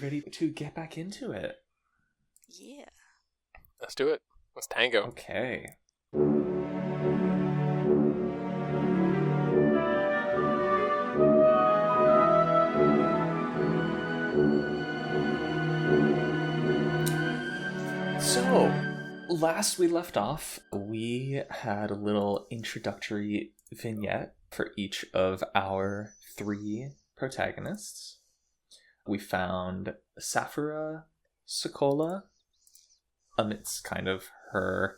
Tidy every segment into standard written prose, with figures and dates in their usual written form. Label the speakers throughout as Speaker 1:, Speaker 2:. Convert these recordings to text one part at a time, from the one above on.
Speaker 1: ready to get back into it?
Speaker 2: Yeah.
Speaker 3: Let's do it. Let's tango.
Speaker 1: Okay. So, last we left off, we had a little introductory vignette for each of our 3 protagonists. We found Sapphirah Soccolla amidst kind of her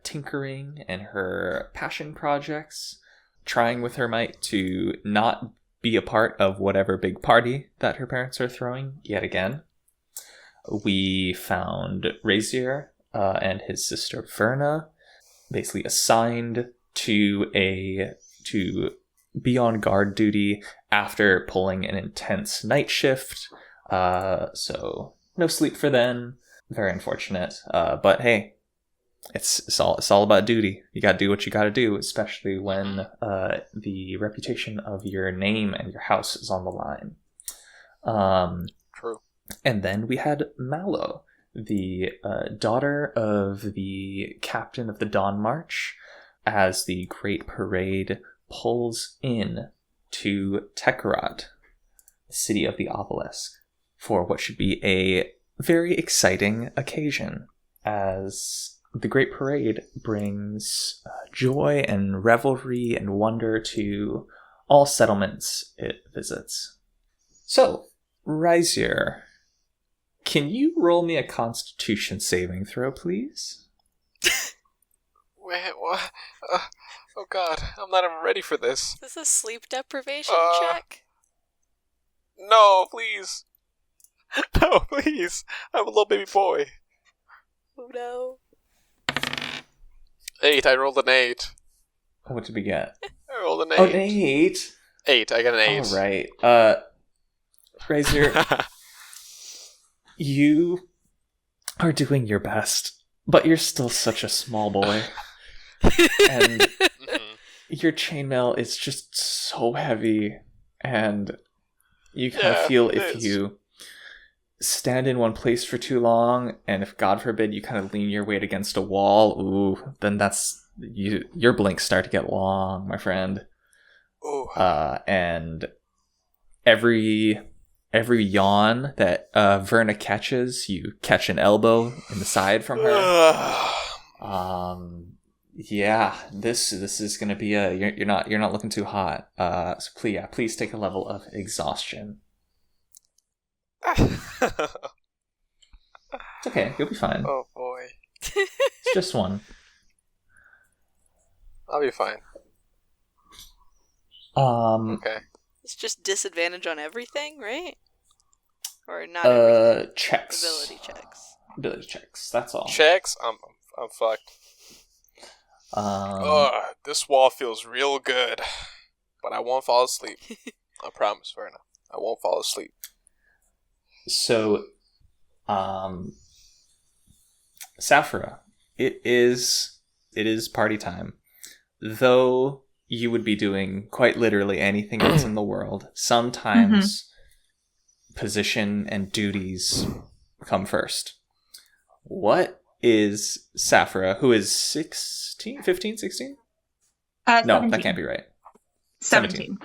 Speaker 1: tinkering and her passion projects, trying with her might to not be a part of whatever big party that her parents are throwing yet again. We found Rezier and his sister Verna basically assigned to be on guard duty after pulling an intense night shift. So no sleep for them. Very unfortunate. But hey, it's all about duty. You gotta do what you gotta do, especially when the reputation of your name and your house is on the line.
Speaker 3: True.
Speaker 1: And then we had Mallow, the daughter of the captain of the Dawn March, as the great parade pulls in to Tekharat, the city of the obelisk, for what should be a very exciting occasion, as the great parade brings joy and revelry and wonder to all settlements it visits. So, Rezier, can you roll me a Constitution saving throw, please?
Speaker 3: Wait, what? Oh god, I'm not even ready for this.
Speaker 2: Is this a sleep deprivation check?
Speaker 3: No, please. No, please. I'm a little baby boy.
Speaker 2: Oh no.
Speaker 3: 8, I rolled an 8.
Speaker 1: What did we get?
Speaker 3: I rolled an 8.
Speaker 1: Oh, an 8.
Speaker 3: 8, I got an 8.
Speaker 1: All right. Rezier, you are doing your best, but you're still such a small boy. And your chainmail is just so heavy, and you kind of feel if you stand in one place for too long, and if God forbid you kind of lean your weight against a wall, then that's your blinks start to get long, my friend.
Speaker 3: Ooh.
Speaker 1: And every yawn that Verna catches, you catch an elbow in the side from her. Yeah, this is gonna be you're not looking too hot. So please take a level of exhaustion. It's okay, you'll be fine.
Speaker 3: Oh boy.
Speaker 1: It's just one.
Speaker 3: I'll be fine. Okay.
Speaker 2: It's just disadvantage on everything, right? Or not everything?
Speaker 1: Checks.
Speaker 2: Ability checks.
Speaker 1: Ability checks, that's all.
Speaker 3: Checks? I'm fucked. This wall feels real good. But I won't fall asleep. I promise, Verna. I won't fall asleep.
Speaker 1: So, Sapphirah, it is party time. Though you would be doing quite literally anything else in the world, sometimes position and duties come first. What is Sapphirah, who is 16, 15, 16? No,
Speaker 4: 17.
Speaker 1: that can't be right.
Speaker 4: 17.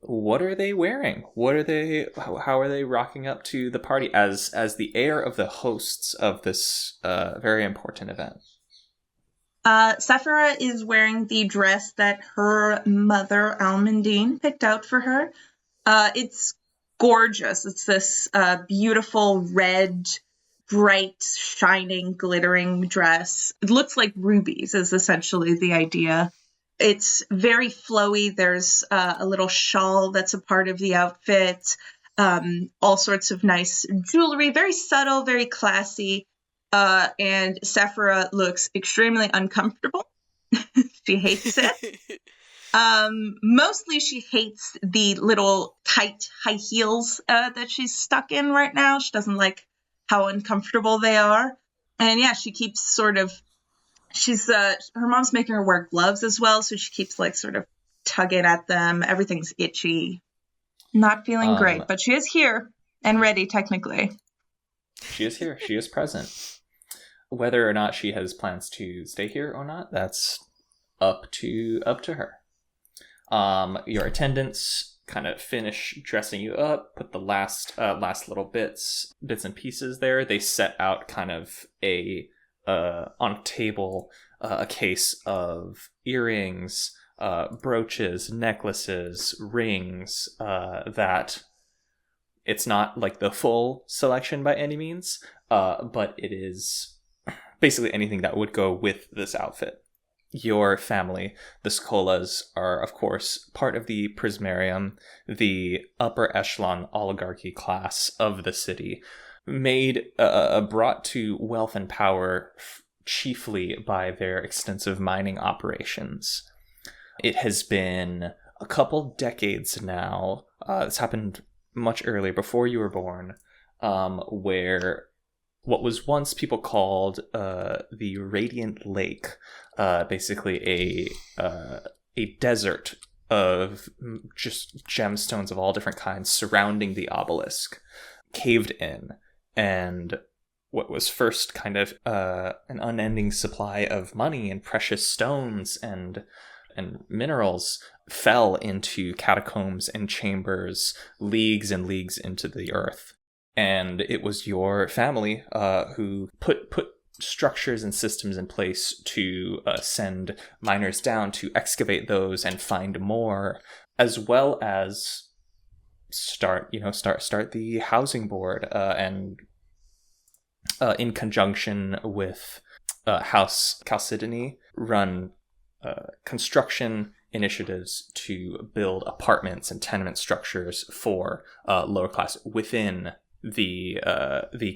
Speaker 1: What are they wearing? How are they rocking up to the party as the heir of the hosts of this very important event?
Speaker 4: Sapphirah is wearing the dress that her mother, Almondine, picked out for her. It's gorgeous. It's this beautiful red, bright, shining, glittering dress. It looks like rubies is essentially the idea. It's very flowy. There's a little shawl that's a part of the outfit. All sorts of nice jewelry, very subtle, very classy. And Sapphirah looks extremely uncomfortable. She hates it. Mostly she hates the little tight high heels that she's stuck in right now. She doesn't like how uncomfortable they are. And yeah, she keeps sort of, her mom's making her wear gloves as well, so she keeps like sort of tugging at them. Everything's itchy. Not feeling great, but she is here. And ready, technically.
Speaker 1: She is here. She is present. Whether or not she has plans to stay here or not, that's up to her. Your attendants kind of finish dressing you up, put the last little bits and pieces there. They set out kind of on a table a case of earrings, brooches, necklaces, rings, that it's not like the full selection by any means, but it is basically anything that would go with this outfit. Your family, the Soccollas, are, of course, part of the Prismarium, the upper echelon oligarchy class of the city, brought to wealth and power chiefly by their extensive mining operations. It has been a couple decades now, this happened much earlier, before you were born, where what was once people called the Radiant Lake, basically a desert of just gemstones of all different kinds surrounding the obelisk, caved in, and what was first kind of an unending supply of money and precious stones and minerals fell into catacombs and chambers leagues and leagues into the earth. And it was your family who put structures and systems in place to send miners down to excavate those and find more, as well as start the housing board and in conjunction with House Socolla, run construction initiatives to build apartments and tenement structures for lower class within the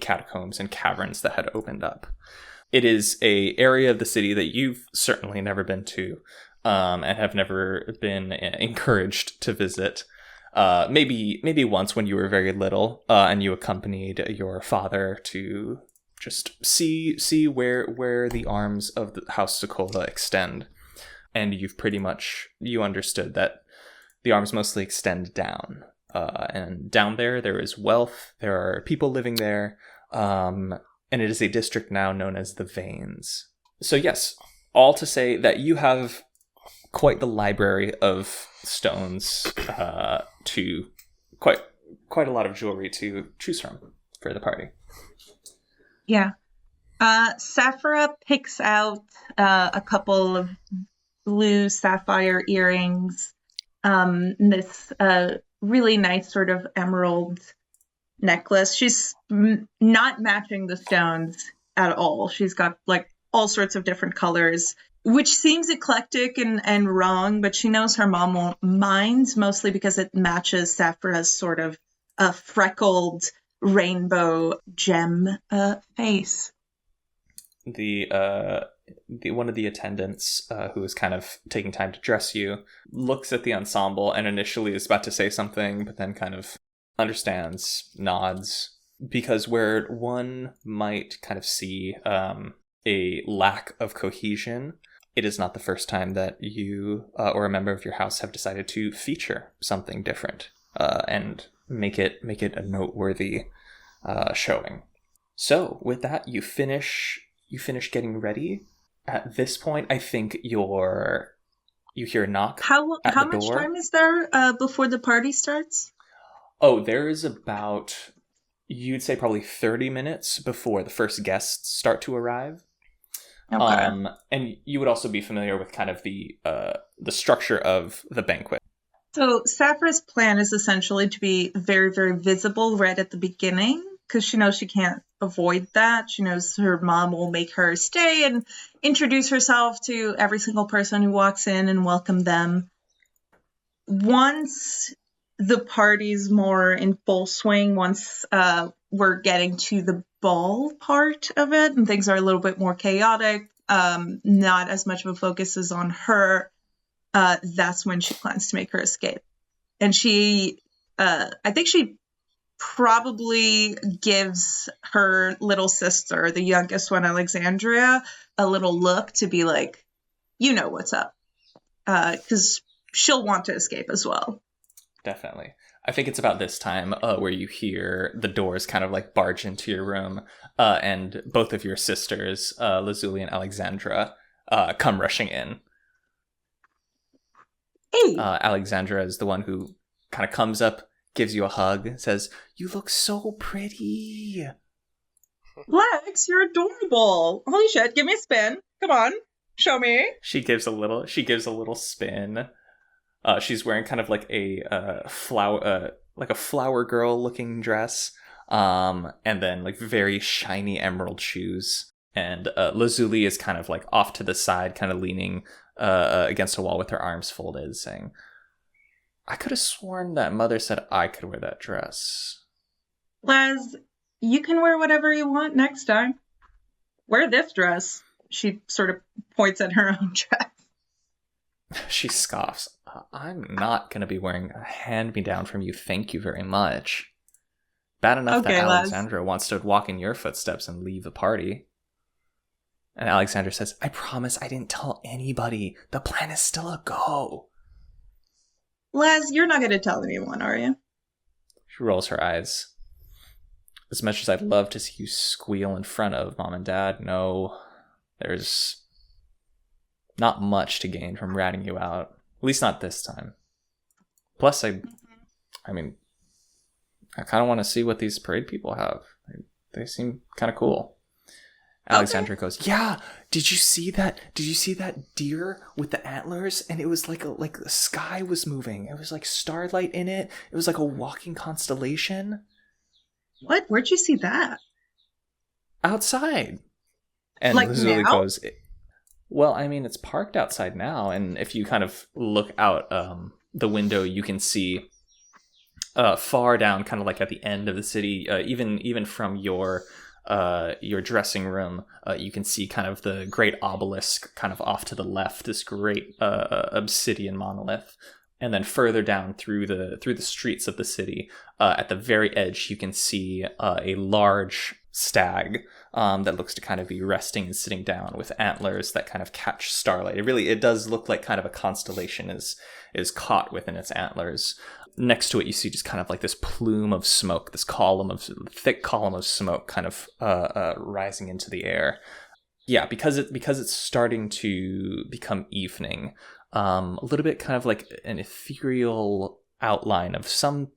Speaker 1: catacombs and caverns that had opened up. It is a area of the city that you've certainly never been to, and have never been encouraged to visit. Maybe once when you were very little, and you accompanied your father to just see where the arms of the House Socolla extend, and you understood that the arms mostly extend down. And down there is wealth, there are people living there, and it is a district now known as the Veins. So yes, all to say that you have quite the library of stones, to quite a lot of jewelry to choose from for the party.
Speaker 4: Yeah. Sapphirah picks out a couple of blue sapphire earrings, this really nice sort of emerald necklace. She's not matching the stones at all. She's got like all sorts of different colors, which seems eclectic and wrong, but she knows her mom won't mind, mostly because it matches Sapphirah's sort of freckled rainbow gem face.
Speaker 1: The one of the attendants, who is kind of taking time to dress you, looks at the ensemble and initially is about to say something, but then kind of understands, nods, because where one might kind of see a lack of cohesion, it is not the first time that you or a member of your house have decided to feature something different and make it a noteworthy showing. So with that, you finish getting ready. At this point, I think you hear a knock.
Speaker 4: How
Speaker 1: the
Speaker 4: much
Speaker 1: door.
Speaker 4: time is there before the party starts?
Speaker 1: Oh, there is about, you'd say probably 30 minutes before the first guests start to arrive.
Speaker 4: Okay.
Speaker 1: And you would also be familiar with kind of the structure of the banquet.
Speaker 4: So Sapphirah's plan is essentially to be very, very visible right at the beginning, because she knows she can't avoid that. She knows her mom will make her stay and introduce herself to every single person who walks in and welcome them. Once the party's more in full swing, once we're getting to the ball part of it and things are a little bit more chaotic, not as much of a focus is on her, that's when she plans to make her escape. And I think she probably gives her little sister, the youngest one, Alexandria, a little look to be like, you know what's up. Because she'll want to escape as well.
Speaker 1: Definitely. I think it's about this time where you hear the doors kind of like barge into your room, and both of your sisters, Lazuli and Alexandra, come rushing in.
Speaker 4: Hey,
Speaker 1: Alexandra is the one who kind of comes up, gives you a hug, says, "You look so pretty."
Speaker 4: Lex, you're adorable. Holy shit, give me a spin. Come on, show me.
Speaker 1: She gives a little spin. She's wearing kind of like a flower girl looking dress, and then like very shiny emerald shoes. And Lazuli is kind of like off to the side, kind of leaning against a wall with her arms folded, saying, "I could have sworn that Mother said I could wear that dress."
Speaker 4: Laz, you can wear whatever you want next time. Wear this dress. She sort of points at her own dress.
Speaker 1: She scoffs. "I'm not going to be wearing a hand-me-down from you, thank you very much. Bad enough
Speaker 4: Okay,
Speaker 1: that
Speaker 4: Laz.
Speaker 1: Alexandra wants to walk in your footsteps and leave the party." And Alexandra says, "I promise I didn't tell anybody. The plan is still a go."
Speaker 4: Laz, you're not going to tell anyone, are you?
Speaker 1: She rolls her eyes. "As much as I'd love to see you squeal in front of Mom and Dad, no, there's not much to gain from ratting you out. At least not this time. Plus, I mean, I kind of want to see what these parade people have. They seem kind of cool." Alexandra goes, "Yeah, did you see that? Did you see that deer with the antlers? And it was like the sky was moving. It was like starlight in it. It was like a walking constellation
Speaker 4: What? Where'd you see that?
Speaker 1: outside." And
Speaker 4: Like
Speaker 1: Lazuli
Speaker 4: now?
Speaker 1: goes, "Well, I mean, it's parked outside now, and if you kind of look out the window, you can see far down, kind of like at the end of the city, even from your dressing room, you can see kind of the great obelisk kind of off to the left, this great obsidian monolith. And then further down through the streets of the city, at the very edge, you can see a large stag that looks to kind of be resting and sitting down with antlers that kind of catch starlight. It does look like kind of a constellation is caught within its antlers. Next to it, you see just kind of like this plume of smoke, this thick column of smoke kind of rising into the air. Yeah, because it's starting to become evening, a little bit kind of like an ethereal outline of something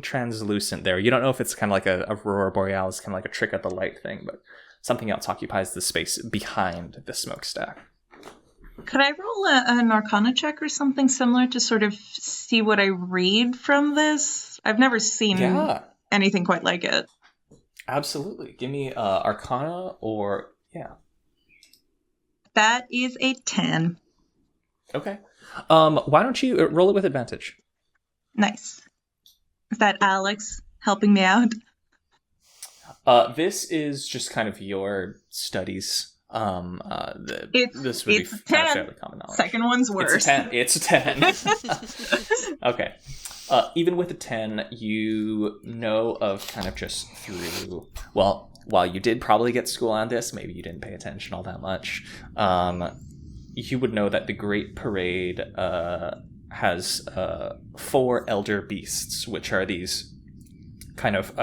Speaker 1: translucent there. You don't know if it's kind of like a aurora borealis, kind of like a trick of the light thing, but something else occupies the space behind the smokestack.
Speaker 4: Could I roll an Arcana check or something similar to sort of see what I read from this? I've never seen anything quite like it.
Speaker 1: Absolutely. Give me Arcana or... yeah.
Speaker 4: That is a 10.
Speaker 1: Okay. Why don't you roll it with advantage?
Speaker 4: Nice. Is that Alex helping me out?
Speaker 1: This is just kind of your studies. This would be
Speaker 4: it's
Speaker 1: kind of
Speaker 4: 10.
Speaker 1: fairly common knowledge.
Speaker 4: Second one's worse.
Speaker 1: It's a 10. Okay. Even with a 10, you know of kind of just through... well, while you did probably get school on this, maybe you didn't pay attention all that much. You would know that the Great Parade has 4 elder beasts, which are these kind of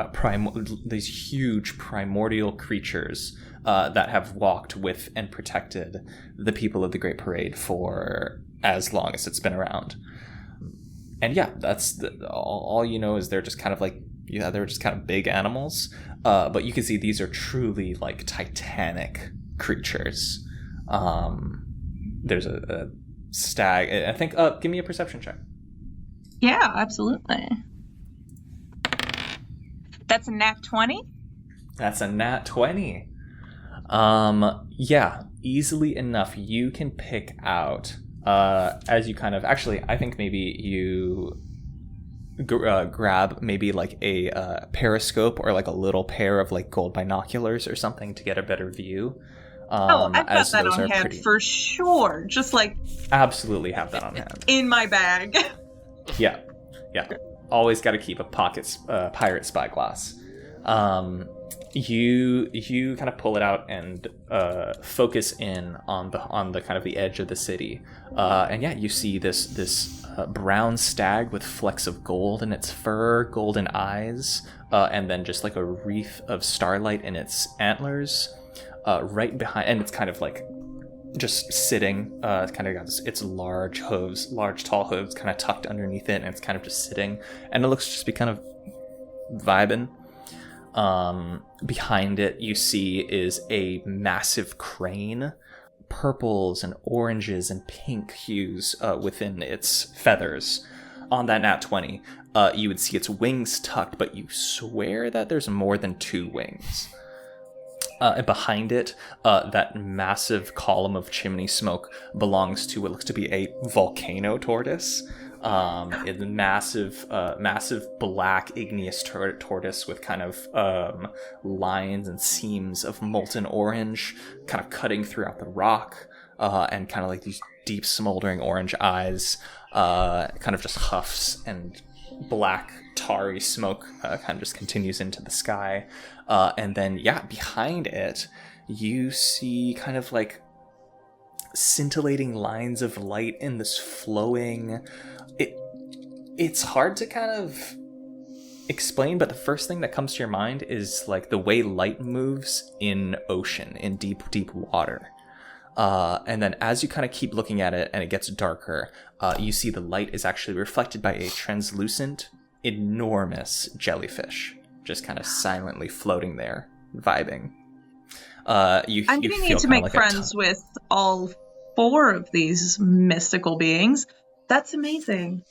Speaker 1: these huge primordial creatures that have walked with and protected the people of the Great Parade for as long as it's been around. And yeah, that's all you know is they're just kind of like, yeah, they're just kind of big animals. But you can see these are truly like titanic creatures. There's a stag. I think, give me a perception check.
Speaker 4: Yeah, absolutely. That's a nat 20?
Speaker 1: That's a nat 20. Yeah, easily enough. You can pick out, as you kind of, actually, I think maybe you grab maybe like a periscope or like a little pair of like gold binoculars or something to get a better view.
Speaker 4: I've got that on hand for sure. Just like...
Speaker 1: absolutely have that on hand.
Speaker 4: In my bag.
Speaker 1: Yeah. Always got to keep a pirate spyglass. You kind of pull it out and focus in on the kind of the edge of the city, and yeah, you see this brown stag with flecks of gold in its fur, golden eyes, and then just like a wreath of starlight in its antlers, right behind, and it's kind of like just sitting. It's kind of got its large tall hooves kind of tucked underneath it, and it's kind of just sitting, and it looks to just be kind of vibing. Behind it, you see is a massive crane, purples and oranges and pink hues within its feathers. On that nat 20, you would see its wings tucked, but you swear that there's more than 2 wings. And behind it, that massive column of chimney smoke belongs to what looks to be a volcano tortoise. It's a massive black igneous tortoise with kind of lines and seams of molten orange kind of cutting throughout the rock, and kind of like these deep smoldering orange eyes, kind of just huffs, and black tarry smoke kind of just continues into the sky. And then, yeah, behind it, you see kind of like scintillating lines of light in this flowing... It's hard to kind of explain, but the first thing that comes to your mind is like the way light moves in ocean, in deep water. And then as you kind of keep looking at it and it gets darker, you see the light is actually reflected by a translucent, enormous jellyfish, just kind of silently floating there, vibing.
Speaker 4: I'm going to need to make friends with all 4 of these mystical beings. That's amazing.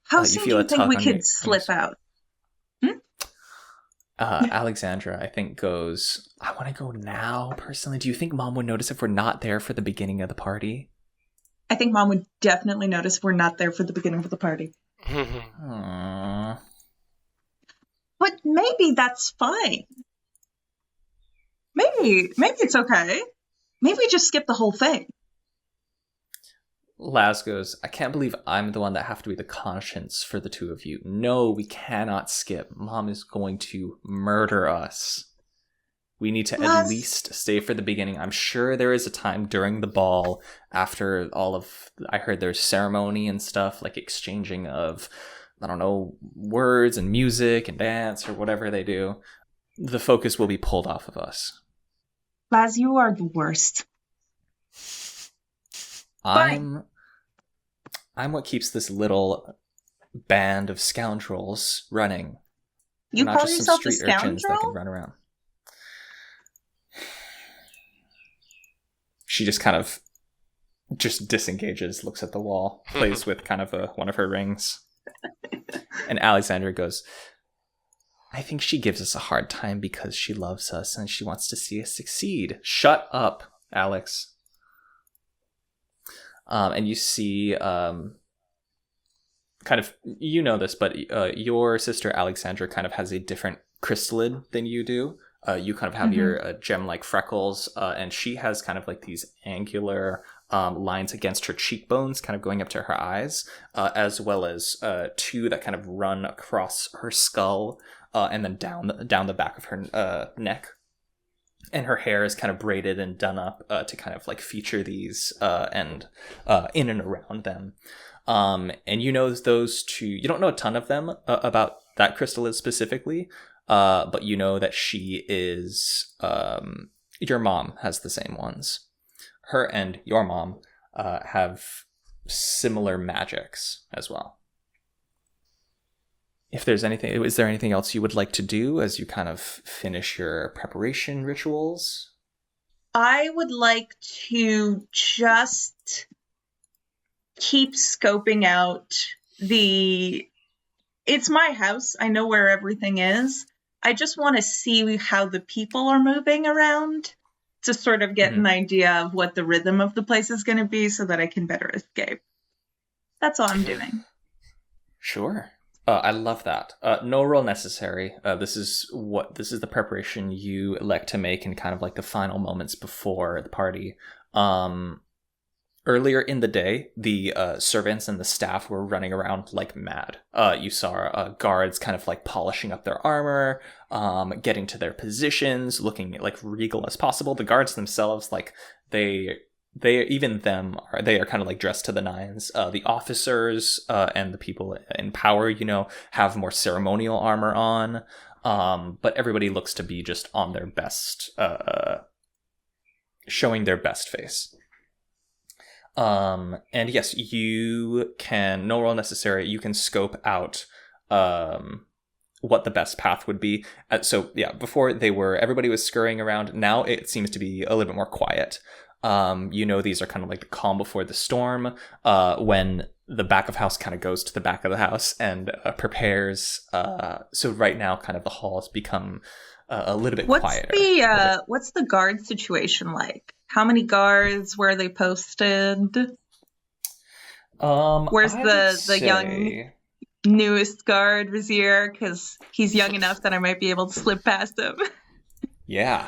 Speaker 4: How soon do you think we could slip out?
Speaker 1: Alexandra, I think, goes, I want to go now, personally. Do you think Mom would notice if we're not there for the beginning of the party?
Speaker 4: I think Mom would definitely notice if we're not there for the beginning of the party.
Speaker 1: Aww.
Speaker 4: But maybe that's fine. Maybe it's okay. Maybe we just skip the whole thing.
Speaker 1: Laz goes, I can't believe I'm the one that have to be the conscience for the 2 of you. No, we cannot skip. Mom is going to murder us. We need to at least stay for the beginning. I'm sure there is a time during the ball, after all of... I heard there's ceremony and stuff, like exchanging of, I don't know, words and music and dance or whatever they do. The focus will be pulled off of us.
Speaker 4: Laz, you are the worst.
Speaker 1: I'm what keeps this little band of scoundrels running.
Speaker 4: You
Speaker 1: not
Speaker 4: call
Speaker 1: just
Speaker 4: yourself
Speaker 1: some
Speaker 4: a
Speaker 1: street urchins that can
Speaker 4: scoundrel?
Speaker 1: run around. She just kind of just disengages, looks at the wall, plays with kind of one of her rings. And Alexandra goes, I think she gives us a hard time because she loves us and she wants to see us succeed. Shut up, Alex. And you see, kind of, you know this, but your sister Alexandra kind of has a different crystallid than you do. You kind of have your gem-like freckles, and she has kind of like these angular lines against her cheekbones, kind of going up to her eyes, as well as 2 that kind of run across her skull, and then down the back of her neck. And her hair is kind of braided and done up to kind of like feature these and in and around them. And you know those 2, you don't know a ton of them about that crystallid specifically, but you know that she is, your mom has the same ones. Her and your mom have similar magics as well. If there's anything, is there anything else you would like to do as you kind of finish your preparation rituals?
Speaker 4: I would like to just keep scoping out it's my house. I know where everything is. I just want to see how the people are moving around to sort of get an idea of what the rhythm of the place is going to be so that I can better escape. That's all I'm doing.
Speaker 1: Sure. I love that. No roll necessary. This is the preparation you elect to make in kind of like the final moments before the party. earlier in the day, the servants and the staff were running around like mad. You saw guards kind of like polishing up their armor, getting to their positions, looking like regal as possible. The guards themselves, like they are kind of like dressed to the nines. The officers and the people in power, have more ceremonial armor on. But everybody looks to be just on their best, showing their best face. And yes, you can, no roll necessary, you can scope out what the best path would be. So yeah, before everybody was scurrying around. Now it seems to be a little bit more quiet. These are kind of like the calm before the storm, when the back of house kind of goes to the back of the house and prepares. So right now, kind of the hall has become a little bit quieter.
Speaker 4: What's the guard situation like? How many guards? Where are they posted? Where's the young newest guard, Rezier? Because he's young enough that I might be able to slip past him.
Speaker 1: Yeah.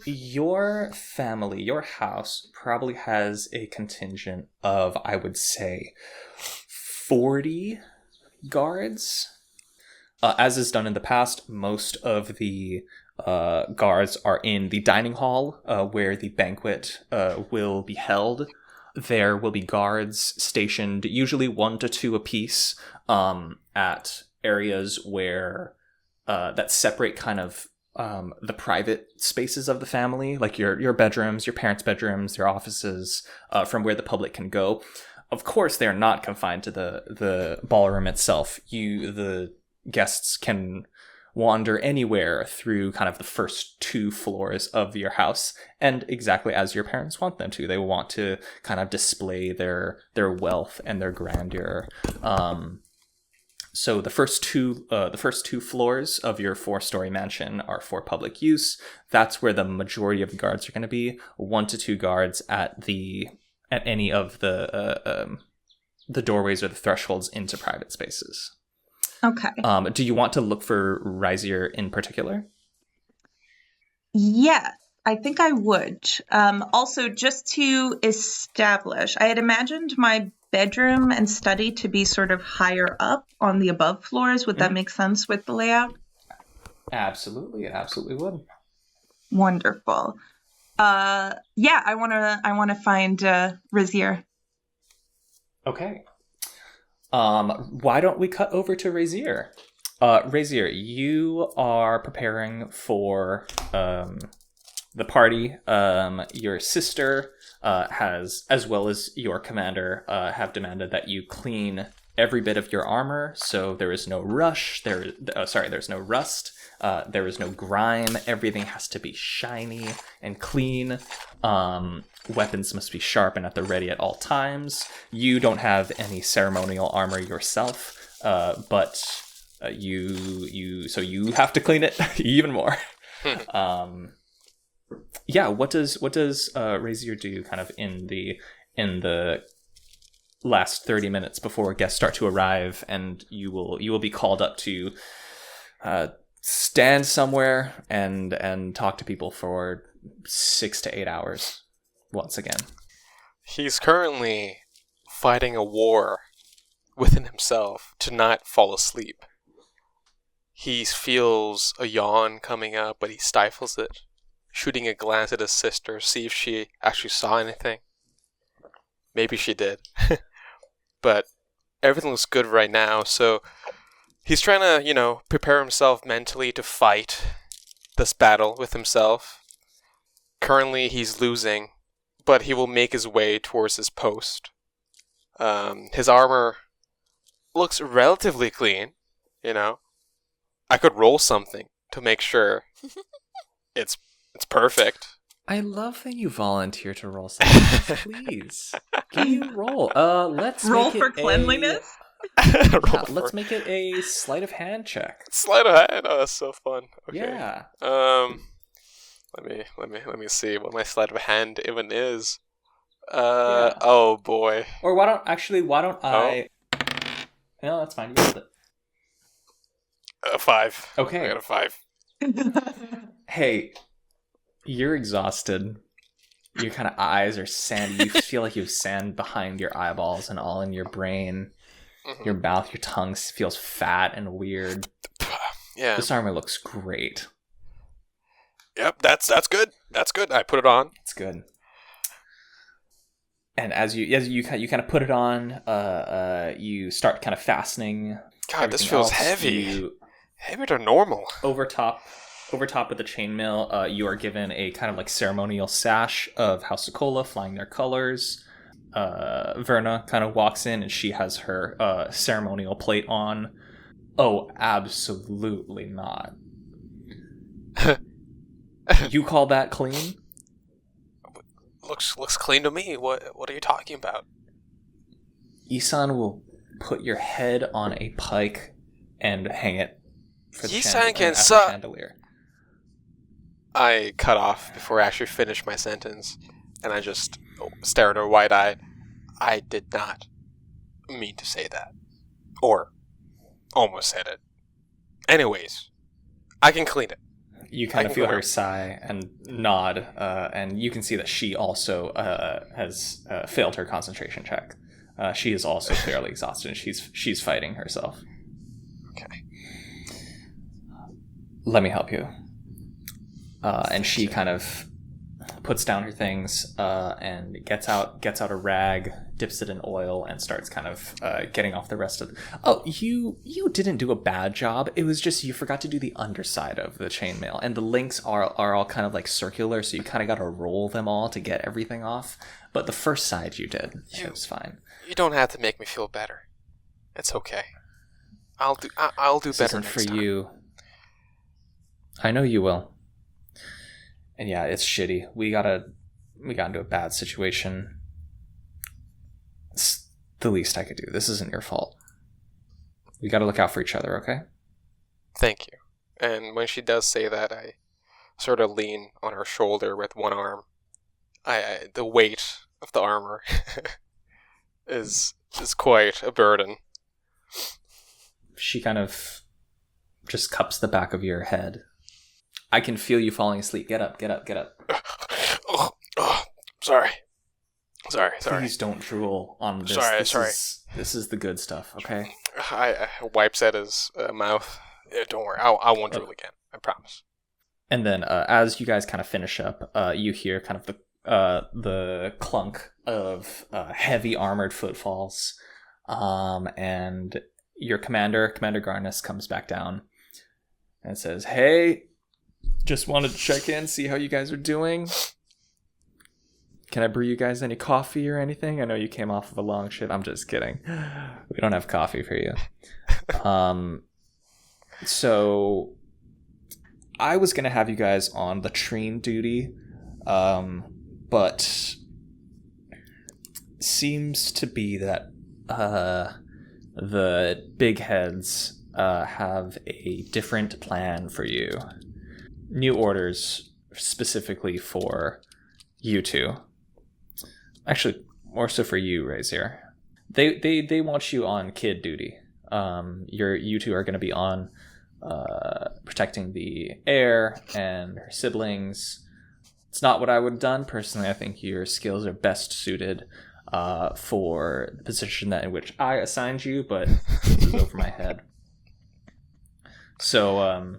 Speaker 1: Your family, your house probably has a contingent of, I would say, 40 guards. As is done in the past, most of the guards are in the dining hall where the banquet will be held. There will be guards stationed, usually 1 to 2 apiece, at areas where that separate kind of the private spaces of the family, like your bedrooms, your parents' bedrooms, your offices, from where the public can go. Of course, they are not confined to the ballroom itself. The guests can wander anywhere through kind of the first 2 floors of your house, and exactly as your parents want them to. They want to kind of display their wealth and their grandeur. So the first two floors of your 4-story mansion are for public use. That's where the majority of the guards are going to be. 1 to 2 guards at any of the doorways or the thresholds into private spaces.
Speaker 4: Okay.
Speaker 1: Do you want to look for Rezier in particular?
Speaker 4: Yes, I think I would. Also, just to establish, I had imagined my bedroom and study to be sort of higher up on the above floors. Would that make sense with the layout?
Speaker 1: Absolutely, it absolutely would.
Speaker 4: Wonderful. I want to find Rezier.
Speaker 1: Okay. Why don't we cut over to Rezier? Rezier, you are preparing for the party. Your sister has, as well as your commander, have demanded that you clean every bit of your armor, so there is no rush. There's no rust. There is no grime. Everything has to be shiny and clean. Weapons must be sharp and at the ready at all times. You don't have any ceremonial armor yourself, but you have to clean it even more. What does Rezier do kind of in the last 30 minutes before guests start to arrive, and you will be called up to stand somewhere and talk to people for 6 to 8 hours once again?
Speaker 3: He's currently fighting a war within himself to not fall asleep. He feels a yawn coming up, but he stifles it, shooting a glance at his sister, see if she actually saw anything. Maybe she did. But everything looks good right now, so he's trying to, prepare himself mentally to fight this battle with himself. Currently, he's losing, but he will make his way towards his post. His armor looks relatively clean, I could roll something to make sure it's perfect.
Speaker 1: I love that you volunteer to roll something. Please, can you roll? Let's
Speaker 4: roll
Speaker 1: make
Speaker 4: for
Speaker 1: it
Speaker 4: cleanliness.
Speaker 1: Let's make it a sleight of hand check.
Speaker 3: Sleight of hand. Oh, that's so fun. Okay.
Speaker 1: Yeah.
Speaker 3: Let me see what my sleight of hand even is. Oh boy.
Speaker 1: Or why don't I? No, that's fine. You rolled it.
Speaker 3: 5.
Speaker 1: Okay.
Speaker 3: I got a 5.
Speaker 1: Hey, you're exhausted. Your kind of eyes are sandy. You feel like you have sand behind your eyeballs and all in your brain.
Speaker 3: Mhm.
Speaker 1: Your mouth, your tongue feels fat and weird.
Speaker 3: Yeah.
Speaker 1: This armor looks great.
Speaker 3: Yep, that's good. That's good. I put it on.
Speaker 1: It's good. And as you kind of put it on, you start kind of fastening.
Speaker 3: God, this feels heavy. Heavier than normal.
Speaker 1: Over top of the chainmail, you are given a kind of like ceremonial sash of House Socolla flying their colors. Verna kind of walks in and she has her ceremonial plate on. Oh, absolutely not. You call that clean?
Speaker 3: Looks clean to me. What are you talking about?
Speaker 1: Isan will put your head on a pike and hang it for the chandelier.
Speaker 3: I cut off before I actually finished my sentence, and I just stare at her wide-eyed. I did not mean to say that. Or almost said it. Anyways, I can clean it.
Speaker 1: You kind of feel her sigh and nod, and you can see that she also has failed her concentration check. She is also clearly exhausted, and she's fighting herself.
Speaker 3: Okay.
Speaker 1: Let me help you. And she kind of puts down her things and gets out a rag, dips it in oil, and starts kind of getting off the rest of. Oh, you didn't do a bad job. It was just you forgot to do the underside of the chainmail, and the links are all kind of like circular, so you kind of got to roll them all to get everything off. But the first side you did. It was fine.
Speaker 3: You don't have to make me feel better. It's okay. I'll do better next time. For
Speaker 1: you. I know you will. And yeah, it's shitty. We got into a bad situation. It's the least I could do. This isn't your fault. We gotta look out for each other, okay?
Speaker 3: Thank you. And when she does say that, I sort of lean on her shoulder with one arm. The weight of the armor is quite a burden.
Speaker 1: She kind of just cups the back of your head. I can feel you falling asleep. Get up.
Speaker 3: Sorry.
Speaker 1: Please don't drool on this.
Speaker 3: Sorry.
Speaker 1: This is the good stuff, okay?
Speaker 3: I wipes at his mouth. Don't worry, I won't drool again. I promise.
Speaker 1: And then, as you guys kind of finish up, you hear kind of the clunk of heavy armored footfalls, and your Commander Garnus, comes back down and says, "Hey. Just wanted to check in, see how you guys are doing. Can I brew you guys any coffee or anything? I know you came off of a long shift." I'm just kidding. We don't have coffee for you. So I was going to have you guys on latrine duty, but seems to be that the big heads have a different plan for you. New orders specifically for you two. Actually, more so for you, Rezier. They want you on kid duty. You two are going to be on protecting the heir and her siblings. It's not what I would have done. Personally, I think your skills are best suited for the position in which I assigned you, but this is over my head. So,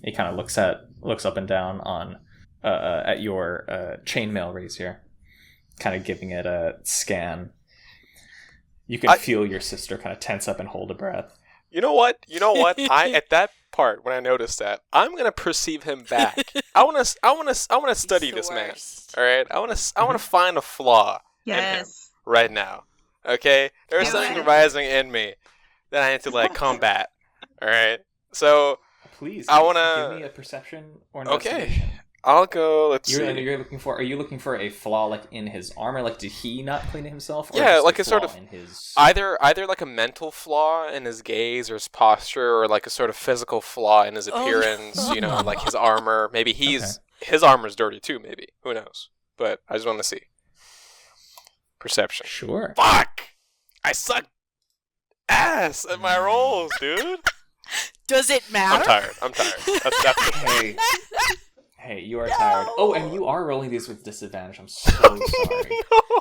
Speaker 1: he kind of looks up and down on at your chainmail, Rezier, kind of giving it a scan. You can feel your sister kind of tense up and hold a breath.
Speaker 3: You know what? I at that part when I noticed that, I'm gonna perceive him back. I wanna study this man. All right. I wanna find a flaw in him right now. Okay. There's something rising in me that I need to combat. All right. So.
Speaker 1: Please,
Speaker 3: I wanna
Speaker 1: give me a perception or investigation.
Speaker 3: Okay, I'll go. Let's see.
Speaker 1: Are you looking for a flaw in his armor? Did he not clean it himself? Or
Speaker 3: yeah,
Speaker 1: just
Speaker 3: a sort of
Speaker 1: in his...
Speaker 3: either a mental flaw in his gaze or his posture, or a sort of physical flaw in his appearance. Oh. His armor. Maybe his armor's dirty too. Maybe, who knows? But I just want to see perception.
Speaker 1: Sure.
Speaker 3: Fuck! I suck ass at my rolls, dude.
Speaker 2: Does it matter?
Speaker 3: I'm tired. That's
Speaker 1: Hey, you are tired. Oh, and you are rolling these with disadvantage. I'm so sorry.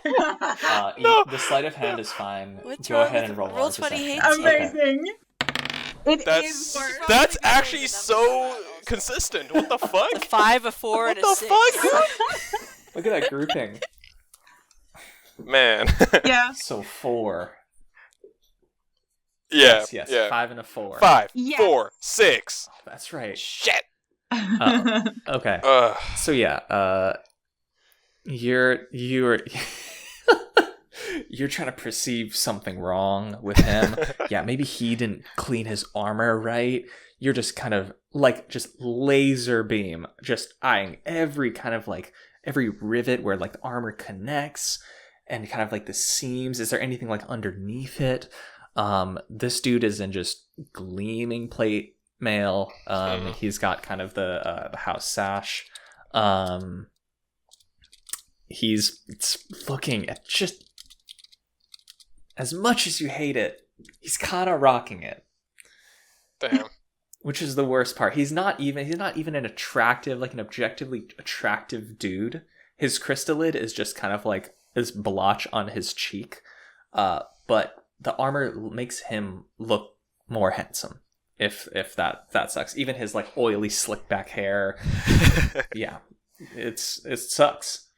Speaker 1: The sleight of hand is fine. Go ahead and roll.
Speaker 2: Roll 20 hates you.
Speaker 4: Amazing. It
Speaker 3: That's
Speaker 4: is worse.
Speaker 3: that's actually so consistent. What the fuck?
Speaker 2: A 5, a 4,
Speaker 3: What
Speaker 2: and a
Speaker 3: the
Speaker 2: 6.
Speaker 3: fuck, dude?
Speaker 1: Look at that grouping.
Speaker 3: Man.
Speaker 4: Yeah.
Speaker 1: So 4.
Speaker 3: Yeah.
Speaker 1: Yes.
Speaker 3: Yeah.
Speaker 1: 5 and a 4.
Speaker 3: 5,
Speaker 4: Yes.
Speaker 3: 4, 6.
Speaker 1: That's right.
Speaker 3: Shit.
Speaker 1: Okay.
Speaker 3: Ugh.
Speaker 1: So yeah, you're you're trying to perceive something wrong with him. Yeah, maybe he didn't clean his armor right. You're just kind of like just laser beam, just eyeing every kind of like every rivet where like the armor connects and kind of like the seams. Is there anything like underneath it? This dude is in just gleaming plate mail. He's got kind of the house sash. He's looking at just as much as you hate it, he's kind of rocking it.
Speaker 3: Damn.
Speaker 1: Which is the worst part. He's not even an attractive, like an objectively attractive dude. His crystallid is just kind of like this blotch on his cheek. But the armor makes him look more handsome. If that sucks. Even his like oily slick back hair. Yeah. It sucks.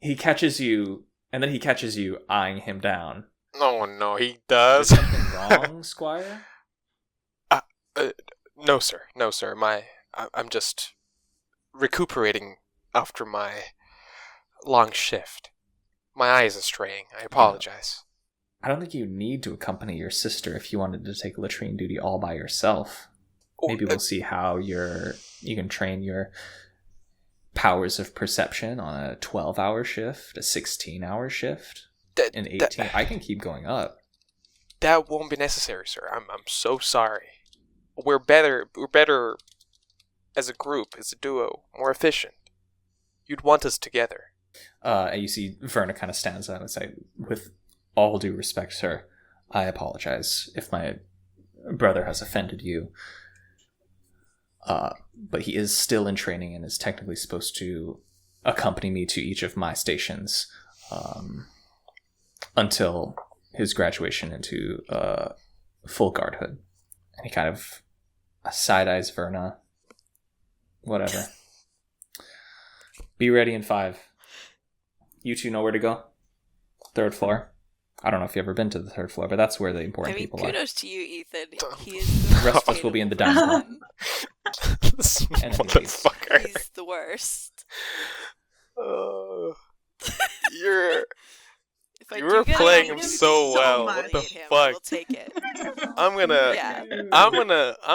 Speaker 1: He catches you, and then he catches you eyeing him down.
Speaker 3: Oh no, he does.
Speaker 1: Is something wrong, Squire?
Speaker 3: No, sir. I'm just recuperating after my long shift. My eyes are straying. I apologize.
Speaker 1: I don't think you need to accompany your sister if you wanted to take latrine duty all by yourself. Maybe we'll see how you can train your powers of perception on a 12-hour shift, a 16-hour shift, an 18. I can keep going up.
Speaker 3: That won't be necessary, sir. I'm so sorry. We're better as a group, as a duo, more efficient. You'd want us together.
Speaker 1: And you see Verna kind of stands up and say, with all due respect, sir, I apologize if my brother has offended you. But he is still in training and is technically supposed to accompany me to each of my stations until his graduation into full guardhood. And he kind of side-eyes Verna. Whatever. Be ready in 5. You two know where to go? 3rd floor. I don't know if you've ever been to the 3rd floor, but that's where the important people are.
Speaker 2: Kudos to you, Ethan. He is the
Speaker 1: The rest of us will be in the dining room.
Speaker 3: This
Speaker 1: And then
Speaker 3: motherfucker.
Speaker 2: He's the worst.
Speaker 3: You're
Speaker 2: If I
Speaker 3: You
Speaker 2: do
Speaker 3: were
Speaker 2: get
Speaker 3: playing
Speaker 2: an
Speaker 3: him
Speaker 2: item,
Speaker 3: so well.
Speaker 4: much.
Speaker 3: What the
Speaker 2: him,
Speaker 3: fuck?
Speaker 2: We'll take it.
Speaker 3: I'm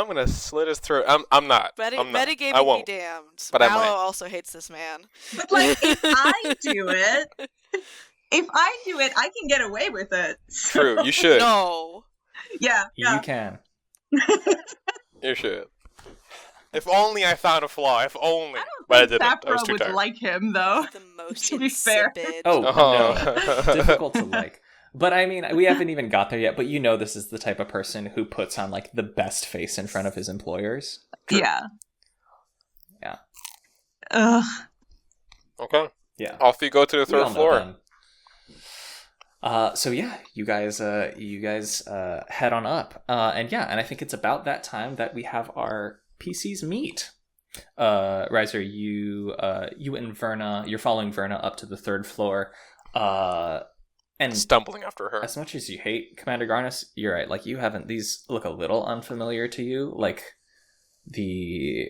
Speaker 3: gonna slit his throat. I'm not.
Speaker 2: Metagaming
Speaker 3: I
Speaker 2: be
Speaker 3: won't.
Speaker 2: damned.
Speaker 3: But I
Speaker 2: Mallow
Speaker 3: might.
Speaker 2: also hates this man.
Speaker 4: But like, if I do it, I can get away with it.
Speaker 3: True. You should.
Speaker 2: No.
Speaker 4: Yeah.
Speaker 1: You can.
Speaker 3: You should. If only I found a flaw. If only.
Speaker 4: I
Speaker 3: But I
Speaker 4: don't think
Speaker 3: didn't. I was
Speaker 4: Sapphirah
Speaker 3: too
Speaker 4: would
Speaker 3: tired.
Speaker 4: like him though.
Speaker 2: The most
Speaker 4: To be fair.
Speaker 2: insipid.
Speaker 1: Oh,
Speaker 3: Oh.
Speaker 1: no. Difficult to like. But I mean, we haven't even got there yet, but you know this is the type of person who puts on like the best face in front of his employers.
Speaker 4: Yeah.
Speaker 1: Yeah.
Speaker 4: Ugh.
Speaker 3: Okay.
Speaker 1: Yeah.
Speaker 3: Off you go to the
Speaker 1: We all
Speaker 3: 3rd
Speaker 1: know
Speaker 3: floor.
Speaker 1: them. So yeah, you guys head on up. And I think it's about that time that we have our PCs meet. Rezier, you and Verna, you're following Verna up to the 3rd floor. And
Speaker 3: Stumbling after her.
Speaker 1: as much as you hate Commander Garnus, you're right. Like, these look a little unfamiliar to you. Like, the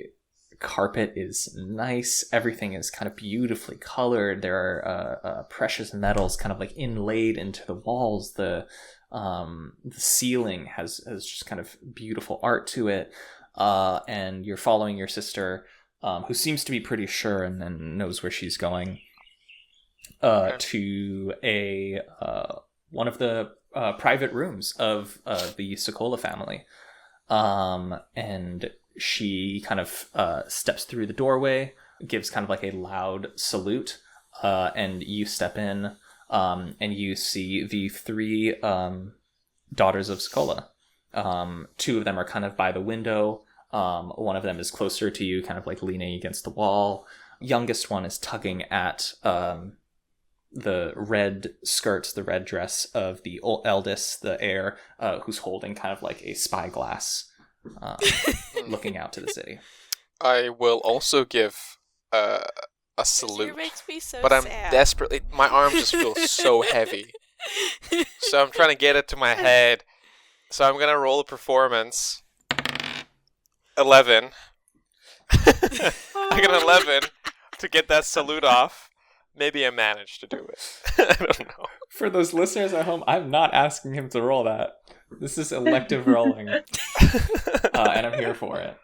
Speaker 1: carpet is nice. Everything is kind of beautifully colored. There are precious metals kind of like inlaid into the walls. The ceiling has just kind of beautiful art to it. And you're following your sister, who seems to be pretty sure and knows where she's going. To one of the private rooms of the Soccolla family. And she kind of steps through the doorway, gives kind of like a loud salute, and you step in, and you see the 3 daughters of Soccolla. 2 of them are kind of by the window, One of them is closer to you, kind of like leaning against the wall. Youngest one is tugging at the red skirts, the red dress of the eldest, the heir, who's holding kind of like a spyglass, looking out to the city.
Speaker 3: I will also give a salute.
Speaker 2: It makes me so
Speaker 3: but I'm
Speaker 2: sad.
Speaker 3: desperately... My arm just feels so heavy. So I'm trying to get it to my head. So I'm going to roll a performance. 11. I got an 11 to get that salute off. Maybe I managed to do it. I don't know.
Speaker 1: For those listeners at home, I'm not asking him to roll that. This is elective rolling. And I'm here for it.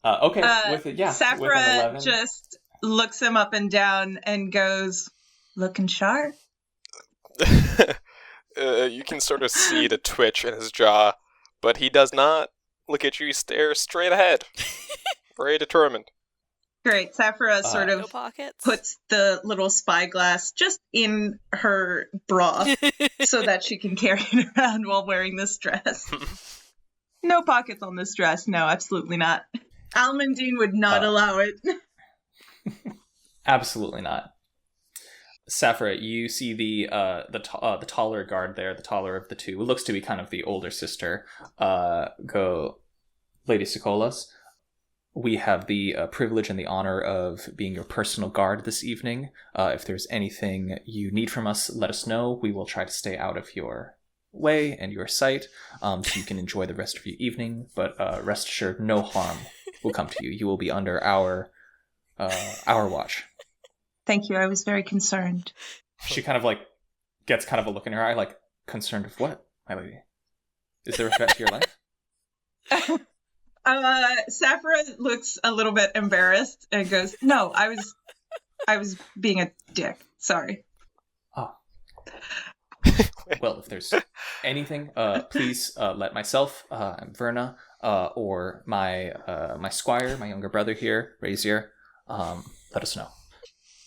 Speaker 1: Okay, with an
Speaker 4: Sapphirah
Speaker 1: 11.
Speaker 4: just looks him up and down and goes, looking sharp.
Speaker 3: You can sort of see the twitch in his jaw, but he does not look at you. He stares straight ahead. Very determined.
Speaker 4: Great. Sapphirah sort
Speaker 2: No
Speaker 4: of
Speaker 2: pockets.
Speaker 4: puts the little spyglass just in her bra so that she can carry it around while wearing this dress. No pockets on this dress. No, absolutely not. Almondine would not allow it.
Speaker 1: Absolutely not. Sapphirah, you see the taller guard there, the taller of the two, who looks to be kind of the older sister, go, Lady Soccolla's. We have the privilege and the honor of being your personal guard this evening. If there's anything you need from us, let us know. We will try to stay out of your way and your sight, so you can enjoy the rest of your evening. But rest assured, no harm will come to you. You will be under our watch.
Speaker 4: Thank you. I was very concerned.
Speaker 1: She kind of like gets kind of a look in her eye, like, concerned of what, my lady? Is there a threat to your life?
Speaker 4: Sapphirah looks a little bit embarrassed and goes, "No, I was being a dick. Sorry."
Speaker 1: Oh. Well, if there's anything, please let myself, Verna, or my squire, my younger brother here, Rezier, let us know.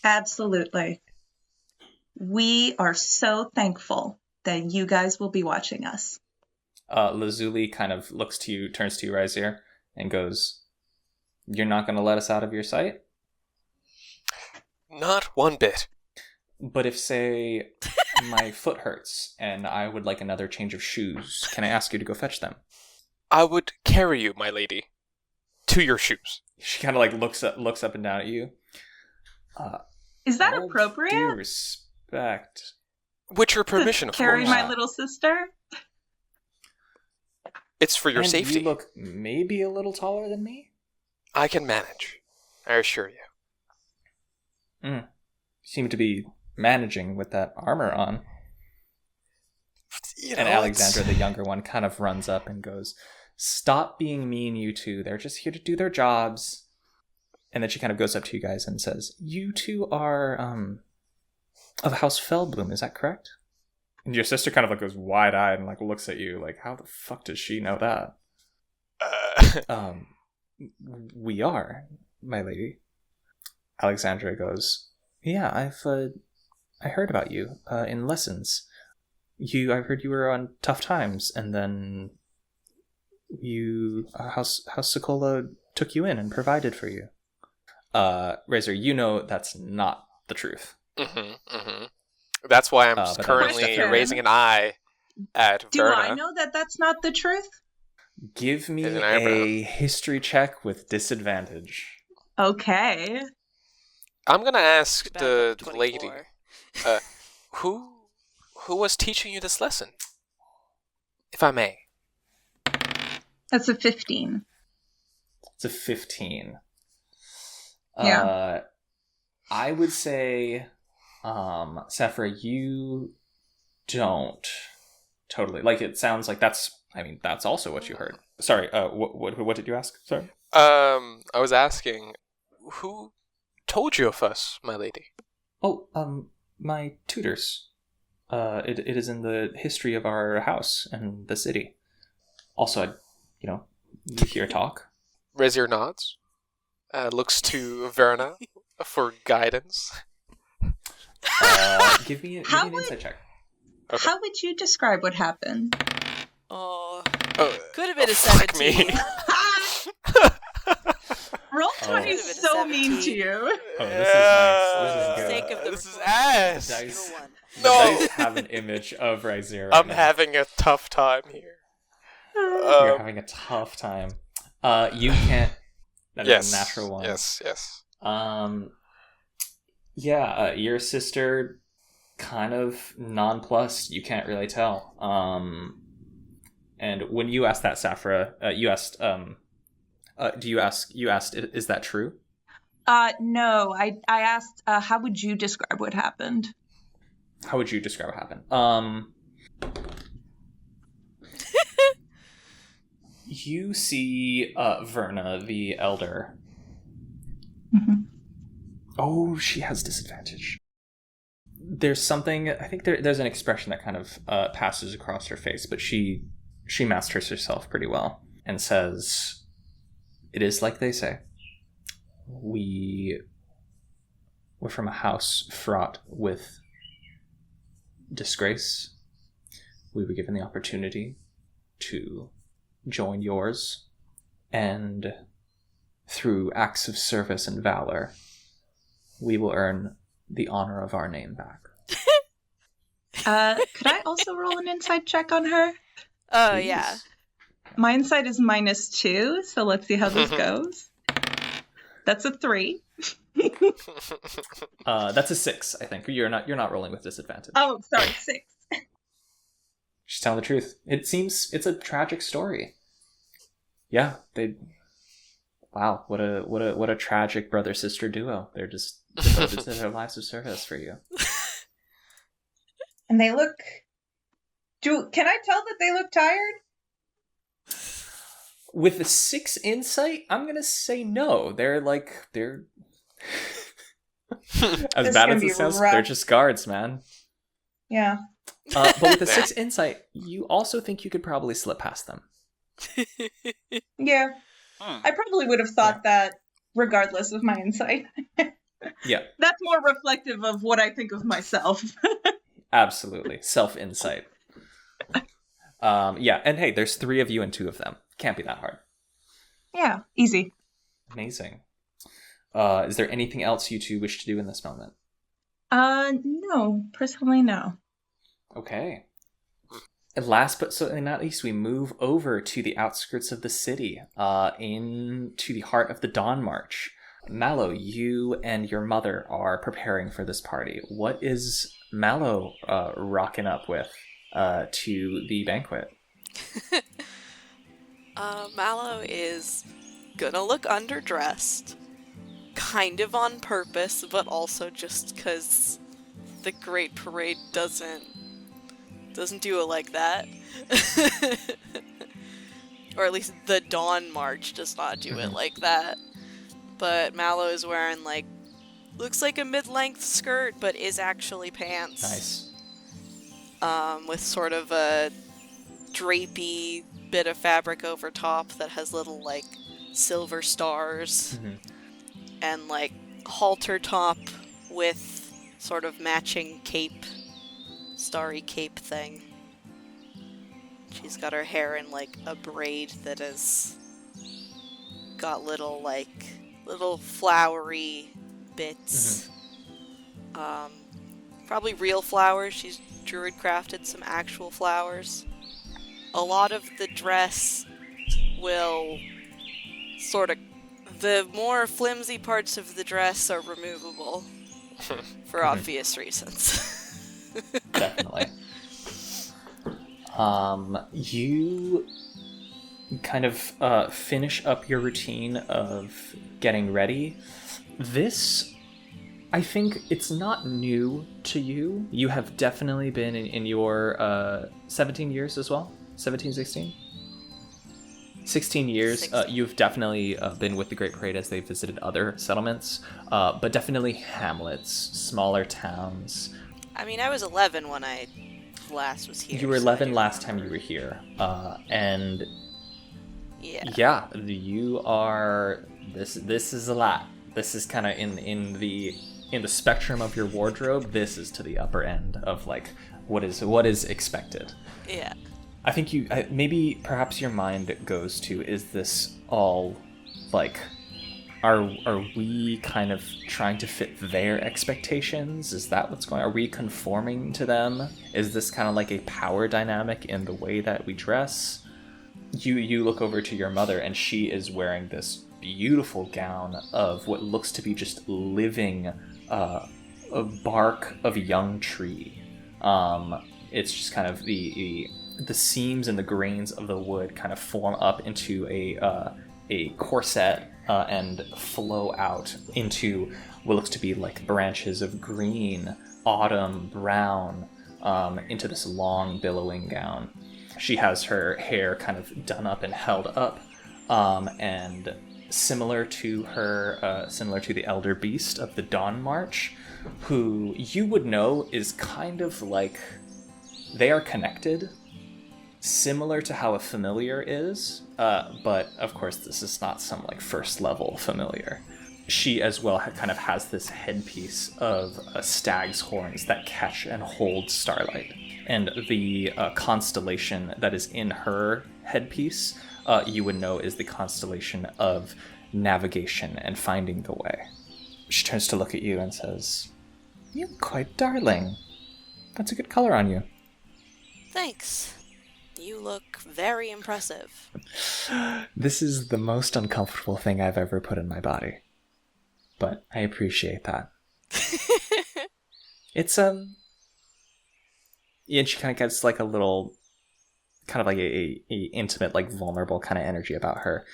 Speaker 4: Absolutely. We are so thankful that you guys will be watching us.
Speaker 1: Lazuli kind of looks to you, turns to you, Rezier, and goes, "You're not going to let us out of your sight?"
Speaker 3: Not one bit.
Speaker 1: But if, say, my foot hurts and I would like another change of shoes, can I ask you to go fetch them?
Speaker 3: I would carry you, my lady, to your shoes.
Speaker 1: She kind of like looks up and down at you.
Speaker 4: Is that
Speaker 1: All
Speaker 4: appropriate?
Speaker 1: due respect.
Speaker 3: With your permission, of
Speaker 4: Carry
Speaker 3: course.
Speaker 4: my little sister?
Speaker 3: It's for your
Speaker 1: And
Speaker 3: safety.
Speaker 1: you look maybe a little taller than me?
Speaker 3: I can manage. I assure you.
Speaker 1: You seem to be managing with that armor on.
Speaker 3: You know,
Speaker 1: And Alexandra, the younger one, kind of runs up and goes, "Stop being mean, you two. They're just here to do their jobs." And then she kind of goes up to you guys and says, "You two are, of House Fellbloom, is that correct?" And your sister kind of like goes wide-eyed and like looks at you like, how the fuck does she know that? We are, my lady. Alexandra goes, "Yeah, I heard about you, in lessons. I heard you were on tough times, and then House Socolla took you in and provided for you." Rezier, you know that's not the truth.
Speaker 3: That's why I'm
Speaker 1: But
Speaker 3: currently
Speaker 4: Question.
Speaker 3: raising an eye at
Speaker 4: Do
Speaker 3: Verna.
Speaker 4: I know that that's not the truth?
Speaker 1: Give me
Speaker 3: There's an eyebrow.
Speaker 1: a history check with disadvantage.
Speaker 4: Okay.
Speaker 3: I'm gonna ask
Speaker 2: Back
Speaker 3: the
Speaker 2: up
Speaker 3: lady,
Speaker 2: 24.
Speaker 3: who was teaching you this lesson, if I may.
Speaker 4: That's a 15.
Speaker 1: It's a 15.
Speaker 4: Yeah.
Speaker 1: I would say, Sapphirah, you don't totally like. It sounds like that's also what you heard. Sorry. What did you ask? Sorry.
Speaker 3: I was asking, who told you of us, my lady?
Speaker 1: Oh, my tutors. It is in the history of our house and the city. Also, you hear talk.
Speaker 3: Rezier nods. Looks to Verna for guidance.
Speaker 1: Give me an
Speaker 4: would-
Speaker 1: insight check.
Speaker 3: Okay.
Speaker 4: How would you describe what happened?
Speaker 2: Oh,
Speaker 3: Oh,
Speaker 2: could have been a
Speaker 3: fuck
Speaker 2: 17.
Speaker 3: me.
Speaker 4: mean to you.
Speaker 1: Oh, this is nice. This is good.
Speaker 2: Sake of the
Speaker 3: This is
Speaker 2: recording.
Speaker 3: ass.
Speaker 1: Dice.
Speaker 2: Number one.
Speaker 1: The
Speaker 3: No.
Speaker 1: dice have an image of Rezier.
Speaker 3: I'm having a tough time here.
Speaker 1: You're having a tough time. You can't. That is a natural one.
Speaker 3: Yes.
Speaker 1: Yeah, your sister kind of nonplussed. You can't really tell. And when you asked that, Sapphirah, you asked, you asked, is that true?
Speaker 4: No, I asked, how would you describe what happened?
Speaker 1: How would you describe what happened? You see Verna, the elder.
Speaker 4: Mm-hmm.
Speaker 1: Oh, she has disadvantage. There's something, I think there's an expression that kind of passes across her face, but she masters herself pretty well and says, "It is like they say. We're from a house fraught with disgrace. We were given the opportunity to join yours, and through acts of service and valor, we will earn the honor of our name back."
Speaker 4: Could I also roll an insight check on her?
Speaker 2: Oh,
Speaker 1: Please.
Speaker 2: yeah.
Speaker 4: My insight is -2, so let's see how this goes. That's a 3.
Speaker 1: That's a 6, I think. You're not rolling with disadvantage.
Speaker 4: Oh, sorry, 6.
Speaker 1: She's telling the truth. It seems it's a tragic story. Yeah, wow, what a tragic brother-sister duo. They're just devoted to their lives of service for you.
Speaker 4: And they look... Can I tell that they look tired?
Speaker 1: With a 6 insight, I'm gonna say no. They're as
Speaker 4: This
Speaker 1: bad
Speaker 4: is
Speaker 1: as
Speaker 4: gonna
Speaker 1: it
Speaker 4: be
Speaker 1: sounds,
Speaker 4: rough.
Speaker 1: they're just guards, man.
Speaker 4: Yeah.
Speaker 1: But with a 6 insight, you also think you could probably slip past them.
Speaker 4: Yeah. I probably would have thought that regardless of my insight.
Speaker 1: Yeah,
Speaker 4: That's more reflective of what I think of myself.
Speaker 1: absolutely. Self-insight. Yeah, and hey, there's 3 of you and 2 of them. Can't be that hard.
Speaker 4: Yeah, easy.
Speaker 1: Amazing. Is there anything else you two wish to do in this moment?
Speaker 4: No. Personally, no.
Speaker 1: Okay. And last but certainly not least, we move over to the outskirts of the city, into the heart of the Dawn March. Mallow, you and your mother are preparing for this party. What is Mallow rocking up with to the banquet?
Speaker 2: Mallow is gonna look underdressed, kind of on purpose, but also just because the Great Parade doesn't do it like that. Or at least the Dawn March does not do it like that. But Mallow is wearing, looks like a mid-length skirt, but is actually pants.
Speaker 1: Nice.
Speaker 2: With sort of a drapey bit of fabric over top that has little, silver stars.
Speaker 1: Mm-hmm.
Speaker 2: And, halter top with sort of matching cape, starry cape thing. She's got her hair in, a braid that has got little flowery bits. Probably real flowers. She's druid crafted some actual flowers. A lot of the dress will the more flimsy parts of the dress are removable for obvious reasons.
Speaker 1: Definitely. You kind of finish up your routine of getting ready. This, I think it's not new to you. You have definitely been in your 17 years as well? 17, 16? 16 years.
Speaker 2: 16.
Speaker 1: You've definitely been with the Great Parade as they've visited other settlements, but definitely hamlets, smaller towns.
Speaker 2: I mean, I was 11 when I last was here.
Speaker 1: You were
Speaker 2: so
Speaker 1: 11
Speaker 2: I do
Speaker 1: last time
Speaker 2: remember.
Speaker 1: you were here, and
Speaker 2: Yeah.
Speaker 1: you are. This is a lot. This is kind of in the spectrum of your wardrobe. This is to the upper end of what is expected.
Speaker 2: Yeah.
Speaker 1: I think maybe perhaps your mind goes to, is this all Are we kind of trying to fit their expectations? Is that what's going on? Are we conforming to them? Is this kind of like a power dynamic in the way that we dress? You look over to your mother, and she is wearing this beautiful gown of what looks to be just living a bark of a young tree. It's just kind of the seams and the grains of the wood kind of form up into a corset and flow out into what looks to be like branches of green, autumn, brown, into this long billowing gown. She has her hair kind of done up and held up, and similar to the elder beast of the Dawnmarch, who you would know is kind of like, they are connected, similar to how a familiar is, but of course this is not some like first level familiar. She as well kind of has this headpiece of stag's horns that catch and hold starlight, and the constellation that is in her headpiece you would know is the constellation of navigation and finding the way. She turns to look at you and says, "You look quite darling. That's a good color on you."
Speaker 2: Thanks. You look very impressive.
Speaker 1: This is the most uncomfortable thing I've ever put in my body. But I appreciate that. It's, and she kind of gets like a little, kind of like a intimate, like vulnerable kind of energy about her.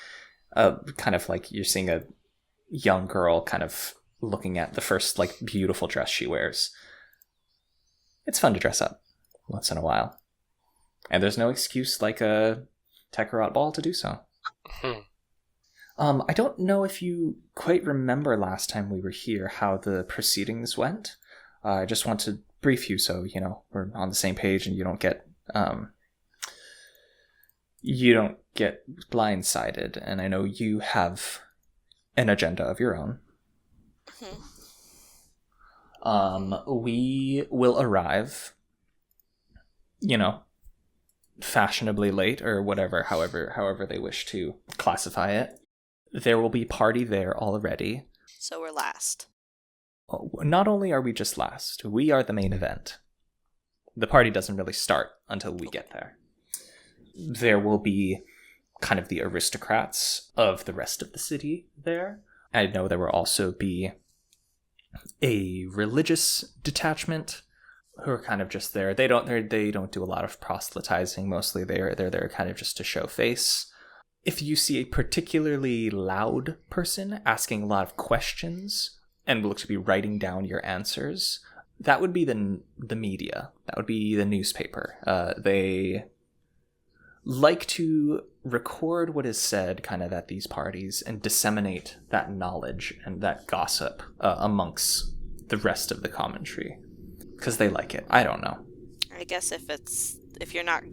Speaker 1: Kind of like you're seeing a young girl kind of looking at the first, like, beautiful dress she wears. It's fun to dress up once in a while. And there's no excuse like a Tekharat ball to do so. I don't know if you quite remember last time we were here how the proceedings went. I just want to brief you so, we're on the same page and you don't get blindsided. And I know you have an agenda of your own. We will arrive, fashionably late or whatever, however they wish to classify it. There will be party there already.
Speaker 2: So we're last.
Speaker 1: Not only are we just last, we are the main event. The party doesn't really start until we get there. There will be kind of the aristocrats of the rest of the city there. I know there will also be a religious detachment who are kind of just there. They don't do a lot of proselytizing. Mostly they're there kind of just to show face. If you see a particularly loud person asking a lot of questions and look to be writing down your answers, that would be the media. That would be the newspaper. They like to record what is said kind of at these parties and disseminate that knowledge and that gossip amongst the rest of the commentary. Because they like it. I don't know.
Speaker 2: I guess if you're not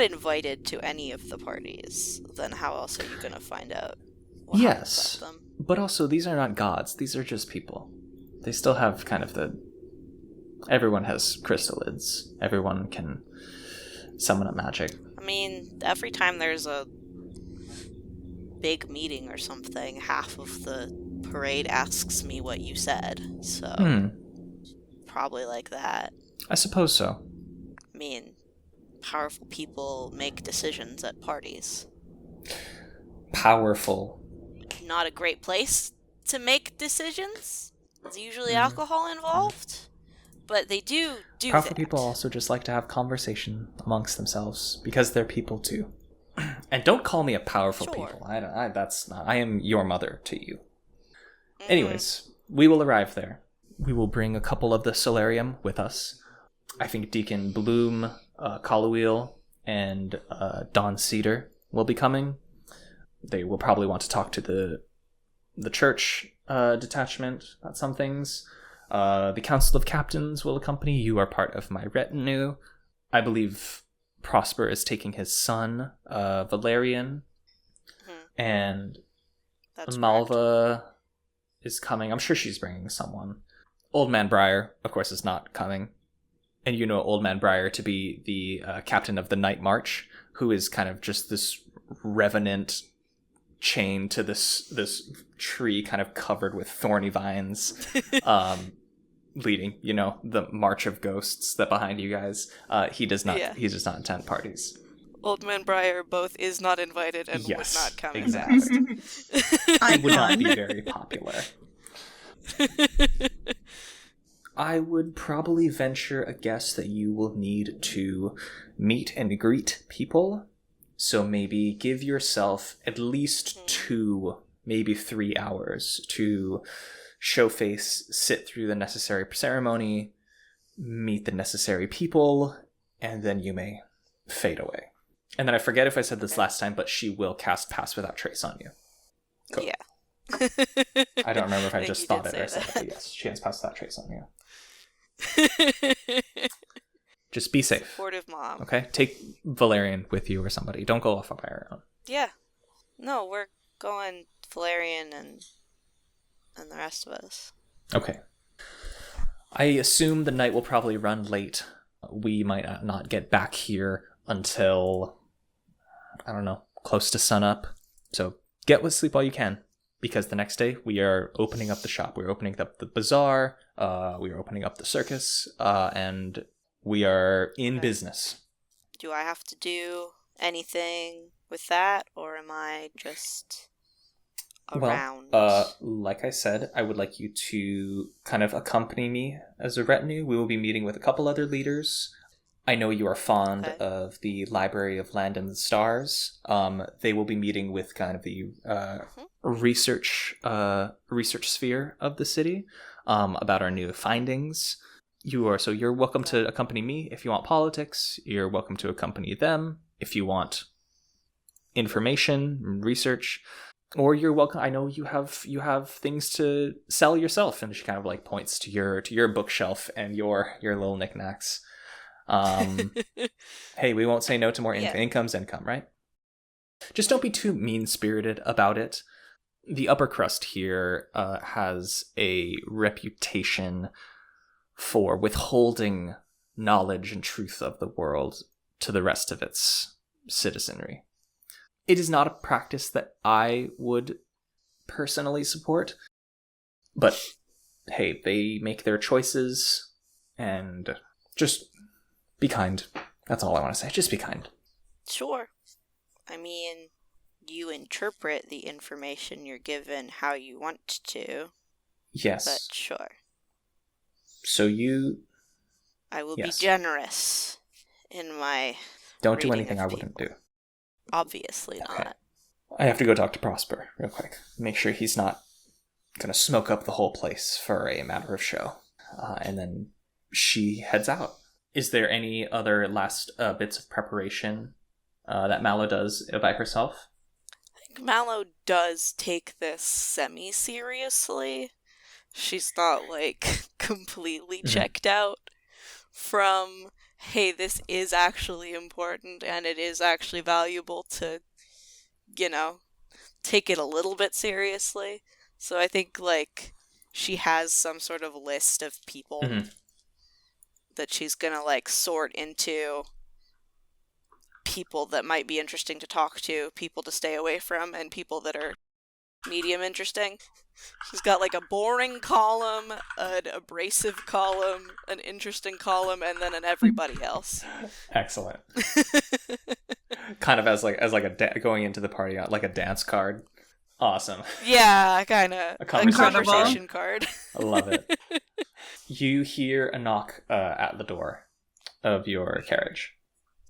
Speaker 2: invited to any of the parties, then how else are you going to find out what happens about them?
Speaker 1: But also these are not gods. These are just people. They still have kind of everyone has crystalids. Everyone can summon up magic.
Speaker 2: I mean, every time there's a big meeting or something, half of the parade asks me what you said. So probably like that.
Speaker 1: I suppose so.
Speaker 2: I mean, powerful people make decisions at parties.
Speaker 1: Powerful.
Speaker 2: Not a great place to make decisions. There's usually alcohol involved. But they do
Speaker 1: Powerful
Speaker 2: that.
Speaker 1: people also just like to have conversation amongst themselves because they're people too. And don't call me a powerful people. I am your mother to you. Anyways, we will arrive there. We will bring a couple of the solarium with us. I think Deacon Bloom, Collowheel, and Don Cedar will be coming. They will probably want to talk to the church detachment about some things. The Council of Captains will accompany. You are part of my retinue. I believe Prosper is taking his son, Valerian, and
Speaker 2: That's
Speaker 1: Malva is coming. I'm sure she's bringing someone. Old Man Briar, of course, is not coming. And you know Old Man Briar to be the captain of the Night March, who is kind of just this revenant chained to this tree kind of covered with thorny vines, leading, the march of ghosts that behind you guys. He does not attend parties.
Speaker 2: Old Man Briar both is not invited and would not come.
Speaker 1: Exactly. He would not be very popular. I would probably venture a guess that you will need to meet and greet people. So maybe give yourself at least 2, maybe 3 hours to show face, sit through the necessary ceremony, meet the necessary people, and then you may fade away. And then I forget if I said this last time, but she will cast Pass Without Trace on you. Cool.
Speaker 2: Yeah.
Speaker 1: I don't remember if I just thought it or said it, but yes, she has Pass Without Trace on you. Just be safe.
Speaker 2: Supportive mom.
Speaker 1: Okay? Take Valerian with you or somebody. Don't go off by your own.
Speaker 2: Yeah. No, we're going Valerian and the rest of us.
Speaker 1: Okay. I assume the night will probably run late. We might not get back here until, I don't know, close to sunup. So get with sleep while you can, because the next day we are opening up the shop. We're opening up the bazaar. We are opening up the circus, and we are in business.
Speaker 2: Do I have to do anything with that, or am I just around?
Speaker 1: Well, like I said, I would like you to kind of accompany me as a retinue. We will be meeting with a couple other leaders. I know you are fond of the Library of Land and the Stars. They will be meeting with kind of the research sphere of the city about our new findings. You're welcome to accompany me if you want politics. You're welcome to accompany them if you want information and research. Or you're welcome. I know you have things to sell yourself, and she kind of like points to your bookshelf and your little knickknacks. Hey, we won't say no to more income's income, right? Just don't be too mean-spirited about it. The upper crust here has a reputation for withholding knowledge and truth of the world to the rest of its citizenry. It is not a practice that I would personally support, but hey, they make their choices, and just be kind. That's all I want to say. Just be kind.
Speaker 2: Sure. I mean, you interpret the information you're given how you want to.
Speaker 1: Yes.
Speaker 2: But sure.
Speaker 1: So
Speaker 2: I will be generous in my
Speaker 1: Don't do anything I wouldn't do.
Speaker 2: Obviously not.
Speaker 1: I have to go talk to Prosper real quick. Make sure he's not going to smoke up the whole place for a matter of show. And then she heads out. Is there any other last bits of preparation that Mallow does by herself?
Speaker 2: I think Mallow does take this semi-seriously. She's not, like, completely checked out from, hey, this is actually important and it is actually valuable to, take it a little bit seriously. So I think, like, she has some sort of list of people that she's gonna, like, sort into people that might be interesting to talk to, people to stay away from, and people that are medium interesting. She's got, like, a boring column, an abrasive column, an interesting column, and then an everybody else.
Speaker 1: Excellent. Kind of as going into the party, like a dance card. Awesome.
Speaker 2: Yeah, kind of.
Speaker 1: A conversation
Speaker 2: card.
Speaker 1: I love it. You hear a knock at the door of your carriage.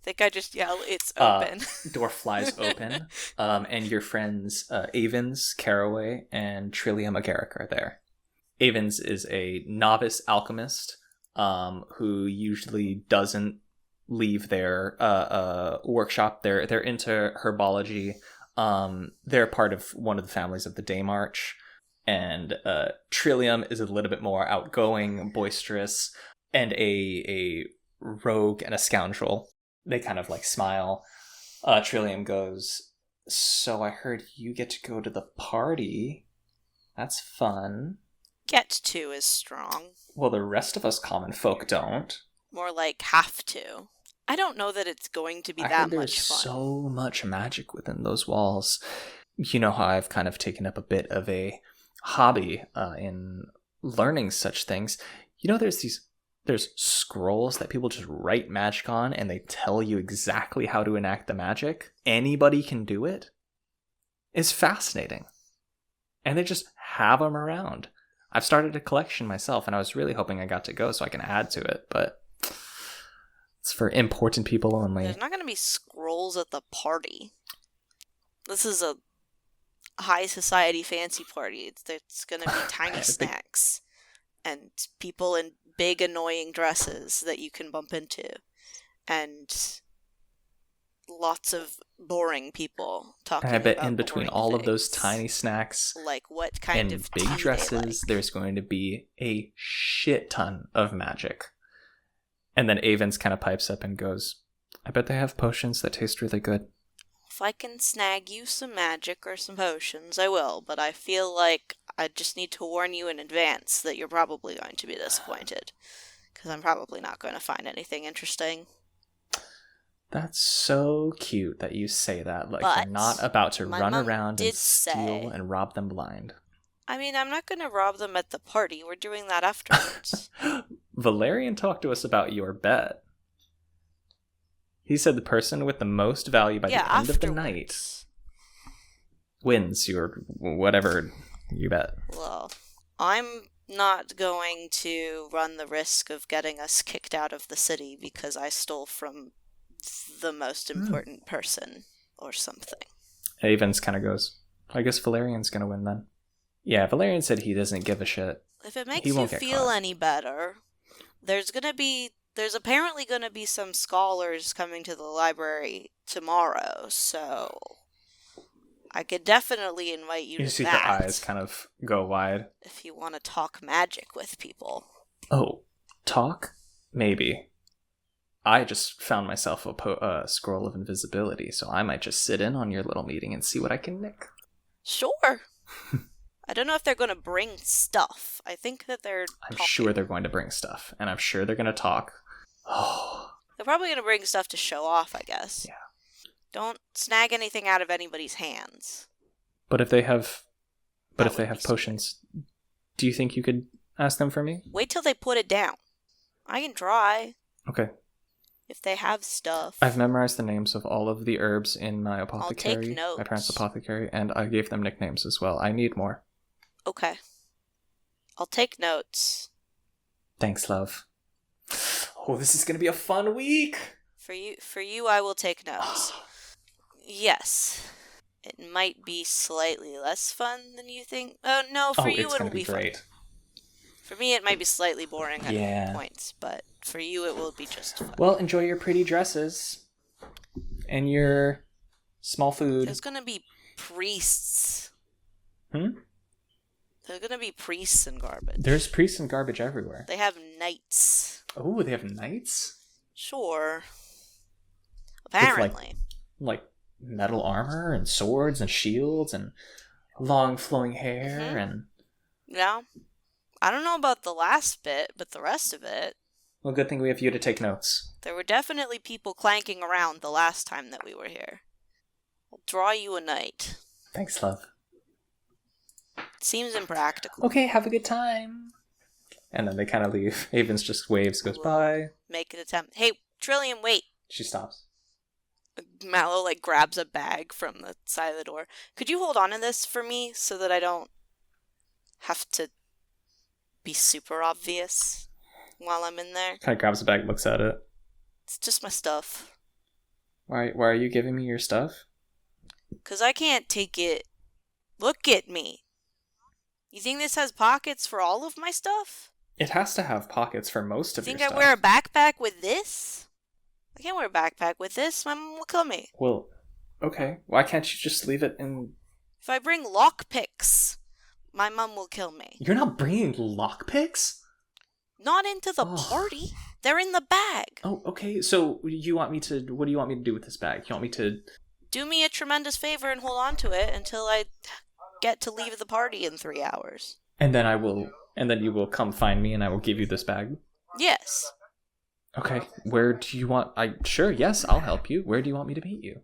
Speaker 2: I think I just yell, "It's open."
Speaker 1: Door flies open, and your friends Avens, Caraway, and Trillium Agaric are there. Avens is a novice alchemist who usually doesn't leave their workshop. They're into herbology. They're part of one of the families of the Daymarch. And Trillium is a little bit more outgoing, boisterous, and a rogue and a scoundrel. They kind of like smile. Trillium goes, "So I heard you get to go to the party. That's fun."
Speaker 2: Get to is strong.
Speaker 1: Well, the rest of us common folk don't.
Speaker 2: More like have to. I don't know that it's going to be that much fun.
Speaker 1: There's so much magic within those walls. you know how I've kind of taken up a bit of a hobby in learning such things. You know, there's scrolls that people just write magic on, and they tell you exactly how to enact the magic. Anybody can do it. It's fascinating. And they just have them around. I've started a collection myself, and I was really hoping I got to go so I can add to it, but it's for important people only.
Speaker 2: There's not going to be scrolls at the party. This is a high society fancy party. There's going to be tiny snacks and people in big annoying dresses that you can bump into, and lots of boring people talking.
Speaker 1: I bet
Speaker 2: about
Speaker 1: in between
Speaker 2: boring
Speaker 1: all of those
Speaker 2: things.
Speaker 1: tiny snacks,
Speaker 2: like what kind
Speaker 1: and
Speaker 2: of
Speaker 1: big
Speaker 2: tea they
Speaker 1: dresses,
Speaker 2: like.
Speaker 1: there's going to be a shit ton of magic. And then Avens kind of pipes up and goes, I bet they have potions that taste really good.
Speaker 2: If I can snag you some magic or some potions, I will, but I feel like I just need to warn you in advance that you're probably going to be disappointed, because I'm probably not going to find anything interesting.
Speaker 1: That's so cute that you say that, like
Speaker 2: But
Speaker 1: you're not about to
Speaker 2: my
Speaker 1: run
Speaker 2: mom
Speaker 1: around and
Speaker 2: did
Speaker 1: steal
Speaker 2: say-
Speaker 1: and rob them blind.
Speaker 2: I mean, I'm not going to rob them at the party. We're doing that afterwards.
Speaker 1: Valerian talked to us about your bet. He said the person with the most value by the end of the night
Speaker 2: afterwards.
Speaker 1: wins your whatever you bet.
Speaker 2: Well, I'm not going to run the risk of getting us kicked out of the city because I stole from the most important person or something.
Speaker 1: Avens kind of goes, I guess Valerian's going to win then. Yeah, Valerian said he doesn't give a shit.
Speaker 2: If it makes
Speaker 1: He
Speaker 2: you
Speaker 1: won't get
Speaker 2: feel
Speaker 1: caught.
Speaker 2: any better, there's apparently going to be some scholars coming to the library tomorrow, so I could definitely invite you
Speaker 1: You
Speaker 2: to
Speaker 1: see
Speaker 2: that.
Speaker 1: her eyes kind of go wide.
Speaker 2: If you want to talk magic with people.
Speaker 1: Oh, talk? Maybe. I just found myself a scroll of invisibility, so I might just sit in on your little meeting and see what I can nick.
Speaker 2: Sure. I don't know if they're going to bring stuff. I think that they're
Speaker 1: I'm
Speaker 2: talking.
Speaker 1: sure they're going to bring stuff, and I'm sure they're going to talk. Oh,
Speaker 2: They're probably going to bring stuff to show off, I guess.
Speaker 1: yeah.
Speaker 2: Don't snag anything out of anybody's hands.
Speaker 1: But if they have,
Speaker 2: That
Speaker 1: if they
Speaker 2: would
Speaker 1: have
Speaker 2: be stupid.
Speaker 1: potions, do you think you could ask them for me?
Speaker 2: Wait till they put it down. I can try
Speaker 1: Okay.
Speaker 2: if they have stuff.
Speaker 1: I've memorized the names of all of the herbs in my apothecary,
Speaker 2: notes.
Speaker 1: my parents' apothecary, and I gave them nicknames as well. I need more.
Speaker 2: Okay. I'll take notes.
Speaker 1: Thanks, love. Oh, this is gonna be a fun week.
Speaker 2: For you, I will take notes. Yes. It might be slightly less fun than you think. Oh, no, for you
Speaker 1: it's
Speaker 2: it'll
Speaker 1: gonna be
Speaker 2: fun.
Speaker 1: great.
Speaker 2: For me, it might be slightly boring at
Speaker 1: Yeah.
Speaker 2: points, but for you, it will be just fun.
Speaker 1: Well, enjoy your pretty dresses and your small food.
Speaker 2: There's gonna be priests.
Speaker 1: Hmm?
Speaker 2: There's gonna be priests and garbage.
Speaker 1: There's priests and garbage everywhere.
Speaker 2: They have knights.
Speaker 1: Oh, they have knights?
Speaker 2: Sure. Apparently.
Speaker 1: Like metal armor and swords and shields and long flowing hair
Speaker 2: Mhm.
Speaker 1: and...
Speaker 2: Yeah. I don't know about the last bit, but the rest of it,
Speaker 1: Well, good thing we have you to take notes.
Speaker 2: there were definitely people clanking around the last time that we were here. I'll draw you a knight.
Speaker 1: Thanks, love.
Speaker 2: Seems impractical.
Speaker 1: Okay, have a good time. And then they kind of leave. Avens just waves, goes bye.
Speaker 2: Make an attempt. Hey, Trillium, wait.
Speaker 1: She stops.
Speaker 2: Mallow, grabs a bag from the side of the door. Could you hold on to this for me so that I don't have to be super obvious while I'm in there?
Speaker 1: Kind of grabs the bag, looks at it.
Speaker 2: It's just my stuff.
Speaker 1: Why are you giving me your stuff?
Speaker 2: 'Cause I can't take it. Look at me. You think this has pockets for all of my stuff?
Speaker 1: It has to have pockets for most of
Speaker 2: Think
Speaker 1: your
Speaker 2: I
Speaker 1: stuff.
Speaker 2: wear a backpack with this? I can't wear a backpack with this. My mom will kill me.
Speaker 1: Well, okay. Why can't you just leave it in...
Speaker 2: If I bring lockpicks, my mom will kill me.
Speaker 1: You're not bringing lockpicks?
Speaker 2: Not into the
Speaker 1: Oh.
Speaker 2: party. They're in the bag.
Speaker 1: Oh, okay. So you want me to... What do you want me to do with this bag? You want me to...
Speaker 2: Do me a tremendous favor and hold on to it until I get to leave the party in 3 hours.
Speaker 1: And then I will... And then you will come find me and I will give you this bag?
Speaker 2: Yes.
Speaker 1: Okay. Where do you want... Sure, yes, I'll help you. Where do you want me to meet you?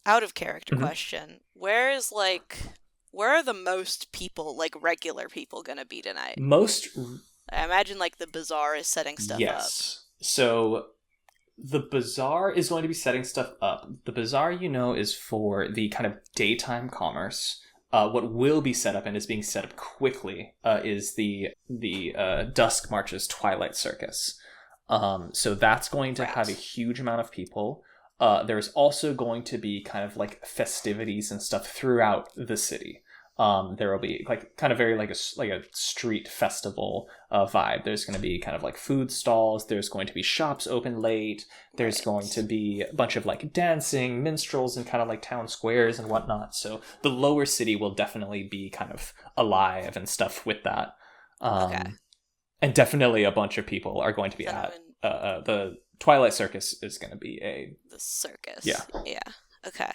Speaker 2: Out of character
Speaker 1: Mhm.
Speaker 2: question. Where are the most people, like regular people, gonna be tonight? I imagine like the bazaar is setting stuff up.
Speaker 1: Yes. So the bazaar is going to be setting stuff up. The bazaar, is for the kind of daytime commerce. What will be set up and is being set up quickly is the Duskmarch's Twilight Circus. So that's going to have a huge amount of people. There's also going to be kind of like festivities and stuff throughout the city. There will be like kind of very like a street festival vibe. There's going to be kind of like food stalls. There's going to be shops open late. There's going to be a bunch of like dancing, minstrels, and kind of like town squares and whatnot. So the lower city will definitely be kind of alive and stuff with that.
Speaker 2: Okay.
Speaker 1: And definitely a bunch of people are going to be at the Twilight Circus is going to be
Speaker 2: the circus.
Speaker 1: Yeah.
Speaker 2: Okay.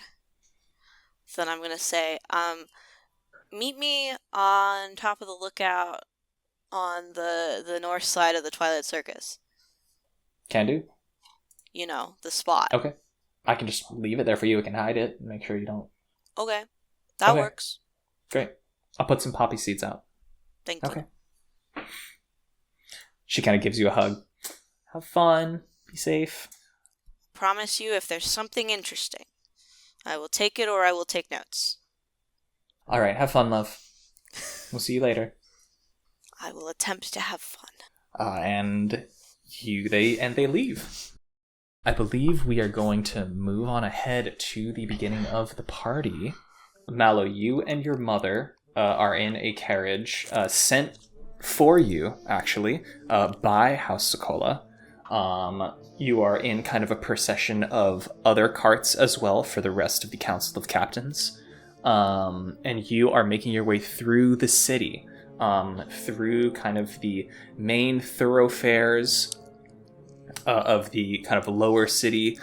Speaker 2: So then I'm going to say, meet me on top of the lookout on the north side of the Twilight Circus.
Speaker 1: Can do.
Speaker 2: The spot.
Speaker 1: Okay. I can just leave it there for you. I can hide it and make sure you don't.
Speaker 2: Okay. That works.
Speaker 1: Great. I'll put some poppy seeds out.
Speaker 2: Thank you.
Speaker 1: Okay. She kind of gives you a hug. Have fun. Be safe.
Speaker 2: Promise you, if there's something interesting, I will take it or I will take notes.
Speaker 1: All right. Have fun, love. We'll see you later.
Speaker 2: I will attempt to have fun.
Speaker 1: And they leave. I believe we are going to move on ahead to the beginning of the party. Mallow, you and your mother are in a carriage sent for you, actually, by House Socolla. You are in kind of a procession of other carts as well for the rest of the Council of Captains. And you are making your way through the city, through kind of the main thoroughfares of the kind of lower city,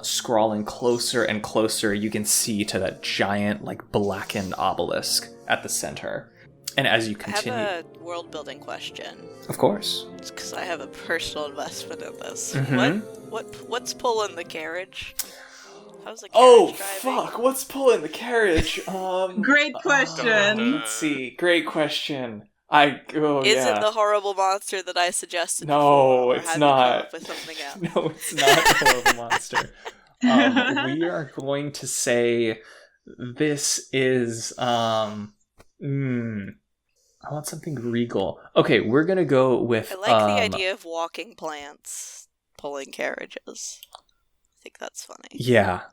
Speaker 1: scrawling closer and closer. You can see to that giant, like, blackened obelisk at the center. And as you continue...
Speaker 2: I have a world-building question.
Speaker 1: Of course.
Speaker 2: It's because I have a personal investment in this.
Speaker 1: Mm-hmm.
Speaker 2: What's pulling the carriage? How's the carriage
Speaker 1: Oh,
Speaker 2: driving?
Speaker 1: fuck! What's pulling the carriage?
Speaker 4: Great question.
Speaker 1: Let's see. Great question.
Speaker 2: Is it the horrible monster that I suggested?
Speaker 1: No,
Speaker 2: before, or
Speaker 1: it's
Speaker 2: have
Speaker 1: not.
Speaker 2: You come up with something else?
Speaker 1: No, it's not the horrible monster. We are going to say this is I want something regal. Okay, we're gonna go with.
Speaker 2: I like the idea of walking plants pulling carriages. I think that's funny.
Speaker 1: Yeah.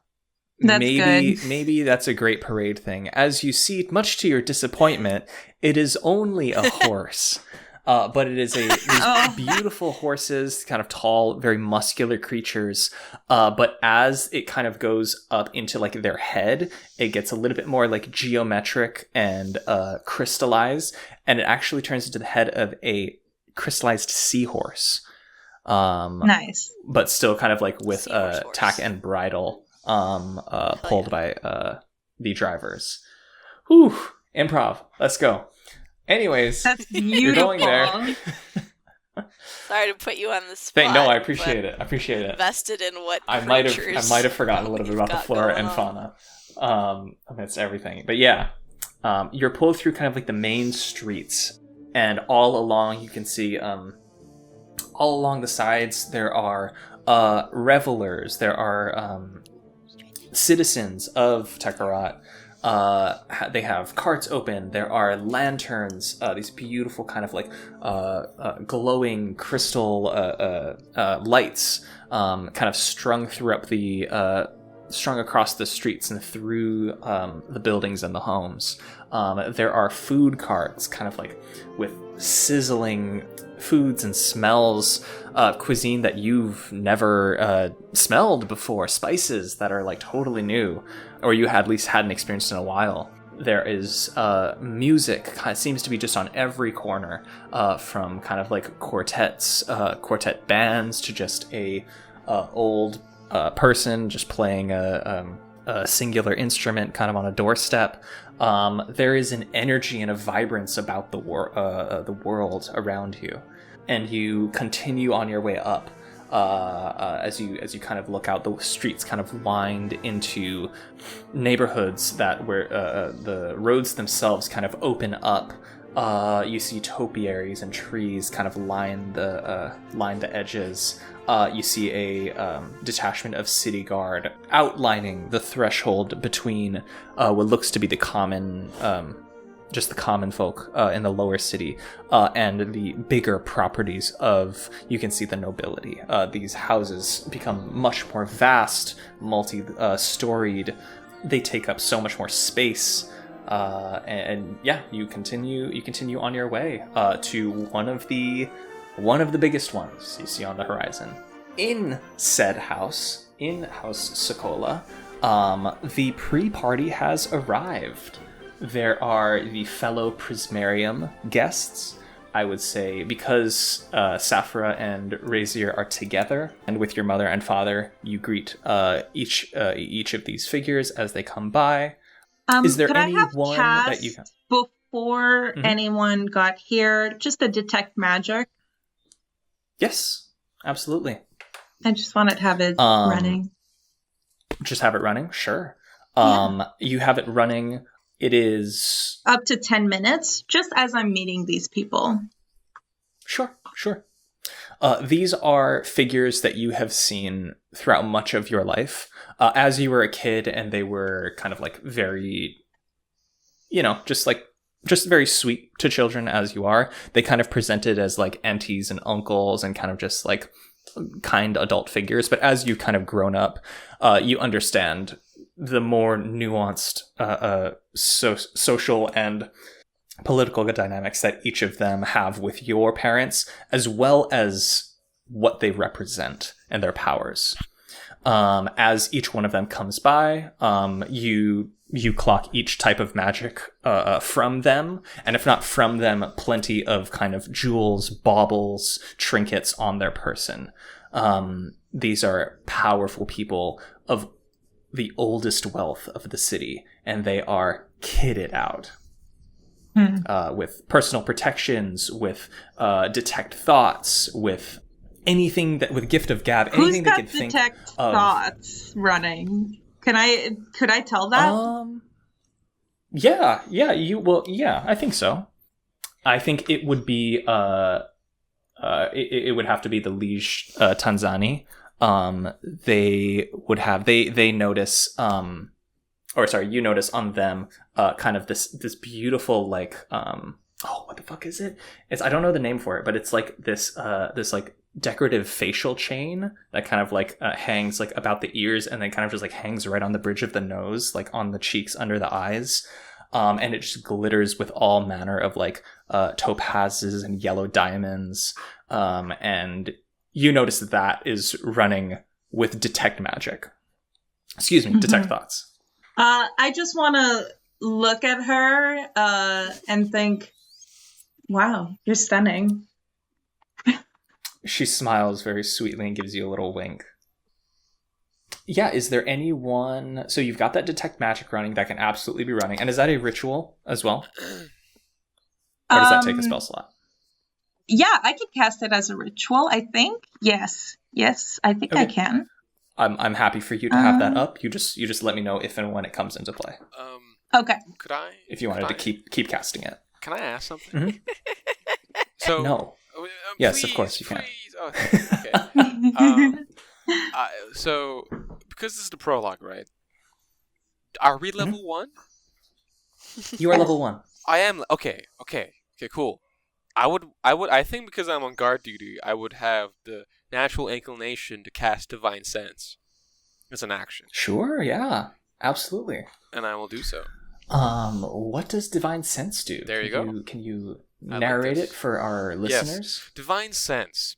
Speaker 4: That's good.
Speaker 1: Maybe that's a great parade thing. As you see, much to your disappointment, it is only a horse. But it is these beautiful horses, kind of tall, very muscular creatures. But as it kind of goes up into like their head, it gets a little bit more like geometric and crystallized, and it actually turns into the head of a crystallized seahorse.
Speaker 4: Nice.
Speaker 1: But still kind of like with
Speaker 2: Seahorse.
Speaker 1: tack and bridle pulled by the drivers. Whew, improv. Let's go. Anyways,
Speaker 4: That's beautiful.
Speaker 1: you're going there.
Speaker 2: Sorry to put you on the spot.
Speaker 1: No, I appreciate it. I appreciate it.
Speaker 2: Invested in what
Speaker 1: I might have forgotten a little bit about the flora and fauna amidst everything. But yeah, you're pulled through kind of like the main streets, and all along you can see all along the sides there are revelers, there are citizens of Tekharat. They have carts open. There are lanterns, these beautiful kind of like glowing crystal lights, kind of strung across the streets and through the buildings and the homes. There are food carts, kind of like with sizzling foods and smells, cuisine that you've never smelled before, spices that are like totally new, or you at least hadn't experienced in a while. There is music, kind of seems to be just on every corner, from kind of like quartet bands to just a old person just playing a singular instrument kind of on a doorstep. There is an energy and a vibrance about the world around you. And you continue on your way up. as you kind of look out, the streets kind of lined into neighborhoods that where the roads themselves kind of open up. You see topiaries and trees kind of line the edges. You see a detachment of city guard outlining the threshold between what looks to be the common, just the common folk in the lower city, and the bigger properties of, you can see the nobility. These houses become much more vast, multi-storied. They take up so much more space. And yeah, you continue on your way to one of the biggest ones you see on the horizon. In said house, in House Socolla, the pre-party has arrived. There are the fellow Prismarium guests. I would say, because Sapphirah and Rezier are together, and with your mother and father, you greet each of these figures as they come by. Is there anyone that you can...
Speaker 4: before anyone got here, just to detect magic?
Speaker 1: Yes, absolutely.
Speaker 4: I just want to have it running.
Speaker 1: Just have it running? Sure.
Speaker 4: Yeah.
Speaker 1: You have it running. It is...
Speaker 4: up to 10 minutes, just as I'm meeting these people.
Speaker 1: Sure. These are figures that you have seen throughout much of your life. As you were a kid, and they were kind of like very, just very sweet to children as you are. They kind of presented as like aunties and uncles and kind of just like kind adult figures. But as you've kind of grown up, you understand the more nuanced social and political dynamics that each of them have with your parents, as well as what they represent and their powers. As each one of them comes by, you clock each type of magic from them, and if not from them, plenty of kind of jewels, baubles, trinkets on their person. These are powerful people of the oldest wealth of the city, and they are kitted out. With personal protections, with detect thoughts, with anything that, with gift of gab, anything they could think of.
Speaker 4: Detect thoughts running? Could I tell that?
Speaker 1: Yeah, I think so. I think it would be it would have to be the Liege Tanzani. They notice you notice on them kind of this beautiful like what the fuck is it? I don't know the name for it, but it's like this like decorative facial chain that kind of like hangs like about the ears, and then kind of just like hangs right on the bridge of the nose, like on the cheeks under the eyes, and it just glitters with all manner of like topazes and yellow diamonds, and you notice that is running with detect magic. Excuse me, detect thoughts.
Speaker 4: I just want to look at her and think, wow, you're stunning.
Speaker 1: She smiles very sweetly and gives you a little wink. Yeah, is there anyone... So you've got that detect magic running, that can absolutely be running. And is that a ritual as well? Or does that take a spell slot?
Speaker 4: Yeah, I could cast it as a ritual, I think. Yes, I think okay. I can.
Speaker 1: I'm happy for you to have that up. You just let me know if and when it comes into play.
Speaker 4: Okay.
Speaker 3: Could I?
Speaker 1: If you wanted to keep casting it.
Speaker 3: Can I ask something? So
Speaker 1: no. Yes,
Speaker 3: please,
Speaker 1: of course you can.
Speaker 3: Oh, okay. So because this is the prologue, right? Are we level 1?
Speaker 1: You are level 1.
Speaker 3: I am. Okay. Cool. I think because I'm on guard duty, I would have the natural inclination to cast Divine Sense as an action.
Speaker 1: Sure, yeah. Absolutely.
Speaker 3: And I will do so.
Speaker 1: What does Divine Sense do?
Speaker 3: There you go.
Speaker 1: Can you narrate it for our listeners?
Speaker 3: Yes. Divine Sense.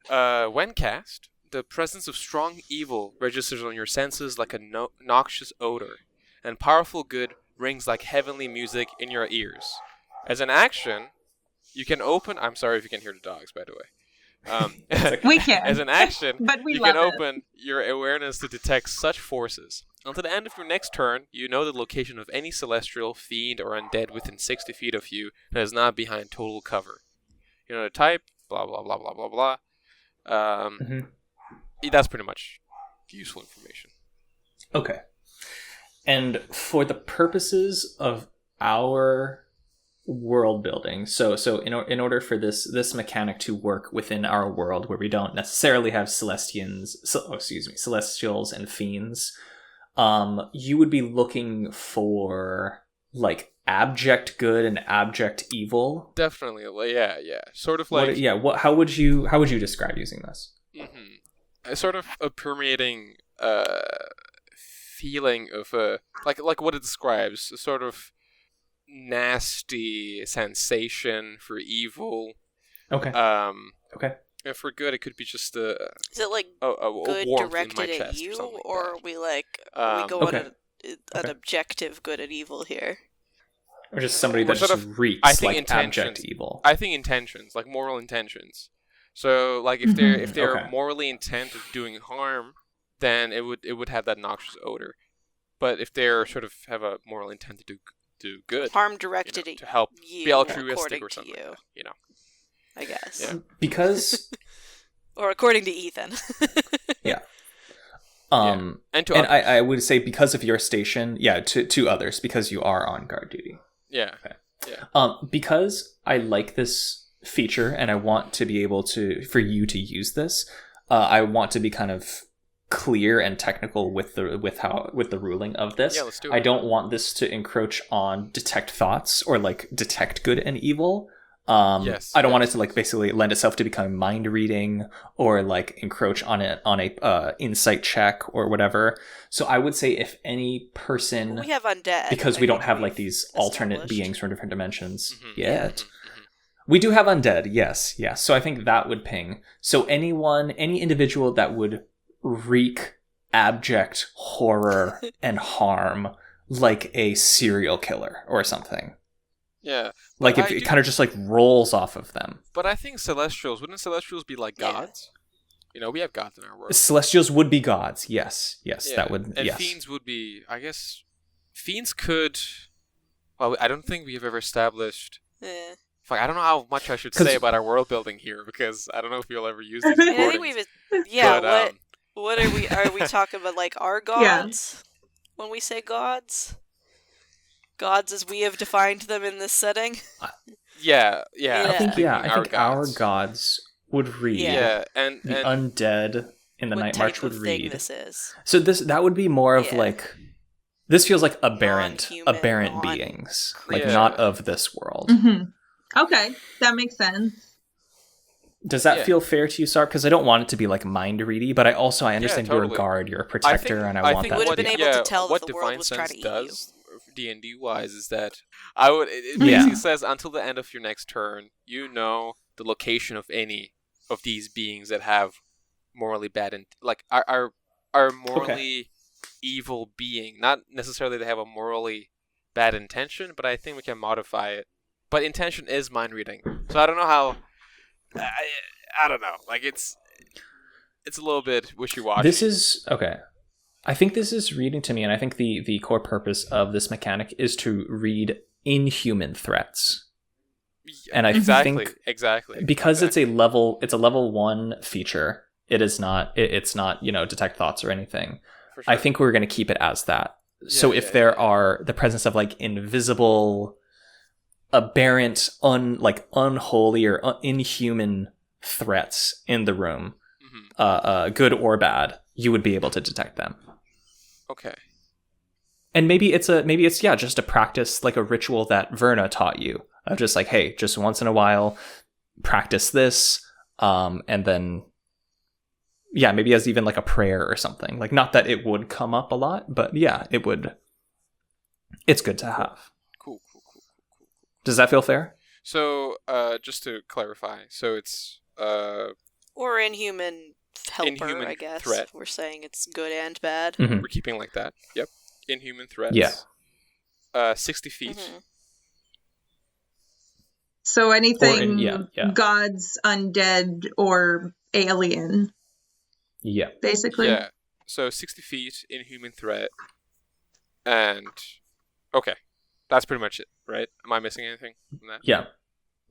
Speaker 3: When cast, the presence of strong evil registers on your senses like a noxious odor, and powerful good rings like heavenly music in your ears. As an action, you can open... I'm sorry if you can hear the dogs, by the way.
Speaker 4: We can.
Speaker 3: As an action,
Speaker 4: but you
Speaker 3: can open your awareness to detect such forces. Until the end of your next turn, you know the location of any celestial, fiend, or undead within 60 feet of you that is not behind total cover. You know the type, blah, blah, blah, blah, blah, blah. That's pretty much useful information.
Speaker 1: Okay. And for the purposes of our world building, so in order for this mechanic to work within our world, where we don't necessarily have celestials and fiends, you would be looking for like abject good and abject evil.
Speaker 3: Definitely, yeah. Sort of like
Speaker 1: how would you describe using this?
Speaker 3: Sort of a permeating feeling of like what it describes, a sort of nasty sensation for evil.
Speaker 1: Okay.
Speaker 3: Okay. And for good, it could be just a.
Speaker 2: Is it like
Speaker 3: a
Speaker 2: good
Speaker 3: warmth
Speaker 2: directed
Speaker 3: in my
Speaker 2: at
Speaker 3: chest
Speaker 2: you,
Speaker 3: or
Speaker 2: are we like we go on an objective good and evil here?
Speaker 1: Or just somebody that
Speaker 3: sort
Speaker 1: just
Speaker 3: of,
Speaker 1: reeks
Speaker 3: I think
Speaker 1: like abject evil.
Speaker 3: I think intentions, like moral intentions. So, like if they're morally intent of doing harm, then it would have that noxious odor. But if they're sort of have a moral intent to do good,
Speaker 2: harm directed
Speaker 3: to help,
Speaker 2: you,
Speaker 3: be altruistic or something like that,
Speaker 2: I guess.
Speaker 1: Yeah. Because
Speaker 2: or according to Ethan.
Speaker 1: Yeah. And I would say because of your station, to others, because you are on guard duty.
Speaker 3: Yeah.
Speaker 1: Okay.
Speaker 3: Yeah.
Speaker 1: Because I like this feature and I want to be able for you to use this, I want to be kind of clear and technical with the ruling of this.
Speaker 3: Yeah, let's do it.
Speaker 1: I don't want this to encroach on detect thoughts or like detect good and evil. I don't want it to like basically lend itself to becoming mind reading or like encroach on a insight check or whatever. So I would say if any person,
Speaker 2: we have undead
Speaker 1: because we don't have like these alternate beings from different dimensions yet.
Speaker 3: Mm-hmm.
Speaker 1: We do have undead, yes. So I think that would ping. So any individual that would wreak abject horror and harm like a serial killer or something.
Speaker 3: Yeah.
Speaker 1: Like if it kind of just like rolls off of them.
Speaker 3: But I think wouldn't celestials be like gods? We have gods in our world.
Speaker 1: Celestials would be gods, yes, that would,
Speaker 3: and
Speaker 1: yes.
Speaker 3: Fiends would be, I guess, fiends could, well, I don't think we have ever established, I don't know how much I should say about our world building here, because I don't know if you'll ever use these recordings.
Speaker 2: I think but, what are we talking about, like our gods? When we say gods? Gods as we have defined them in this setting?
Speaker 3: Yeah.
Speaker 1: I think our gods would read.
Speaker 3: Yeah, and
Speaker 1: the undead in the Night March would read.
Speaker 2: This is.
Speaker 1: So that would be more of like, this feels like aberrant beings, like not of this world.
Speaker 4: Mm-hmm. Okay, that makes sense.
Speaker 1: Does that feel fair to you, Sarp? Because I don't want it to be like mind ready, but I understand
Speaker 3: totally.
Speaker 1: you're a guard, you're a protector, and I want that.
Speaker 2: Would have been able to tell
Speaker 3: what
Speaker 2: if the world was trying to eat you.
Speaker 3: D&D wise is that it basically says until the end of your next turn, the location of any of these beings that have morally bad and are morally evil being. Not necessarily they have a morally bad intention, but I think we can modify it. But intention is mind reading, so I don't know how. I don't know. Like it's a little bit wishy-washy.
Speaker 1: This is okay. I think this is reading to me, and I think the core purpose of this mechanic is to read inhuman threats. And I think because it's a level 1 feature, it's not detect thoughts or anything.
Speaker 3: For sure.
Speaker 1: I think we're going to keep it as that. So if there are the presence of like invisible, aberrant, unholy or inhuman threats in the room, good or bad, you would be able to detect them.
Speaker 3: Okay.
Speaker 1: And maybe it's just a practice, like a ritual that Verna taught you of just like, hey, just once in a while, practice this, and then maybe as even like a prayer or something. Like, not that it would come up a lot, but it would. It's good to have.
Speaker 3: Cool.
Speaker 1: Does that feel fair?
Speaker 3: So, just to clarify, so it's
Speaker 2: or inhuman helper, I guess.
Speaker 3: Threat.
Speaker 2: We're saying it's good and bad.
Speaker 1: Mm-hmm.
Speaker 3: We're keeping like that. Yep. Inhuman threats.
Speaker 1: Yeah.
Speaker 3: 60 feet.
Speaker 2: Mm-hmm.
Speaker 4: So anything gods, undead, or alien.
Speaker 1: Yeah.
Speaker 4: Basically.
Speaker 3: Yeah. So 60 feet, inhuman threat. And okay. That's pretty much it, right? Am I missing anything from that?
Speaker 1: Yeah.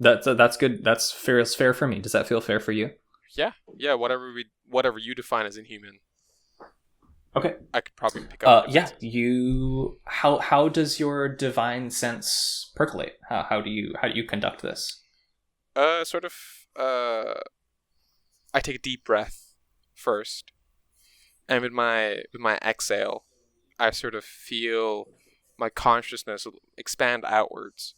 Speaker 1: That's good. That's fair for me. Does that feel fair for you?
Speaker 3: Yeah, whatever you define as inhuman.
Speaker 1: Okay.
Speaker 3: I could probably pick up.
Speaker 1: Yeah, you. How does your divine sense percolate? How do you conduct this?
Speaker 3: Sort of. I take a deep breath first, and with my exhale, I sort of feel my consciousness expand outwards.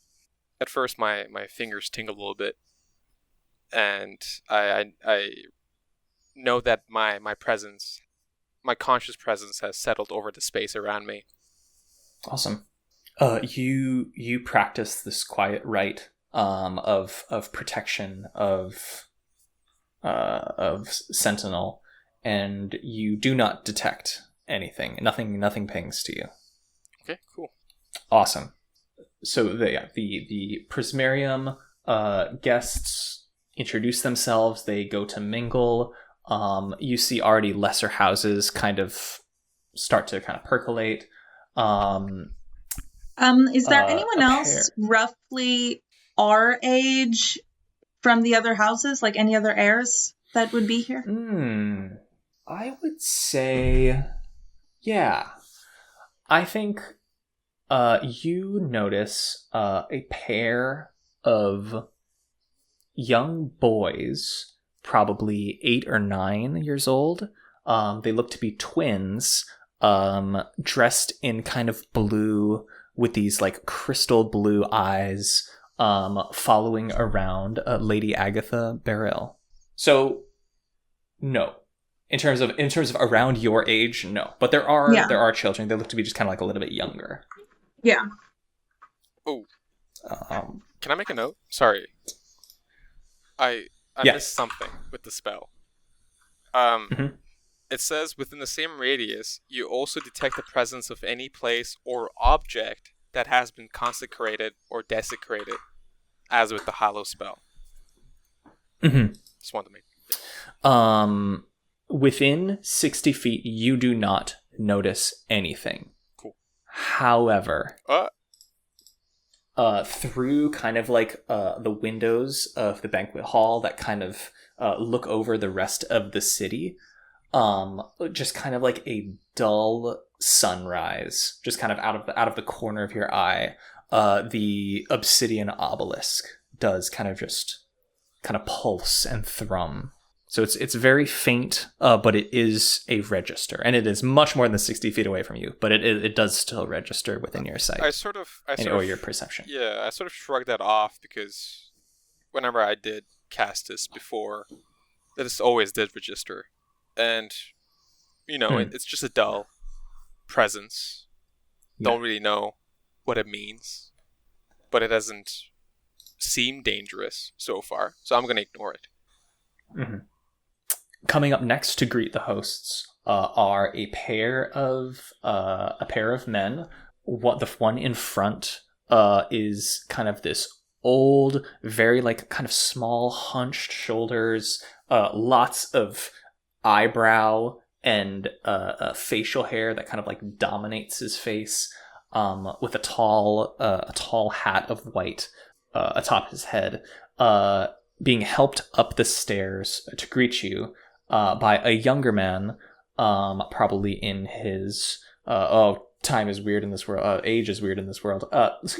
Speaker 3: At first, my fingers tingle a little bit, and I know that my presence, my conscious presence, has settled over the space around me.
Speaker 1: Awesome. You practice this quiet rite of protection of Sentinel, and you do not detect anything. Nothing pings to you.
Speaker 3: Okay, cool.
Speaker 1: Awesome. So the Prismarium guests introduce themselves. They go to mingle. You see already lesser houses kind of start to kind of percolate.
Speaker 4: Is there anyone else roughly our age from the other houses, like any other heirs that would be here?
Speaker 1: I would say, yeah. I think you notice a pair of young boys, probably 8 or 9 years old. They look to be twins, dressed in kind of blue with these like crystal blue eyes, following around Lady Agatha Beryl. So, no. In terms of around your age, no. But there are children. They look to be just kind of like a little bit younger.
Speaker 4: Yeah.
Speaker 3: Oh. Can I make a note? Sorry. I missed something with the spell. It says within the same radius, you also detect the presence of any place or object that has been consecrated or desecrated, as with the Hallow spell. Just wanted to make.
Speaker 1: Within 60 feet, you do not notice anything.
Speaker 3: Cool.
Speaker 1: However, through kind of like the windows of the banquet hall that kind of look over the rest of the city, just kind of like a dull sunrise, just kind of out of the corner of your eye, the obsidian obelisk does kind of pulse and thrum. So it's very faint, but it is a register, and it is much more than 60 feet away from you, but it does still register within your sight. Or your perception.
Speaker 3: Yeah, I sort of shrugged that off because whenever I did cast this before, this always did register. And, it's just a dull presence. Yeah. Don't really know what it means, but it doesn't seem dangerous so far, so I'm going to ignore it.
Speaker 1: Coming up next to greet the hosts are a pair of men. The one in front is kind of this old, very like kind of small, hunched shoulders, lots of eyebrow and facial hair that kind of like dominates his face, with a tall hat of white atop his head, being helped up the stairs to greet you by a younger man, probably in his time is weird in this world, age is weird in this world.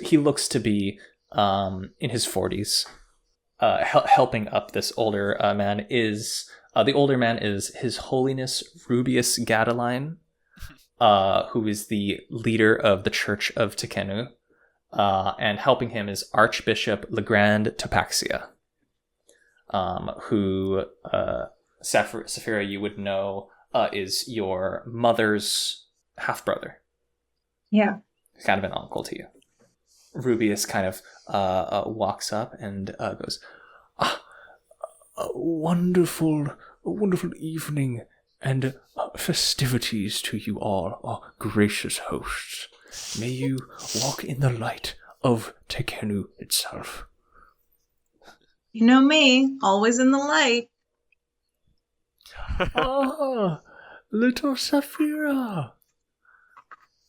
Speaker 1: He looks to be in his 40s. Helping up this older man is the older man is His Holiness Rubius Gadaline, who is the leader of the Church of Tekenu, and helping him is Archbishop Legrand Tapaxia, who Sapphirah, you would know, is your mother's half-brother.
Speaker 4: Yeah.
Speaker 1: He's kind of an uncle to you. Rubius kind of walks up and goes, a wonderful evening and festivities to you all, our gracious hosts. May you walk in the light of Tekenu itself.
Speaker 4: You know me, always in the light.
Speaker 1: Little Sapphirah.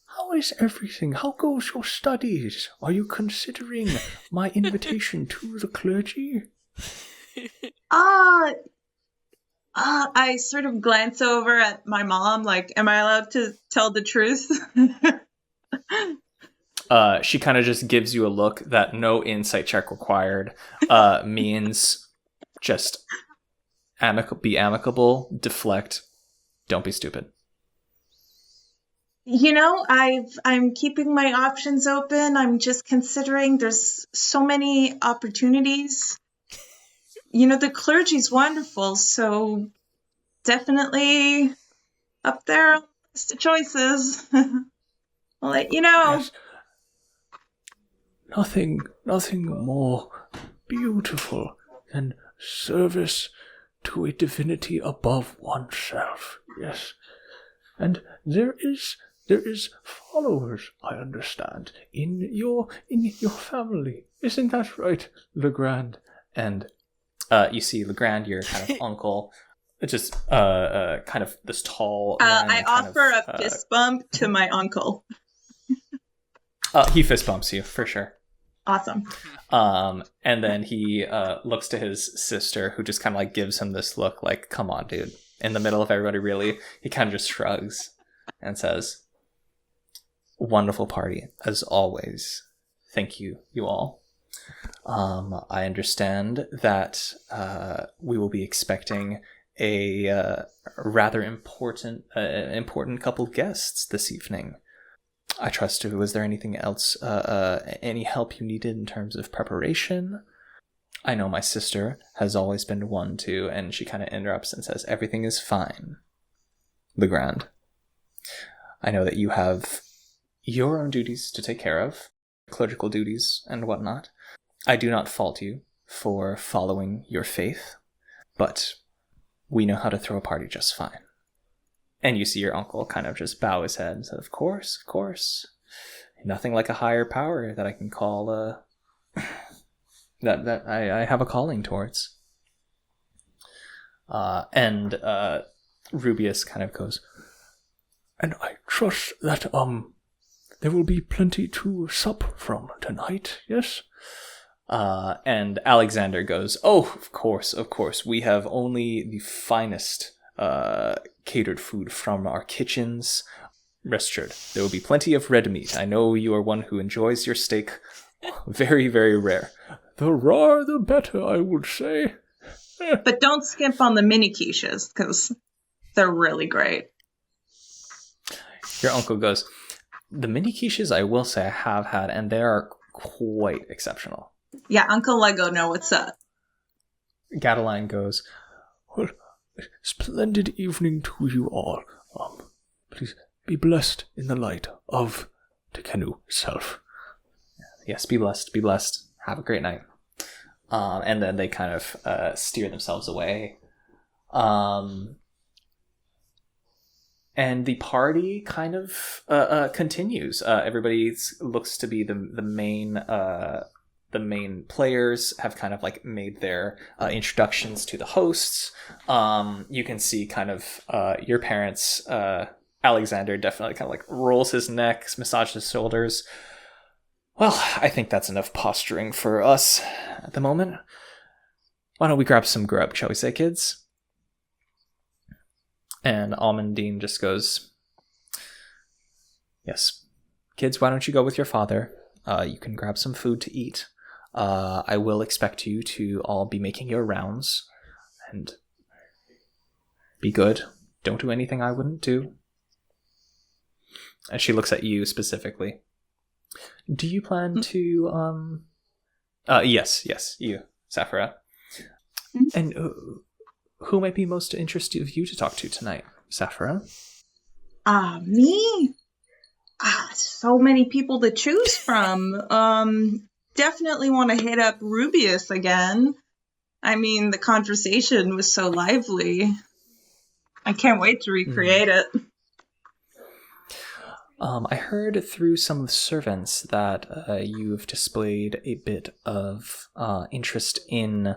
Speaker 1: How is everything? How goes your studies? Are you considering my invitation to the clergy?
Speaker 4: I sort of glance over at my mom, like, am I allowed to tell the truth?
Speaker 1: She kind of just gives you a look that no insight check required means just be amicable, deflect, don't be stupid.
Speaker 4: I'm keeping my options open. I'm just considering there's so many opportunities. The clergy's wonderful, so definitely up there on the list of choices. I'll let you know.
Speaker 5: Yes. Nothing more beautiful than service to a divinity above oneself. Yes. And there is followers, I understand, in your family. Isn't that right, Legrand?
Speaker 1: And you see Legrand, your kind of uncle, just kind of this tall man.
Speaker 4: I offer a fist bump to my uncle.
Speaker 1: He fist bumps you, for sure.
Speaker 4: Awesome.
Speaker 1: And then he looks to his sister, who just kind of like gives him this look like, come on, dude. In the middle of everybody, really. He kind of just shrugs and says, wonderful party, as always. Thank you, you all. I understand that we will be expecting a rather important couple guests this evening. I trust. Was there anything else, any help you needed in terms of preparation? I know my sister has always been one to, and she kind of interrupts and says, everything is fine. Legrand, I know that you have your own duties to take care of, clerical duties and whatnot. I do not fault you for following your faith, but we know how to throw a party just fine. And you see your uncle kind of just bow his head and say, of course. Nothing like a higher power that I can call, that I have a calling towards. And Rubius kind of goes,
Speaker 5: and I trust that, there will be plenty to sup from tonight, yes?
Speaker 1: And Alexander goes, oh, of course. We have only the finest catered food from our kitchens. Rest assured, there will be plenty of red meat. I know you are one who enjoys your steak. Very, very rare.
Speaker 5: The rawer the better, I would say.
Speaker 4: But don't skimp on the mini quiches, because they're really great.
Speaker 1: Your uncle goes, the mini quiches, I will say I have had, and they are quite exceptional.
Speaker 4: Yeah, Uncle Lego know what's up.
Speaker 1: Gadaline goes,
Speaker 5: well, splendid evening to you all. Please be blessed in the light of Tekenu self.
Speaker 1: Yes, be blessed. Have a great night. And then they kind of steer themselves away. And the party kind of continues. Everybody looks to be the main players have kind of like made their introductions to the hosts. You can see kind of your parents, Alexander definitely kind of like rolls his neck, massages his shoulders. Well, I think that's enough posturing for us at the moment. Why don't we grab some grub, shall we say, kids? And Almondine just goes, yes, kids, why don't you go with your father? You can grab some food to eat. I will expect you to all be making your rounds. And be good. Don't do anything I wouldn't do. And she looks at you specifically. Do you plan to, yes, you, Sapphirah. And who might be most interested of you to talk to tonight, Sapphirah?
Speaker 4: Me? So many people to choose from. Definitely want to hit up Rubius again. I mean, the conversation was so lively. I can't wait to recreate it.
Speaker 1: I heard through some of the servants that you've displayed a bit of interest in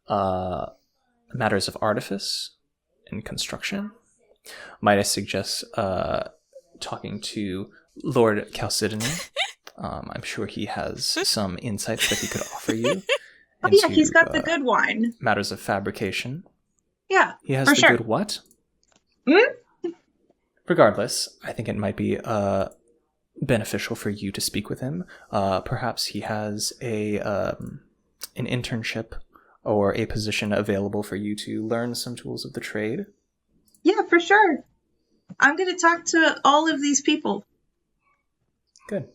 Speaker 1: matters of artifice and construction. Might I suggest talking to Lord Chalcedony? I'm sure he has some insights that he could offer you.
Speaker 4: Oh yeah, he's got the good wine.
Speaker 1: Matters of fabrication.
Speaker 4: Yeah,
Speaker 1: He has
Speaker 4: for
Speaker 1: the
Speaker 4: sure.
Speaker 1: good what?
Speaker 4: Hmm?
Speaker 1: Regardless, I think it might be beneficial for you to speak with him. Perhaps he has an internship or a position available for you to learn some tools of the trade.
Speaker 4: Yeah, for sure. I'm going to talk to all of these people.
Speaker 1: Good.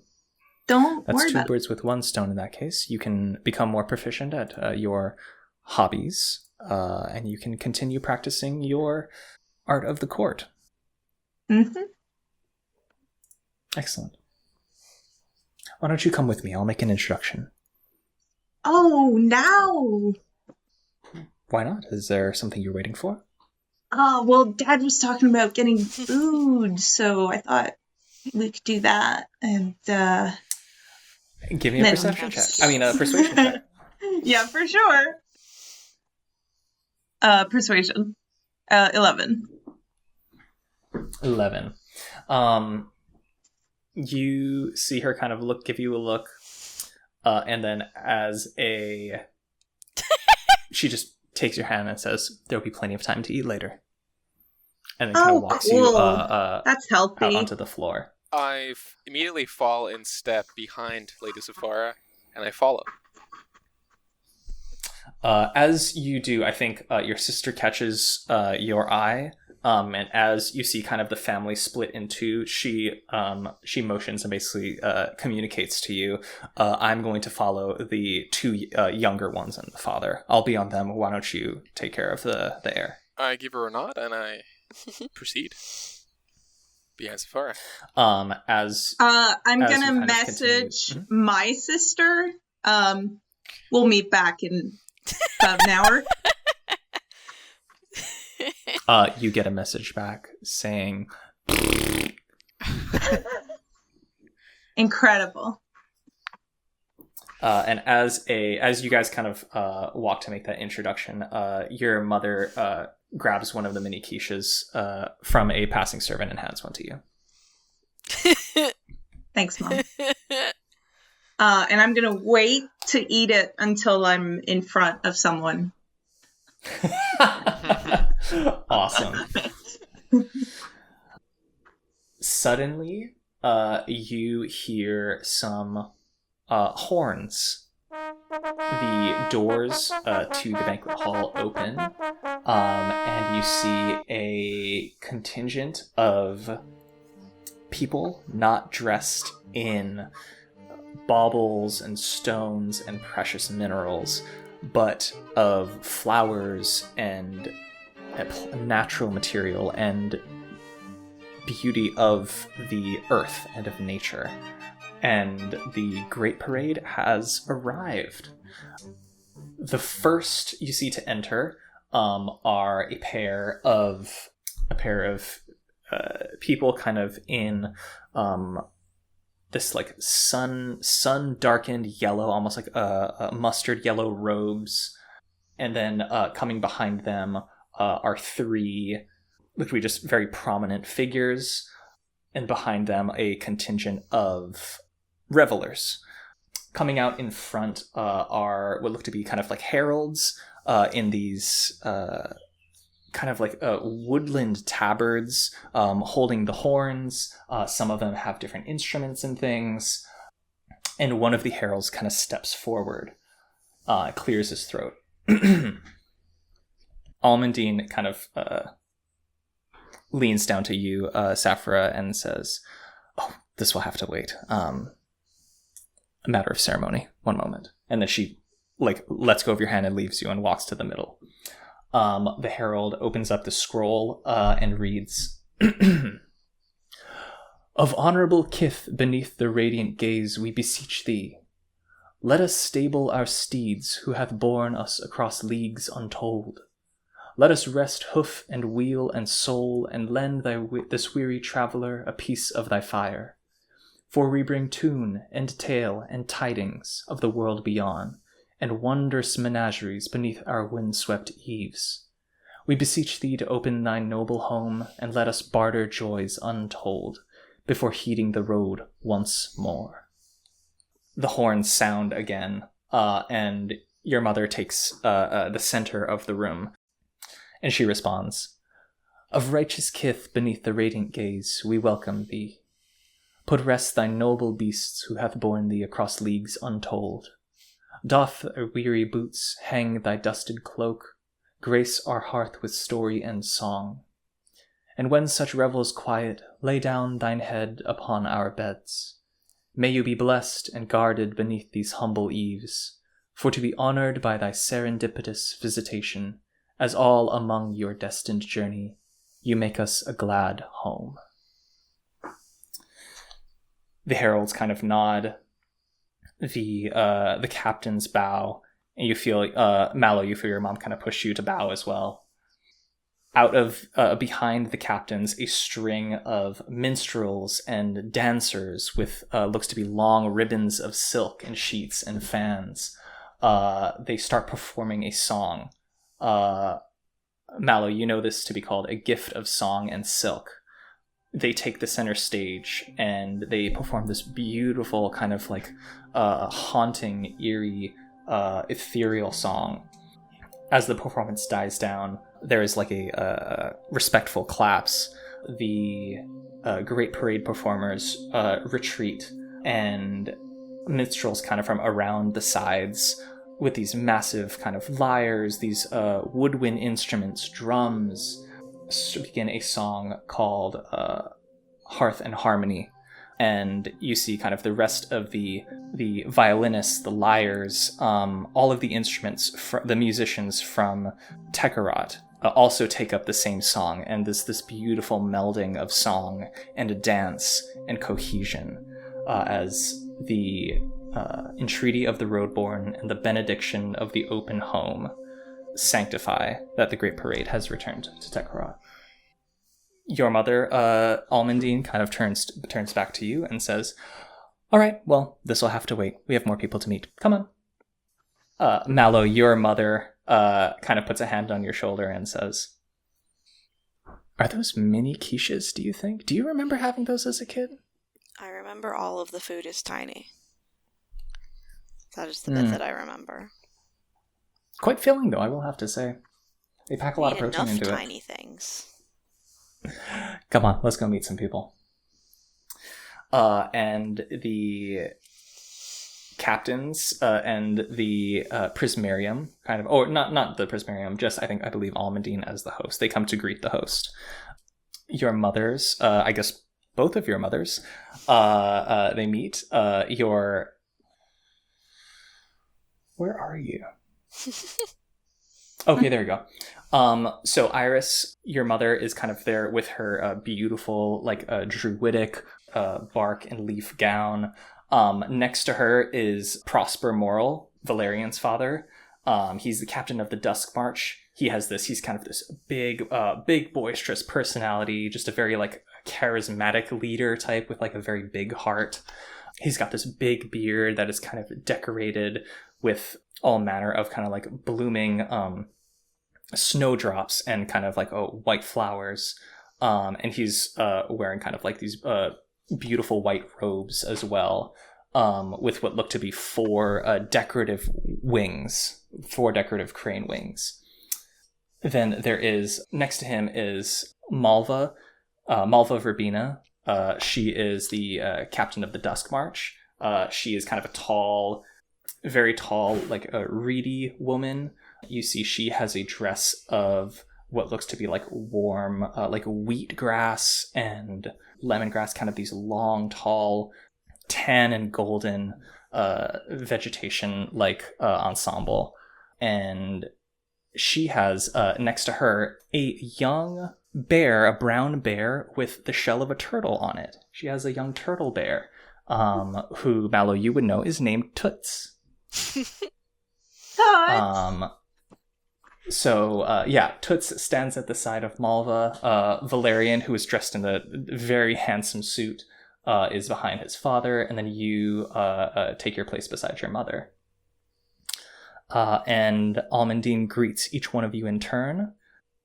Speaker 4: Don't
Speaker 1: That's
Speaker 4: worry
Speaker 1: two
Speaker 4: about it.
Speaker 1: birds with one stone in that case. You can become more proficient at your hobbies, and you can continue practicing your art of the court.
Speaker 4: Mm-hmm.
Speaker 1: Excellent. Why don't you come with me? I'll make an introduction.
Speaker 4: Oh, now.
Speaker 1: Why not? Is there something you're waiting for?
Speaker 4: Oh, well, Dad was talking about getting food, so I thought we could do that. And,
Speaker 1: Give me a
Speaker 4: Then-
Speaker 1: perception check. I mean, a persuasion check.
Speaker 4: yeah, for sure. Persuasion. 11.
Speaker 1: 11. You see her kind of give you a look, and then she just takes your hand and says, "There'll be plenty of time to eat later," and then kind of walks you
Speaker 4: cool. That's
Speaker 1: out
Speaker 4: healthy.
Speaker 1: onto the floor.
Speaker 3: I immediately fall in step behind Lady Sapphirah, and I follow.
Speaker 1: As you do, I think your sister catches your eye, and as you see kind of the family split in two, she motions and basically communicates to you, I'm going to follow the two younger ones and the father. I'll be on them. Why don't you take care of the heir?
Speaker 3: I give her a nod, and I proceed behind Sapphirah.
Speaker 4: I'm
Speaker 1: As
Speaker 4: gonna
Speaker 1: you kind of
Speaker 4: message
Speaker 1: continue-
Speaker 4: my sister. We'll meet back in about an hour.
Speaker 1: you get a message back saying,
Speaker 4: Incredible.
Speaker 1: and as you guys kind of walk to make that introduction, your mother grabs one of the mini quiches from a passing servant and hands one to you.
Speaker 4: Thanks, Mom. And I'm gonna wait to eat it until I'm in front of someone.
Speaker 1: Awesome. Suddenly, you hear some horns. The doors to the banquet hall open, and you see a contingent of people not dressed in baubles and stones and precious minerals, but of flowers and natural material and beauty of the earth and of nature. And the Great Parade has arrived. The first you see to enter are a pair of people kind of in this like sun darkened yellow, almost like a mustard yellow robes, and then coming behind them are three literally just very prominent figures, and behind them a contingent of revelers. Coming out in front are what look to be kind of like heralds in these kind of like woodland tabards holding the horns. Some of them have different instruments and things. And one of the heralds kind of steps forward, clears his throat. Almondine kind of leans down to you, Sapphirah, and says, "Oh, this will have to wait. A matter of ceremony. One moment." And then she lets go of your hand and leaves you and walks to the middle. The herald opens up the scroll and reads, "Of honorable kith beneath the radiant gaze we beseech thee. Let us stable our steeds who hath borne us across leagues untold. Let us rest hoof and wheel and soul, and lend this weary traveller a piece of thy fire. For we bring tune and tale and tidings of the world beyond, and wondrous menageries beneath our wind-swept eaves. We beseech thee to open thy noble home, and let us barter joys untold, before heeding the road once more." The horns sound again, and your mother takes the center of the room. And she responds, "Of righteous kith beneath the radiant gaze, we welcome thee. Put rest thy noble beasts who hath borne thee across leagues untold. Doff our weary boots, hang thy dusted cloak, grace our hearth with story and song. And when such revels quiet, lay down thine head upon our beds. May you be blessed and guarded beneath these humble eaves, for to be honored by thy serendipitous visitation, as all among your destined journey, you make us a glad home." The heralds kind of nod. The captains bow, and you feel, Mallow, you feel your mom kind of push you to bow as well. Out of behind the captains, a string of minstrels and dancers with looks to be long ribbons of silk and sheets and fans. They start performing a song. Mallow, you know this to be called a gift of song and silk. They take the center stage and they perform this beautiful kind of like haunting, eerie, ethereal song. As the performance dies down, there is like a respectful claps. The great parade performers retreat, and minstrels kind of from around the sides with these massive kind of lyres, these woodwind instruments, drums, begin a song called Hearth and Harmony. And you see kind of the rest of the violinists, the lyres, all of the instruments, the musicians from Tekharat also take up the same song, and this beautiful melding of song and dance and cohesion as the entreaty of the roadborne and the benediction of the open home sanctify that the great parade has returned to Tekharat. Your mother, Almondine, kind of turns back to you and says, "All right, well, this will have to wait. We have more people to meet. Come on." Mallow, your mother, kind of puts a hand on your shoulder and says, "Are those mini quiches, do you think? Do you remember having those as a kid?"
Speaker 2: I remember all of the food is tiny. That is the bit that I remember.
Speaker 1: Quite filling, though, I will have to say. They pack a lot of protein
Speaker 2: enough
Speaker 1: into
Speaker 2: tiny things.
Speaker 1: Come on, let's go meet some people. And the captains and the Prismarium, kind of, or not the Prismarium, just I believe Almondine as the host. They come to greet the host. Your mothers, I guess both of your mothers, they meet. Where are you? Okay, there you go. So Iris, your mother, is kind of there with her beautiful, like, druidic bark and leaf gown. Next to her is Prosper Morrill, Valerian's father. He's the captain of the Duskmarch. He's kind of this big boisterous personality, just a very, like, charismatic leader type with, like, a very big heart. He's got this big beard that is kind of decorated with all manner of kind of like blooming snowdrops and kind of like white flowers. And he's wearing kind of like these beautiful white robes as well, with what look to be four decorative crane wings. Then there is, next to him is Malva Verbena. She is the captain of the Duskmarch. She is kind of a tall, very tall, like a reedy woman. You see she has a dress of what looks to be like warm, like wheatgrass and lemongrass, kind of these long, tall, tan and golden vegetation like ensemble. And she has next to her a young bear, a brown bear with the shell of a turtle on it. She has a young turtle bear, who, Mallow, you would know is named Toots. Toots stands at the side of Malva. Valerian, who is dressed in a very handsome suit, is behind his father, and then you take your place beside your mother. And Almondine greets each one of you in turn.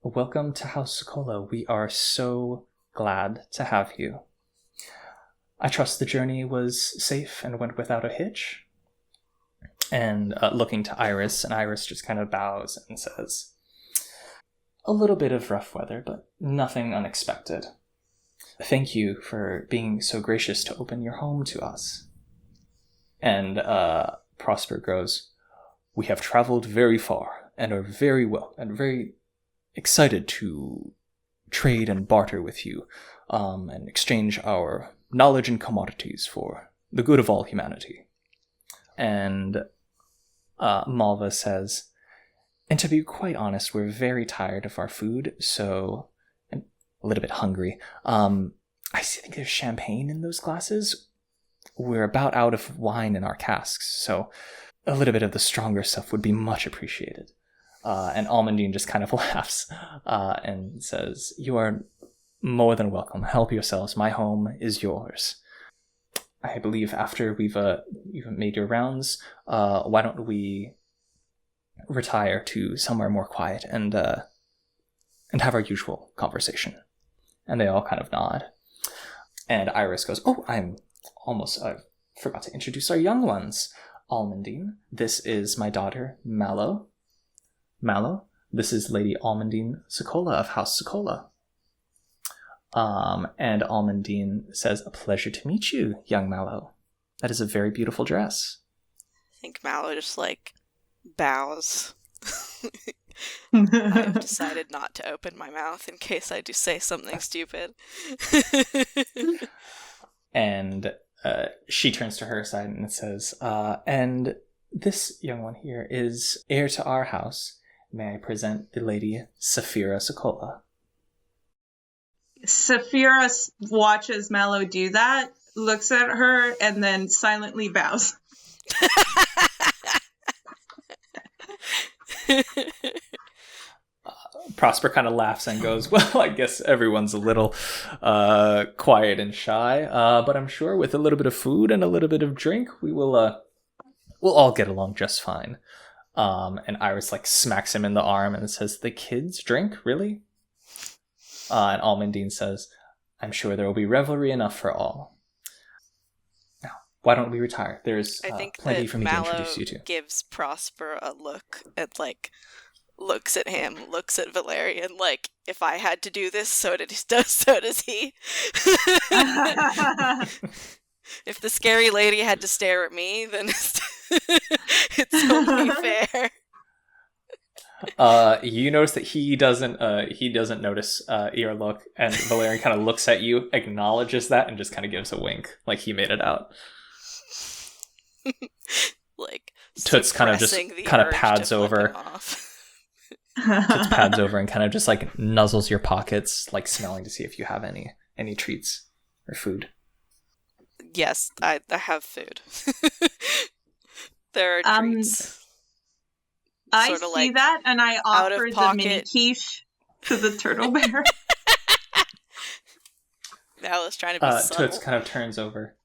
Speaker 1: "Welcome to House Socolla. We are so glad to have you. I trust the journey was safe and went without a hitch." And looking to Iris, and Iris just kind of bows and says, a little bit of rough weather, but nothing unexpected. Thank you for being so gracious to open your home to us. And Prosper goes, we have traveled very far and are very well and very excited to trade and barter with you and exchange our knowledge and commodities for the good of all humanity. And Malva says, and to be quite honest, we're very tired of our food, so I'm a little bit hungry. I think there's champagne in those glasses. We're about out of wine in our casks, so a little bit of the stronger stuff would be much appreciated. And Almondine just kind of laughs and says, you are more than welcome. Help yourselves. My home is yours. I believe after you've made your rounds, why don't we retire to somewhere more quiet and have our usual conversation. And they all kind of nod. And Iris goes, I forgot to introduce our young ones. Almondine, this is my daughter, Mallow. Mallow, this is Lady Almondine Soccolla of House Socolla. And Almondine says, a pleasure to meet you, young Mallow. That is a very beautiful dress.
Speaker 2: I think Mallow just, bows. I've decided not to open my mouth in case I do say something stupid.
Speaker 1: And she turns to her side and says, and this young one here is heir to our house. May I present the Lady Sapphirah Soccolla?
Speaker 4: Sapphirah watches Mallow do that, looks at her, and then silently bows.
Speaker 1: Prosper kind of laughs and goes, well, I guess everyone's a little quiet and shy, but I'm sure with a little bit of food and a little bit of drink, we'll all get along just fine. And Iris smacks him in the arm and says, the kids drink, really? And Almondine says, I'm sure there will be revelry enough for all. Now, why don't we retire? There's plenty for me to introduce you to.
Speaker 2: Gives Prosper a look and looks at him, looks at Valerian, if I had to do this, so does he. If the scary lady had to stare at me, then it's only fair.
Speaker 1: You notice that he doesn't notice your look, and Valerian kind of looks at you, acknowledges that, and just kind of gives a wink, like he made it out. Toots kind of pads over. Toots pads over and kind of just nuzzles your pockets, smelling to see if you have any treats or food.
Speaker 2: Yes, I have food. There are treats.
Speaker 4: I see that, and I offer the mini quiche to the turtle bear.
Speaker 2: Now it's trying to be subtle.
Speaker 1: Toots kind of turns over,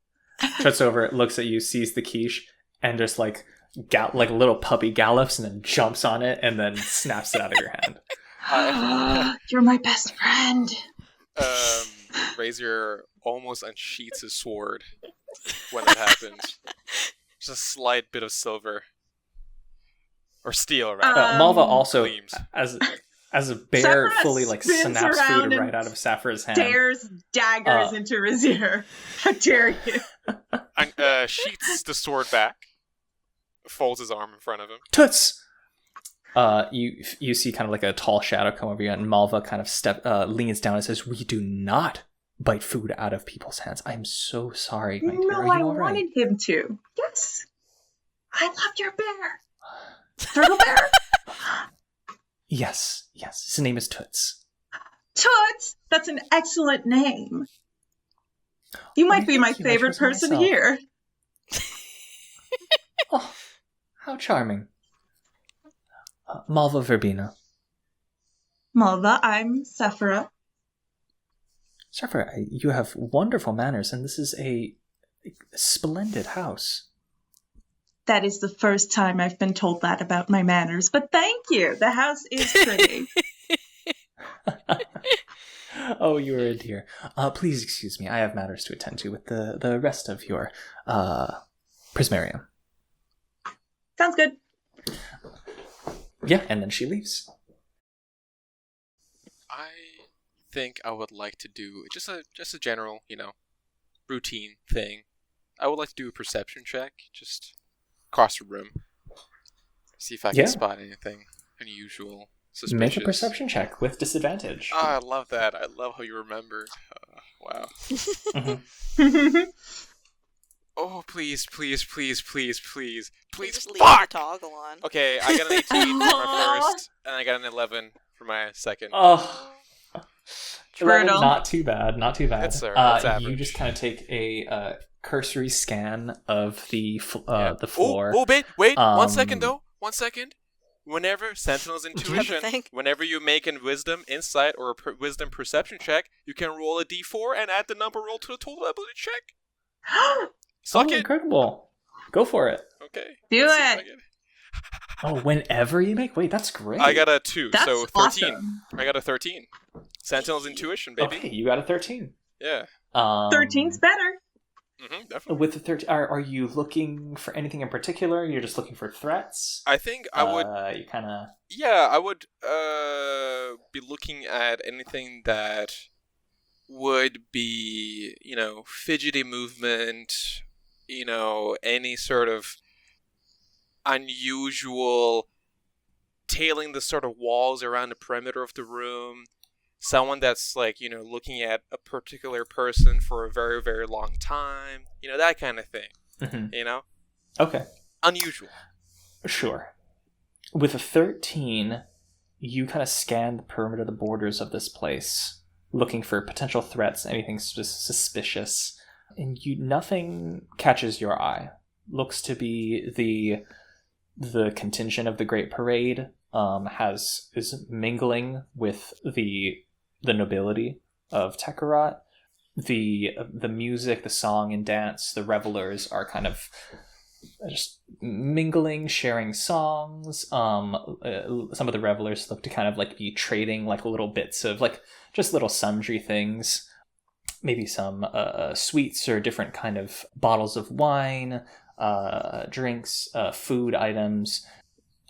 Speaker 1: looks at you, sees the quiche, and just little puppy gallops, and then jumps on it, and then snaps it out of your hand.
Speaker 4: You're my best friend.
Speaker 3: Rezier almost unsheaths his sword when that happens. Just a slight bit of silver. Or steel, rather.
Speaker 1: Malva also,
Speaker 3: gleams.
Speaker 1: as a bear,
Speaker 4: Sapphirah
Speaker 1: fully snaps food right out of Sapphirah's hand.
Speaker 4: Stares daggers into Rezier. How dare you?
Speaker 3: And sheaths the sword back. Folds his arm in front of him.
Speaker 1: Toots! You see kind of a tall shadow come over you, and Malva kind of leans down and says, we do not bite food out of people's hands. I'm so sorry, my dear.
Speaker 4: No, I wanted him to. Yes. I loved your bear. Turtle bear?
Speaker 1: Yes. His name is Toots.
Speaker 4: Toots! That's an excellent name. You might be my favorite person here.
Speaker 1: Oh, how charming. Malva Verbena.
Speaker 4: Malva, I'm Sapphirah.
Speaker 1: Sapphirah, you have wonderful manners, and this is a splendid house.
Speaker 4: That is the first time I've been told that about my manners, but thank you. The house is pretty.
Speaker 1: Oh, you are a dear. Please excuse me. I have matters to attend to with the rest of your Prismarium.
Speaker 4: Sounds good.
Speaker 1: Yeah, and then she leaves.
Speaker 3: think I would like to do just a general, routine thing. I would like to do a perception check, just across the room. See if I can spot anything unusual, suspicious.
Speaker 1: Make a perception check with disadvantage.
Speaker 3: Oh, I love that. I love how you remembered. Wow. Oh, please.
Speaker 2: Just leave
Speaker 3: Fuck!
Speaker 2: the toggle on.
Speaker 3: Okay, I got an 18 for my first, and I got an 11 for my second.
Speaker 1: Oh. 11,
Speaker 4: Brutal.
Speaker 1: not too bad.
Speaker 3: That's alright, that's
Speaker 1: you
Speaker 3: average.
Speaker 1: just kind of take a cursory scan of the floor.
Speaker 3: Oh, wait, 1
Speaker 1: Um,
Speaker 3: second though. 1 second. Whenever Sentinel's intuition,
Speaker 2: think?
Speaker 3: whenever you make a wisdom, insight, or a wisdom perception check, you can roll a d4 and add the number rolled to the total ability check. Suck it.
Speaker 1: Incredible. Go for it.
Speaker 3: Okay.
Speaker 4: Do
Speaker 3: let's see if
Speaker 4: it.
Speaker 3: I get
Speaker 1: Oh, whenever you make... Wait, that's great.
Speaker 3: I got a 2,
Speaker 4: That's
Speaker 3: so 13.
Speaker 4: awesome.
Speaker 3: I got a 13. Sentinel's intuition, baby.
Speaker 1: Okay, you got a 13.
Speaker 3: Yeah.
Speaker 4: 13's better.
Speaker 3: Definitely.
Speaker 1: With the 13, are you looking for anything in particular? You're just looking for threats?
Speaker 3: I think I would.
Speaker 1: You kind of...
Speaker 3: Yeah, I would be looking at anything that would be, fidgety movement, any sort of unusual tailing the sort of walls around the perimeter of the room. Someone that's looking at a particular person for a very, very long time. That kind of thing.
Speaker 1: Mm-hmm. Okay.
Speaker 3: Unusual.
Speaker 1: Sure. With a 13, you kind of scan the perimeter, the borders of this place, looking for potential threats, anything suspicious, and nothing catches your eye. Looks to be the contingent of the Great Parade is mingling with the nobility of Tekharat. The music, the song and dance, the revelers are kind of just mingling, sharing songs. Some of the revelers look to kind of be trading little bits of just little sundry things, maybe some sweets or different kind of bottles of wine, drinks, food items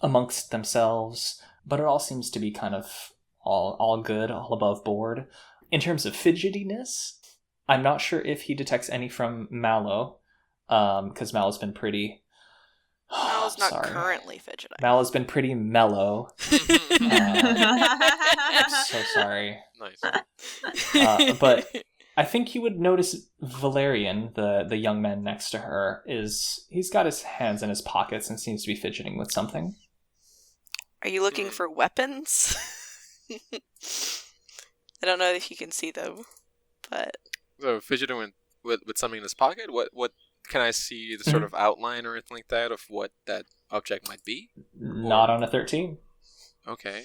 Speaker 1: amongst themselves. But it all seems to be kind of all good, all above board. In terms of fidgetiness, I'm not sure if he detects any from Mallow, because Mallow's been pretty...
Speaker 2: Mallow's not currently fidgeting.
Speaker 1: Mallow's been pretty mellow. So sorry.
Speaker 3: Nice.
Speaker 1: But I think you would notice Valerian, the young man next to her, he's got his hands in his pockets and seems to be fidgeting with something.
Speaker 2: Are you looking for weapons? I don't know if you can see them, but...
Speaker 3: So fidgeting with something in his pocket? What can I see the sort of outline or anything like that of what that object might be?
Speaker 1: Not on a 13.
Speaker 3: Okay.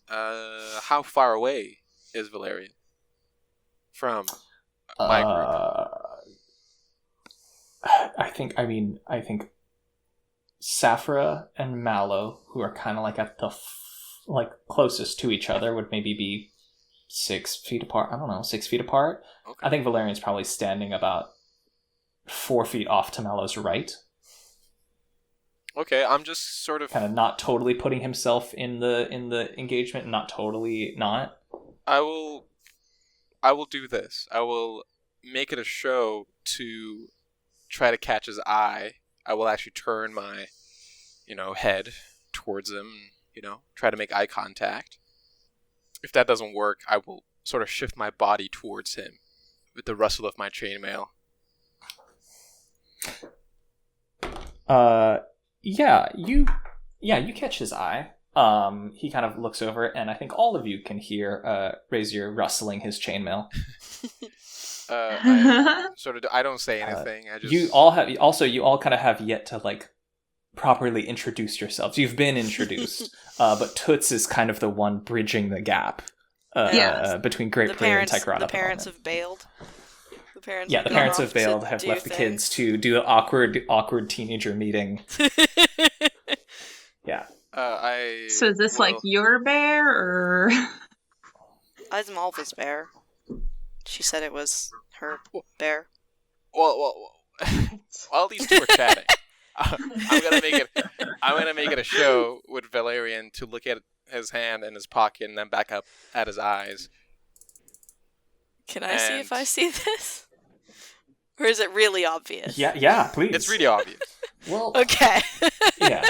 Speaker 3: How far away is Valerian from my group?
Speaker 1: I think Sapphirah and Mallow, who are kind of at the closest to each other, would maybe be 6 feet apart. I don't know, 6 feet apart.
Speaker 3: Okay.
Speaker 1: I think Valerian's probably standing about 4 feet off to Mallow's right.
Speaker 3: Okay, I'm just sort of
Speaker 1: kind of not totally putting himself in the engagement, not totally not.
Speaker 3: I will do this. I will make it a show to try to catch his eye. I will actually turn my, head towards him, try to make eye contact. If that doesn't work, I will sort of shift my body towards him with the rustle of my chainmail.
Speaker 1: You catch his eye. He kind of looks over, and I think all of you can hear Rezier rustling his chainmail.
Speaker 3: I don't say anything. I just...
Speaker 1: You all kind of have yet to properly introduce yourselves. You've been introduced, but Toots is kind of the one bridging the gap between Great Prayer and Tekharat.
Speaker 2: The parents have bailed. The
Speaker 1: parents have bailed, have left the kids to do an awkward teenager meeting. Yeah.
Speaker 4: So is this your bear, or?
Speaker 2: I'm Malva's bear. She said it was her bear.
Speaker 3: Well, while these two are chatting, I'm gonna make it a show with Valerian to look at his hand in his pocket and then back up at his eyes.
Speaker 2: Can I see if I see this? Or is it really obvious?
Speaker 1: Yeah, please.
Speaker 3: It's really obvious.
Speaker 1: Well,
Speaker 2: Okay.
Speaker 1: yeah.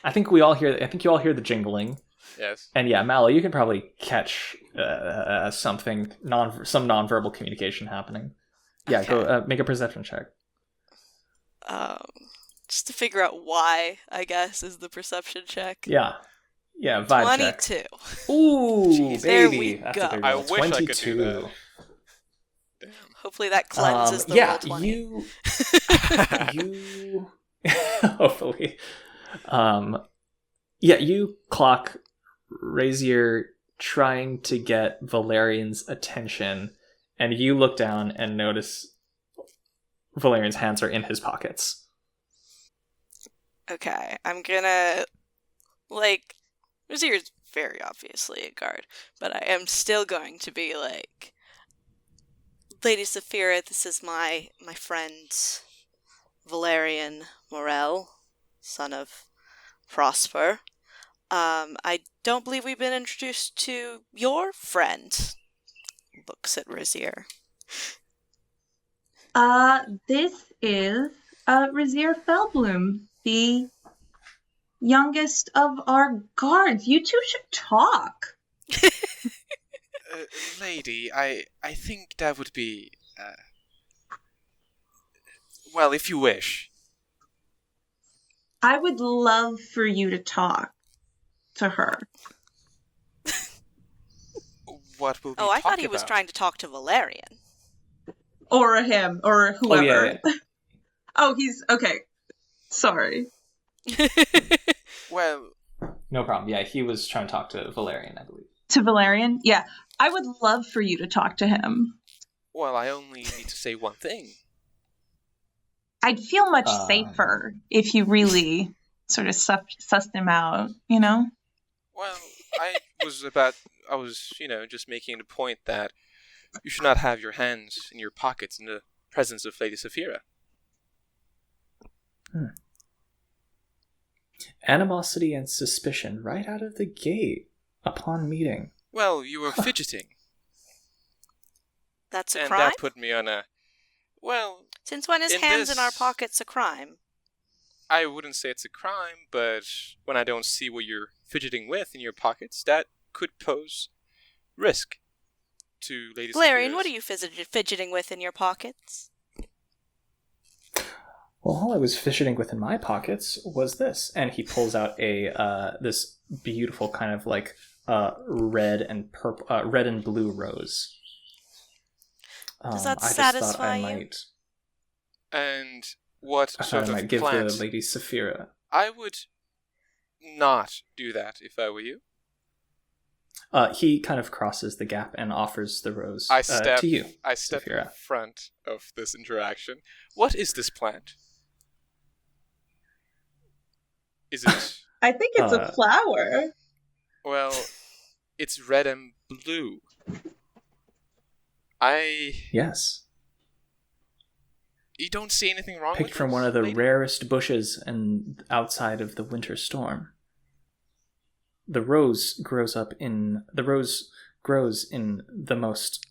Speaker 1: I think you all hear the jingling.
Speaker 3: Yes.
Speaker 1: And yeah, Mallow, you can probably catch some nonverbal communication happening. Yeah,
Speaker 2: Okay.
Speaker 1: go make a perception check.
Speaker 2: Just to figure out why, I guess, is the perception check.
Speaker 1: Yeah, vibe check.
Speaker 2: 22.
Speaker 1: Ooh,
Speaker 3: Jeez.
Speaker 2: There
Speaker 1: baby.
Speaker 2: we
Speaker 1: That's
Speaker 2: go.
Speaker 1: a big
Speaker 3: I
Speaker 1: roll.
Speaker 3: wish I could
Speaker 1: 22.
Speaker 3: do that. Damn.
Speaker 2: Hopefully that cleanses the
Speaker 1: yeah,
Speaker 2: roll 20.
Speaker 1: you hopefully. Yeah, you clock Rezier trying to get Valerian's attention, and you look down and notice Valerian's hands are in his pockets.
Speaker 2: Okay, I'm gonna, Rezier's very obviously a guard, but I am still going to be like, Lady Sapphirah, this is my friend Valerian Morel, son of Prosper. I don't believe we've been introduced to your friend. Looks at Rezier.
Speaker 4: This is Rezier Fellbloom, the youngest of our guards. You two should talk.
Speaker 3: Lady, I think that would be... well, if you wish.
Speaker 4: I would love for you to talk to her.
Speaker 3: What will we
Speaker 2: Oh, I
Speaker 3: talk
Speaker 2: thought he was
Speaker 3: about?
Speaker 2: trying to talk to Valerian.
Speaker 4: Or him, or whoever.
Speaker 1: yeah.
Speaker 4: Oh, he's... Okay. Sorry.
Speaker 3: Well,
Speaker 1: No problem. Yeah, he was trying to talk to Valerian, I believe.
Speaker 4: To Valerian? Yeah. I would love for you to talk to him.
Speaker 3: well, I only need to say one thing.
Speaker 4: I'd feel much safer if you really sort of sussed him out, you know?
Speaker 3: Well, I was, just making the point that you should not have your hands in your pockets in the presence of Lady Sapphirah.
Speaker 1: Animosity and suspicion right out of the gate upon meeting.
Speaker 3: Well, you were fidgeting,
Speaker 2: That's a
Speaker 3: and
Speaker 2: crime?
Speaker 3: that put me on a... Well,
Speaker 2: Since when is
Speaker 3: in
Speaker 2: hands in our
Speaker 3: this-
Speaker 2: pockets a crime?
Speaker 3: I wouldn't say it's a crime, but when I don't see what you're fidgeting with in your pockets, that could pose risk to Lady
Speaker 2: Valerian,
Speaker 3: Sapphirah's-
Speaker 2: what are you fidgeting with in your pockets?
Speaker 1: Well, all I was fidgeting with in my pockets was this, and he pulls out this beautiful kind of like red and blue rose.
Speaker 2: Does that
Speaker 1: I just
Speaker 2: satisfy
Speaker 1: thought I
Speaker 2: you?
Speaker 1: might.
Speaker 3: And what
Speaker 1: I
Speaker 3: sort
Speaker 1: thought I
Speaker 3: of
Speaker 1: might give
Speaker 3: plant?
Speaker 1: the Lady Sapphirah.
Speaker 3: I would not do that if I were you.
Speaker 1: He kind of crosses the gap and offers the rose
Speaker 3: I step
Speaker 1: to you.
Speaker 3: I step in
Speaker 1: Sapphirah.
Speaker 3: front of this interaction. What is this plant? Is it...
Speaker 4: I think it's a flower.
Speaker 3: Well, it's red and blue.
Speaker 1: Yes.
Speaker 3: You don't see anything wrong
Speaker 1: Picked
Speaker 3: with
Speaker 1: from
Speaker 3: this,
Speaker 1: one of the
Speaker 3: lady?
Speaker 1: rarest bushes and outside of the winter storm. The rose grows in the most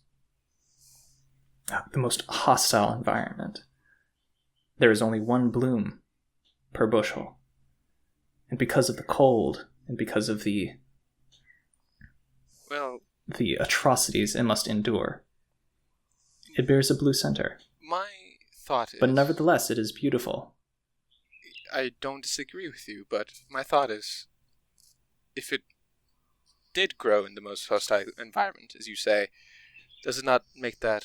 Speaker 1: hostile environment. There is only one bloom per bushel. And because of the cold and because of the
Speaker 3: Well,
Speaker 1: atrocities it must endure, it bears a blue center.
Speaker 3: my thought is...
Speaker 1: But nevertheless, it is beautiful.
Speaker 3: I don't disagree with you, but my thought is, if it did grow in the most hostile environment, as you say, does it not make the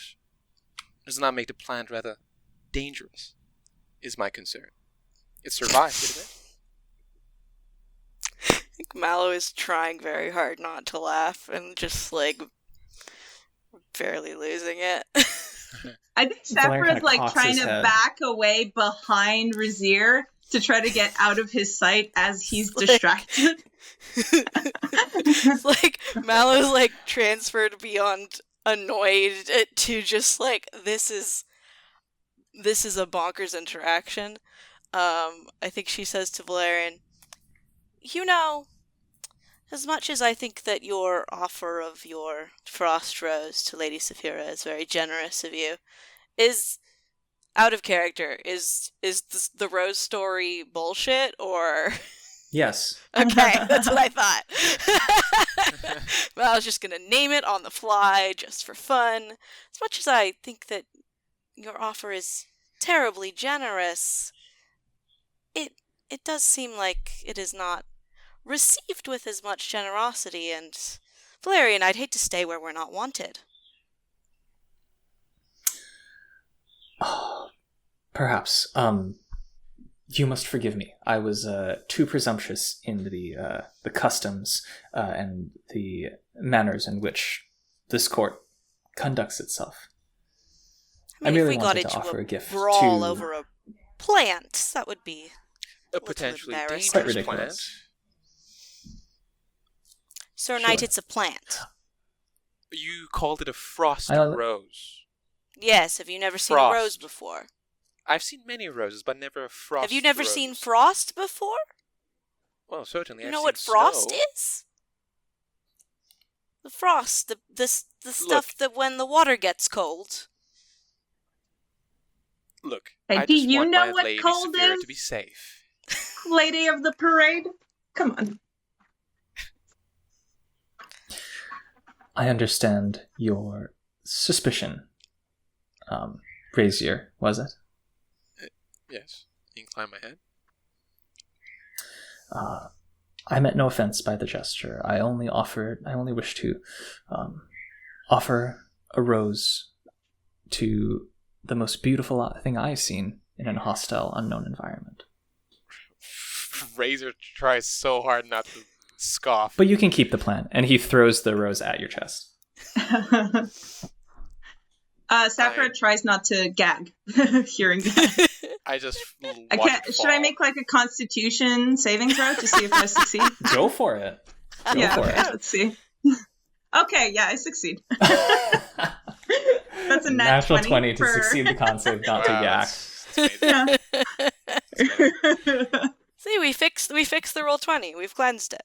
Speaker 3: plant rather dangerous? Is my concern. It survived, didn't it?
Speaker 2: I think Mallow is trying very hard not to laugh and just barely losing it.
Speaker 4: I think
Speaker 1: Valerian
Speaker 4: Sapphirah's
Speaker 1: kinda cocks
Speaker 4: trying
Speaker 1: his
Speaker 4: to
Speaker 1: head.
Speaker 4: back away behind Rezier to try to get out of his sight as he's distracted.
Speaker 2: It's Mallow's transferred beyond annoyed to just this is a bonkers interaction. I think she says to Valerian, As much as I think that your offer of your frost rose to Lady Sapphirah is very generous of you, is out of character. Is the rose story bullshit, or...
Speaker 1: Yes.
Speaker 2: Okay, that's what I thought. Well, I was just gonna name it on the fly, just for fun. As much as I think that your offer is terribly generous, it does seem like it is not received with as much generosity, and Valerian, I'd hate to stay where we're not wanted.
Speaker 1: Perhaps. You must forgive me. I was too presumptuous in the customs and the manners in which this court conducts itself.
Speaker 2: I mean,
Speaker 1: merely
Speaker 2: if we
Speaker 1: wanted
Speaker 2: got
Speaker 1: to
Speaker 2: into
Speaker 1: offer
Speaker 2: a
Speaker 1: a gift
Speaker 2: brawl
Speaker 1: to...
Speaker 2: over a plant, that would be
Speaker 3: A
Speaker 2: little
Speaker 3: potentially
Speaker 2: embarrassing.
Speaker 1: Quite
Speaker 3: dangerous plant.
Speaker 1: ridiculous.
Speaker 2: Sir
Speaker 1: Sure.
Speaker 2: Knight, it's a plant.
Speaker 3: You called it a frost
Speaker 1: I don't-
Speaker 3: rose.
Speaker 2: Yes, have you never seen
Speaker 3: Frost.
Speaker 2: a rose before?
Speaker 3: I've seen many roses, but never a frost
Speaker 2: Have you never
Speaker 3: rose.
Speaker 2: seen frost before?
Speaker 3: Well, certainly.
Speaker 2: You
Speaker 3: I've
Speaker 2: know
Speaker 3: seen
Speaker 2: what frost
Speaker 3: snow.
Speaker 2: is? The frost, the stuff that when the water gets cold.
Speaker 3: Look,
Speaker 4: Hey,
Speaker 3: I
Speaker 4: do
Speaker 3: just
Speaker 4: you
Speaker 3: want
Speaker 4: know
Speaker 3: my
Speaker 4: what
Speaker 3: Lady
Speaker 4: cold
Speaker 3: Sapphirah
Speaker 4: is?
Speaker 3: to be safe.
Speaker 4: Lady of the parade? Come on.
Speaker 1: I understand your suspicion. Rezier, was it?
Speaker 3: Yes. Incline my head.
Speaker 1: I meant no offense by the gesture. I only wish to offer a rose to the most beautiful thing I've seen in an hostile, unknown environment.
Speaker 3: Rezier tries so hard not to scoff.
Speaker 1: But you can keep the plant. And he throws the rose at your chest.
Speaker 4: Sapphirah tries not to gag, hearing that.
Speaker 3: I just
Speaker 4: I
Speaker 3: watch
Speaker 4: can't.
Speaker 3: it
Speaker 4: Should I
Speaker 3: fall.
Speaker 4: make like a Constitution saving throw to see if I succeed?
Speaker 1: Go for it. Go
Speaker 4: Yeah.
Speaker 1: for
Speaker 4: Okay.
Speaker 1: it.
Speaker 4: Let's see. Okay. Yeah, I succeed. That's a nat
Speaker 1: natural
Speaker 4: 20
Speaker 1: to succeed the con save, not to
Speaker 3: Wow,
Speaker 1: yak.
Speaker 3: that's amazing.
Speaker 4: Yeah.
Speaker 2: See, we fixed the roll 20. We've cleansed it.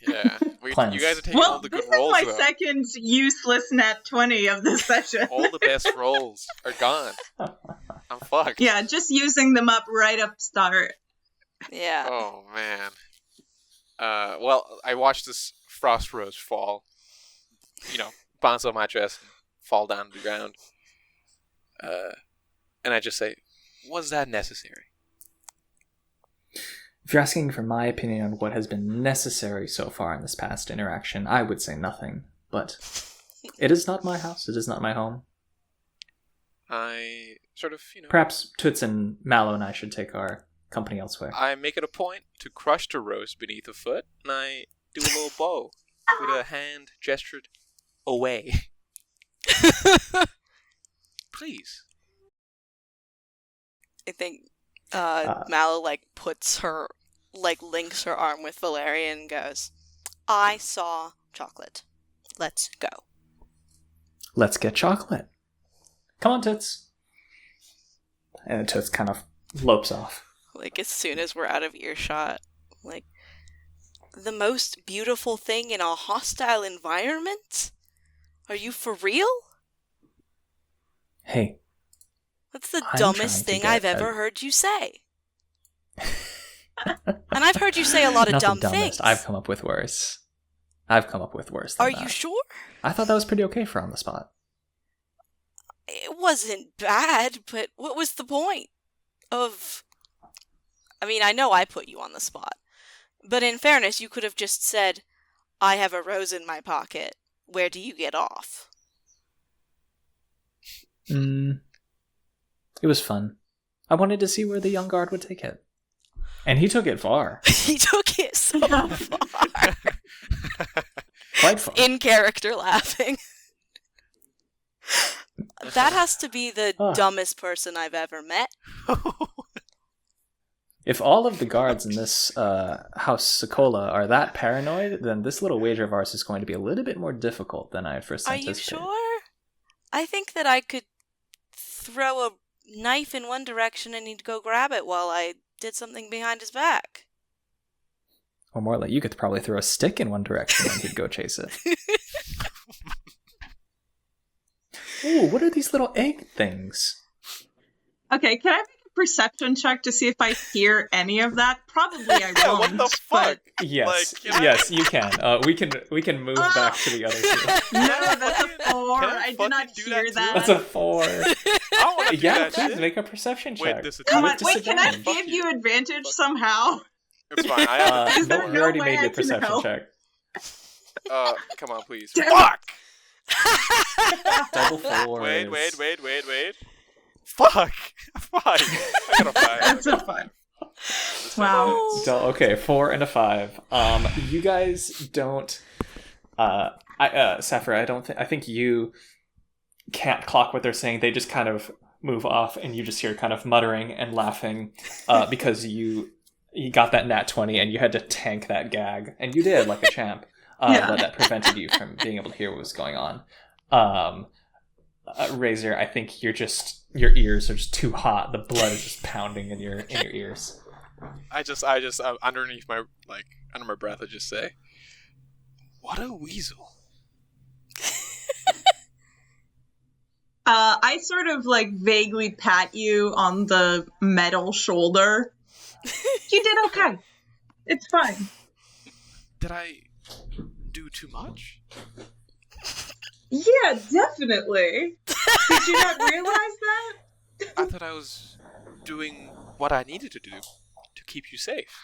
Speaker 3: Yeah.
Speaker 1: Plans.
Speaker 3: You guys are taking all
Speaker 4: Well,
Speaker 3: the
Speaker 4: this
Speaker 3: good
Speaker 4: is
Speaker 3: rolls,
Speaker 4: my
Speaker 3: though.
Speaker 4: second useless nat 20 of this session.
Speaker 3: All the best rolls are gone. I'm fucked.
Speaker 4: Yeah, just using them up right up start.
Speaker 2: Yeah.
Speaker 3: Oh, man. Well, I watched this frost rose fall. Bounce off my dress and fall down to the ground. And I just say, was that necessary?
Speaker 1: If you're asking for my opinion on what has been necessary so far in this past interaction, I would say nothing. But it is not my house. It is not my home.
Speaker 3: I sort of,
Speaker 1: Perhaps Toots and Mallow and I should take our company elsewhere.
Speaker 3: I make it a point to crush the rose beneath a foot, and I do a little bow with a hand gestured away. Please.
Speaker 2: I think Mallow links her arm with Valerian and goes, I saw chocolate. Let's go.
Speaker 1: Let's get chocolate. Come on, Toots. And Toots kind of lopes off.
Speaker 2: As soon as we're out of earshot. The most beautiful thing in a hostile environment? Are you for real?
Speaker 1: Hey.
Speaker 2: That's the
Speaker 1: I'm
Speaker 2: dumbest
Speaker 1: trying
Speaker 2: thing
Speaker 1: to
Speaker 2: I've
Speaker 1: get
Speaker 2: ever heard you say. And I've heard you say a lot of
Speaker 1: Not
Speaker 2: dumb
Speaker 1: the dumbest.
Speaker 2: things.
Speaker 1: I've come up with worse. Than
Speaker 2: Are
Speaker 1: that.
Speaker 2: you sure?
Speaker 1: I thought that was pretty okay for on the spot.
Speaker 2: It wasn't bad, but what was the point of... I mean, I know I put you on the spot. But in fairness, you could have just said, I have a rose in my pocket. Where do you get off?
Speaker 1: It was fun. I wanted to see where the young guard would take it. And he took it far.
Speaker 2: He took it so far.
Speaker 1: Quite far.
Speaker 2: In character laughing. That has to be the dumbest person I've ever met.
Speaker 1: If all of the guards in this House Socolla are that paranoid, then this little wager of ours is going to be a little bit more difficult than I first
Speaker 2: Are
Speaker 1: anticipated.
Speaker 2: you sure? I think that I could throw a knife in one direction and he'd go grab it while I did something behind his back.
Speaker 1: Or more like, you could probably throw a stick in one direction and he'd go chase it. Ooh, what are these little egg things?
Speaker 4: Okay, can I make a perception check to see if I hear any of that? Probably I
Speaker 3: Yeah,
Speaker 4: won't.
Speaker 3: what the fuck?
Speaker 1: Yes,
Speaker 3: Like,
Speaker 1: yes, you can. We can move back to the other two.
Speaker 4: No, that's a 4.
Speaker 3: Can I
Speaker 4: I did
Speaker 3: fucking
Speaker 4: not
Speaker 3: do
Speaker 4: hear
Speaker 3: that
Speaker 4: that.
Speaker 3: too?
Speaker 1: That's a 4.
Speaker 3: I want to do
Speaker 1: Yeah,
Speaker 3: that
Speaker 1: please
Speaker 3: shit.
Speaker 1: make a perception check.
Speaker 3: Wait, this
Speaker 4: Come
Speaker 1: With
Speaker 4: on, wait, can I
Speaker 1: disadvantage.
Speaker 3: Fuck
Speaker 4: give
Speaker 3: you.
Speaker 4: you advantage somehow?
Speaker 3: It's fine. I have
Speaker 4: Is there
Speaker 1: No, you
Speaker 4: no
Speaker 1: already
Speaker 4: way
Speaker 1: made
Speaker 4: I
Speaker 1: your
Speaker 4: can
Speaker 1: perception
Speaker 4: help?
Speaker 1: check.
Speaker 3: Come on, please.
Speaker 4: Damn it.
Speaker 3: Fuck!
Speaker 1: Double 4.
Speaker 3: Wait. Fuck! Fuck! I got a 5.
Speaker 4: That's a 5. Wow.
Speaker 1: Okay, 4 and a 5. You guys don't. Sapphirah, I think you can't clock what they're saying. They just kind of move off, and you just hear kind of muttering and laughing because you got that nat 20 and you had to tank that gag, and you did like a champ. But that prevented you from being able to hear what was going on. Rezier, I think your ears are just too hot. The blood is just pounding in your ears.
Speaker 3: I just underneath my under my breath, I just say, "What a weasel."
Speaker 4: I sort of vaguely pat you on the metal shoulder. You did okay. It's fine.
Speaker 3: Did I do too much?
Speaker 4: Yeah, definitely. Did you not realize that?
Speaker 3: I thought I was doing what I needed to do to keep you safe.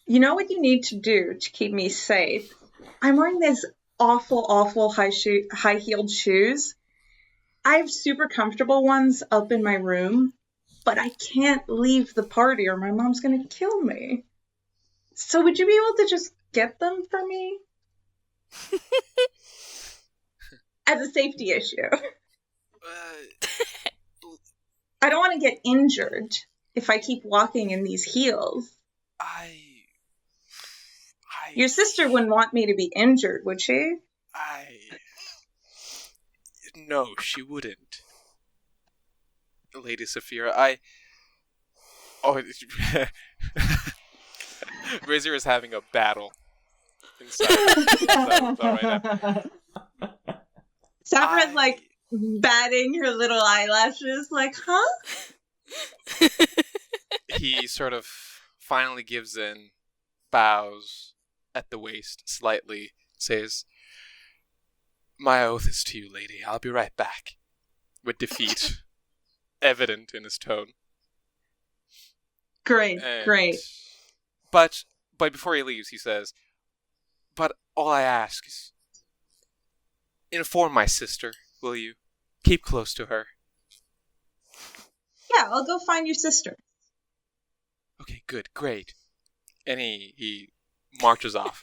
Speaker 4: You know what you need to do to keep me safe? I'm wearing these awful high-heeled shoes. I have super comfortable ones up in my room, but I can't leave the party or my mom's gonna kill me. So would you be able to just get them for me? As a safety issue. I don't want to get injured if I keep walking in these heels. Your sister wouldn't want me to be injured, would she?
Speaker 3: No, she wouldn't. Lady Sapphirah, Rezier is having a battle inside right now.
Speaker 4: Sapphira's batting her little eyelashes, huh?
Speaker 3: He sort of finally gives in, bows at the waist slightly, says, "My oath is to you, lady. I'll be right back." With defeat evident in his tone.
Speaker 4: Great.
Speaker 3: But before he leaves, he says, "But all I ask is, inform my sister, will you? Keep close to her."
Speaker 4: Yeah, I'll go find your sister.
Speaker 3: Okay, good, great. And he marches off.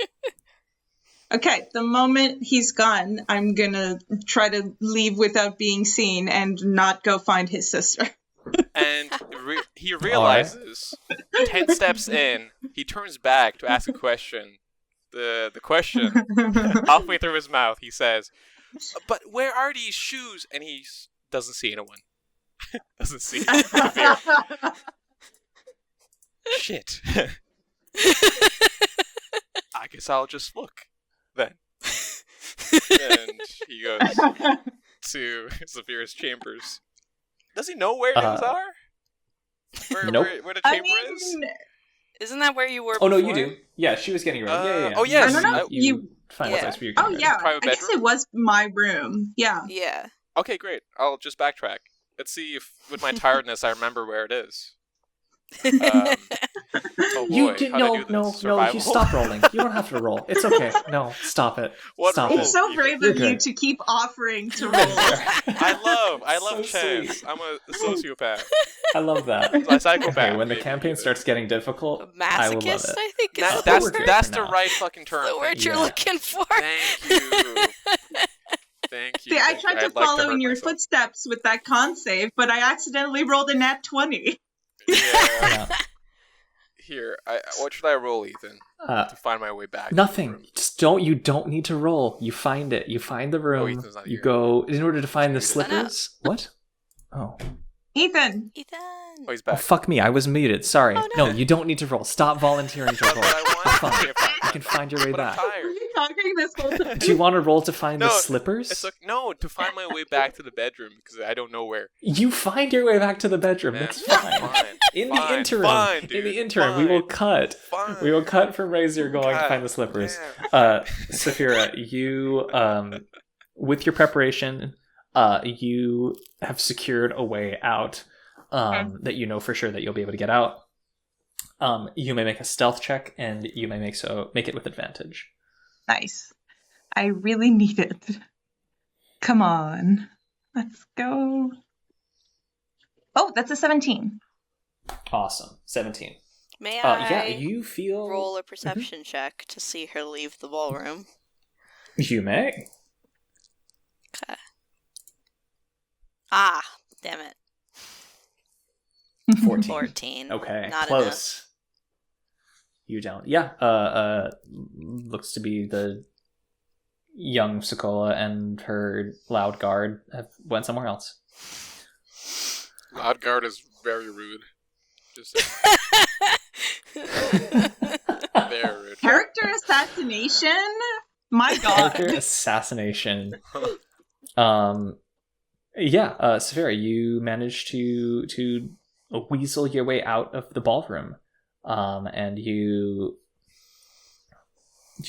Speaker 4: Okay, the moment he's gone, I'm gonna try to leave without being seen and not go find his sister.
Speaker 3: And he realizes, 10 steps in, he turns back to ask a question. The question, halfway through his mouth, he says, "But where are these shoes?" And he doesn't see anyone. Doesn't see Sapphirah. Shit. I guess I'll just look, then. And he goes to Sapphira's chambers. Does he know where things are?
Speaker 1: Nope.
Speaker 3: Where the chamber is?
Speaker 2: Isn't that where you were
Speaker 1: Oh, no,
Speaker 2: before?
Speaker 1: you do. Yeah, she was getting ready. Yeah.
Speaker 3: Oh, yes.
Speaker 4: I don't know if
Speaker 1: You find a
Speaker 2: Yeah.
Speaker 1: place where you're
Speaker 4: Oh,
Speaker 1: getting ready.
Speaker 4: yeah.
Speaker 3: Private
Speaker 4: I guess
Speaker 3: bedroom?
Speaker 4: it was my room. Yeah.
Speaker 2: Yeah.
Speaker 3: Okay, great. I'll just backtrack. Let's see if, with my tiredness, I remember where it is. Oh boy,
Speaker 1: You did
Speaker 3: how'd I do
Speaker 1: no.
Speaker 3: this? Survival?
Speaker 1: You stop rolling. You don't have to roll. It's okay. No, stop it.
Speaker 3: What
Speaker 1: Stop
Speaker 3: roll?
Speaker 4: It's
Speaker 1: it.
Speaker 4: so brave
Speaker 1: You're
Speaker 4: of you
Speaker 1: good.
Speaker 4: to keep offering to roll.
Speaker 3: I love
Speaker 1: So
Speaker 3: chance.
Speaker 1: sweet.
Speaker 3: I'm a sociopath.
Speaker 1: I love that.
Speaker 3: I'm a psychopath.
Speaker 1: Okay, when the campaign starts getting difficult, I will love
Speaker 2: Masochist,
Speaker 1: it.
Speaker 2: I think is
Speaker 3: That-
Speaker 2: the
Speaker 3: that's
Speaker 2: word.
Speaker 3: that's
Speaker 1: for
Speaker 3: the
Speaker 1: now.
Speaker 3: right fucking term.
Speaker 2: the word
Speaker 3: Thank
Speaker 2: you're
Speaker 1: Yeah.
Speaker 2: looking for.
Speaker 3: Thank you. Thank you.
Speaker 4: See, I
Speaker 3: Thank
Speaker 4: tried
Speaker 3: you.
Speaker 4: to
Speaker 3: I'd like
Speaker 4: follow
Speaker 3: hurt
Speaker 4: in your
Speaker 3: myself.
Speaker 4: footsteps with that con save, but I accidentally rolled a nat 20.
Speaker 3: Yeah.
Speaker 1: Yeah.
Speaker 3: Here, what should I roll, Ethan, to find my way back?
Speaker 1: Nothing. Just you don't need to roll. You find it. You find the room.
Speaker 3: Ethan's not
Speaker 1: You
Speaker 3: here.
Speaker 1: go in order to find the
Speaker 3: Ethan's not.
Speaker 1: slippers. What? Oh.
Speaker 4: Ethan.
Speaker 2: Ethan.
Speaker 3: Oh, he's
Speaker 1: Oh,
Speaker 3: back.
Speaker 1: fuck me, I was muted. Sorry.
Speaker 2: Oh,
Speaker 1: no.
Speaker 2: no.
Speaker 1: You don't need to roll. Stop volunteering to roll.
Speaker 3: But I want
Speaker 1: It's
Speaker 3: to
Speaker 1: fine.
Speaker 3: be fine.
Speaker 1: You can find your way
Speaker 3: But I'm
Speaker 1: back.
Speaker 4: Were
Speaker 3: tired.
Speaker 4: you talking this whole time?
Speaker 1: Do you want to roll to find the
Speaker 3: No,
Speaker 1: slippers?
Speaker 3: It's like, no, to find my way back to the bedroom because I don't know where.
Speaker 1: You find your way back to the bedroom.
Speaker 3: Man,
Speaker 1: That's fine. In the interim, we will cut.
Speaker 3: Fine.
Speaker 1: We will cut from Rezier going to find the slippers. Sapphirah, you, with your preparation, you have secured a way out that you know for sure that you'll be able to get out. You may make a stealth check, and you may make it with advantage.
Speaker 4: Nice. I really need it. Come on. Let's go. Oh, that's a 17.
Speaker 1: Awesome. 17.
Speaker 2: May I
Speaker 1: Yeah, you feel...
Speaker 2: roll a perception check to see her leave the ballroom?
Speaker 1: You may.
Speaker 2: Okay. Ah, damn it.
Speaker 1: 14.
Speaker 2: 14.
Speaker 1: Okay,
Speaker 2: Not
Speaker 1: close.
Speaker 2: enough.
Speaker 1: You don't. Yeah, looks to be the young Soccolla and her loud guard have went somewhere else.
Speaker 3: Loud guard is very rude. Just very rude.
Speaker 4: Character assassination? My god.
Speaker 1: Character assassination. Sapphirah, you managed to weasel your way out of the ballroom, and you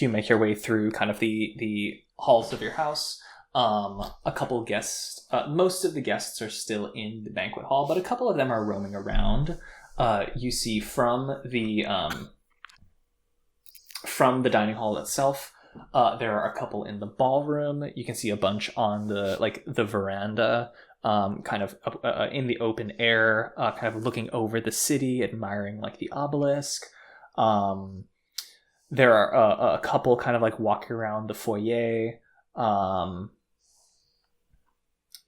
Speaker 1: make your way through kind of the halls of your house. A couple guests, most of the guests are still in the banquet hall, but a couple of them are roaming around. You see from the dining hall itself, there are a couple in the ballroom. You can see a bunch on the veranda, kind of in the open air, kind of looking over the city, admiring like the obelisk. There are a couple kind of like walking around the foyer.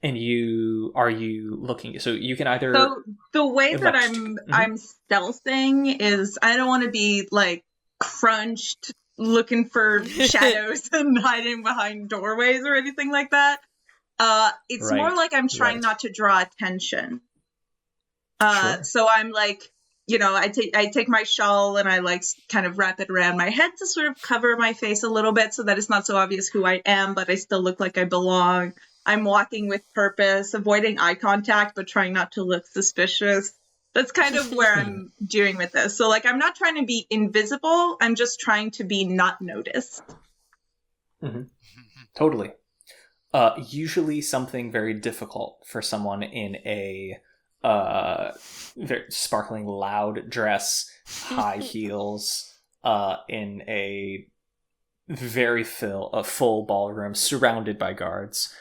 Speaker 1: And you looking? So you can either.
Speaker 4: So the way that
Speaker 1: Mhm.
Speaker 4: I'm stealthing is I don't want to be like crunched, looking for shadows and hiding behind doorways or anything like that. It's
Speaker 1: Right,
Speaker 4: more like I'm trying
Speaker 1: right.
Speaker 4: not to draw attention.
Speaker 1: Sure.
Speaker 4: So I'm like, I take my shawl and I like kind of wrap it around my head to sort of cover my face a little bit so that it's not so obvious who I am, but I still look like I belong. I'm walking with purpose, avoiding eye contact, but trying not to look suspicious. That's kind of where I'm doing with this. So like, I'm not trying to be invisible. I'm just trying to be not noticed.
Speaker 1: Mm-hmm. Totally. Usually something very difficult for someone in a very sparkling loud dress, high heels, in a very full ballroom surrounded by guards.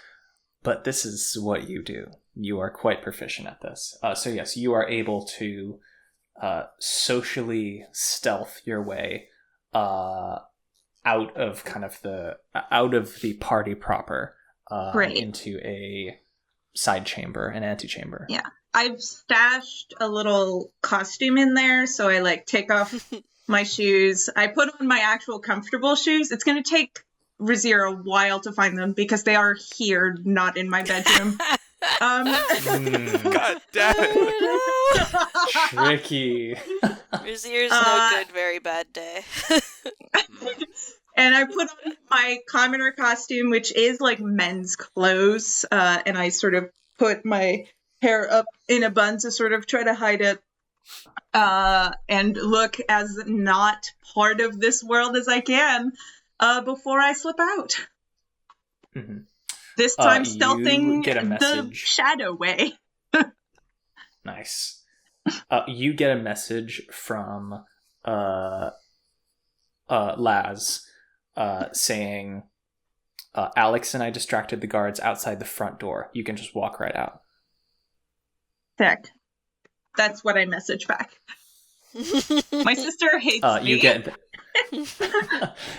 Speaker 1: But this is what you do. You are quite proficient at this. So yes, you are able to socially stealth your way out of the party proper,
Speaker 4: Great.
Speaker 1: into a side chamber, an antechamber.
Speaker 4: Yeah. I've stashed a little costume in there, so I like take off my shoes. I put on my actual comfortable shoes. It's going to take Rezier a while to find them because they are here, not in my bedroom.
Speaker 3: God damn it.
Speaker 1: Tricky.
Speaker 2: Rezier's no good, very bad day.
Speaker 4: And I put on my commoner costume, which is like men's clothes, and I sort of put my hair up in a bun to sort of try to hide it, and look as not part of this world as I can before I slip out.
Speaker 1: Mm-hmm.
Speaker 4: This time
Speaker 1: You
Speaker 4: stealthing
Speaker 1: get a
Speaker 4: the
Speaker 1: message.
Speaker 4: shadow way.
Speaker 1: Nice. You get a message from Laz saying, Alex and I distracted the guards outside the front door. You can just walk right out.
Speaker 4: Sick. That's what I message back. My sister hates me.
Speaker 1: You get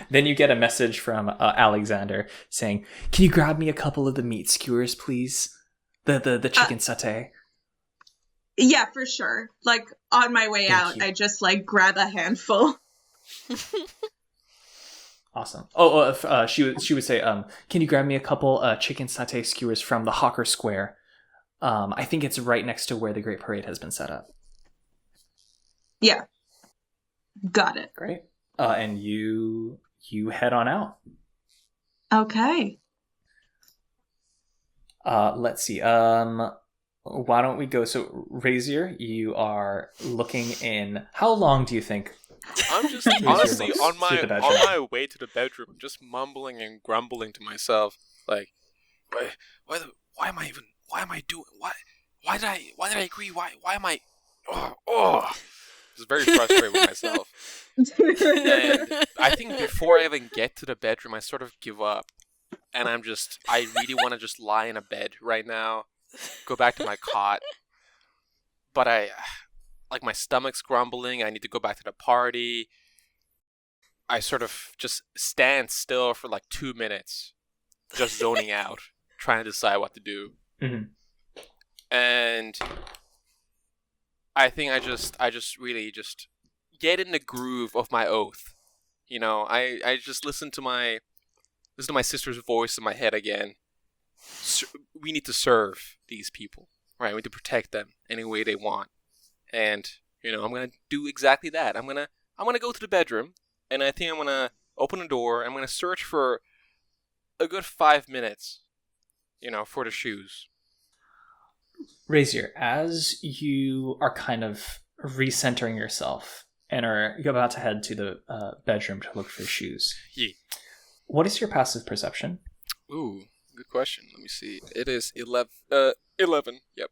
Speaker 1: then you get a message from Alexander saying, "Can you grab me a couple of the meat skewers, please? The chicken satay."
Speaker 4: Yeah, for sure. Like on my way
Speaker 1: Thank
Speaker 4: out,
Speaker 1: you.
Speaker 4: I just like grab a handful.
Speaker 1: Awesome. She would say, "Can you grab me a couple chicken satay skewers from the Hawker Square?" I think it's right next to where the Great Parade has been set up.
Speaker 4: Yeah. Got it.
Speaker 1: Great. And you head on out.
Speaker 4: Okay.
Speaker 1: Let's see. Why don't we go? So, Rezier, you are looking in. How long do you think?
Speaker 3: I'm just honestly on my way to the bedroom, just mumbling and grumbling to myself, like, why did I agree? Why am I? I was very frustrated with myself. And I think before I even get to the bedroom, I sort of give up. And I really want to just lie in a bed right now, go back to my cot. But my stomach's grumbling, I need to go back to the party. I sort of just stand still for like 2 minutes, just zoning out, trying to decide what to do.
Speaker 1: Mm-hmm.
Speaker 3: And I think I just really just get in the groove of my oath. You know, I just listen to my sister's voice in my head again. We need to serve these people, right? We need to protect them any way they want. And, you know, I'm going to do exactly that. I'm going to go to the bedroom, and I think I'm going to open the door. I'm going to search for a good 5 minutes, you know, for the shoes.
Speaker 1: Rezier, as you are kind of recentering yourself and you're about to head to the bedroom to look for shoes.
Speaker 3: Yeah.
Speaker 1: What is your passive perception?
Speaker 3: Ooh, good question. Let me see. It is 11. 11. Yep.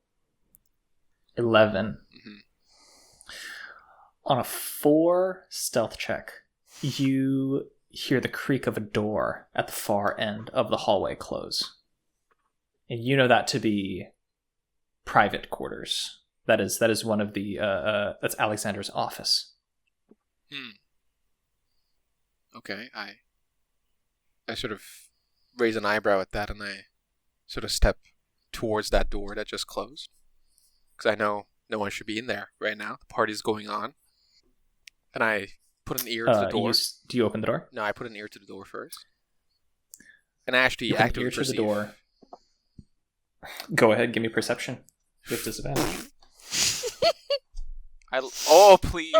Speaker 1: 11.
Speaker 3: Mm-hmm.
Speaker 1: On a 4 stealth check, you hear the creak of a door at the far end of the hallway close. And you know that to be private quarters. That is one of the that's Alexander's office.
Speaker 3: Okay, I sort of raise an eyebrow at that, and I sort of step towards that door that just closed, because I know no one should be in there right now. The party's going on, and I put an ear to the door.
Speaker 1: Do you open the door?
Speaker 3: No, I put an ear to the door first, and I actually
Speaker 1: you
Speaker 3: actively
Speaker 1: ear to
Speaker 3: perceive.
Speaker 1: the door. Go ahead, give me perception with disadvantage.
Speaker 3: Please,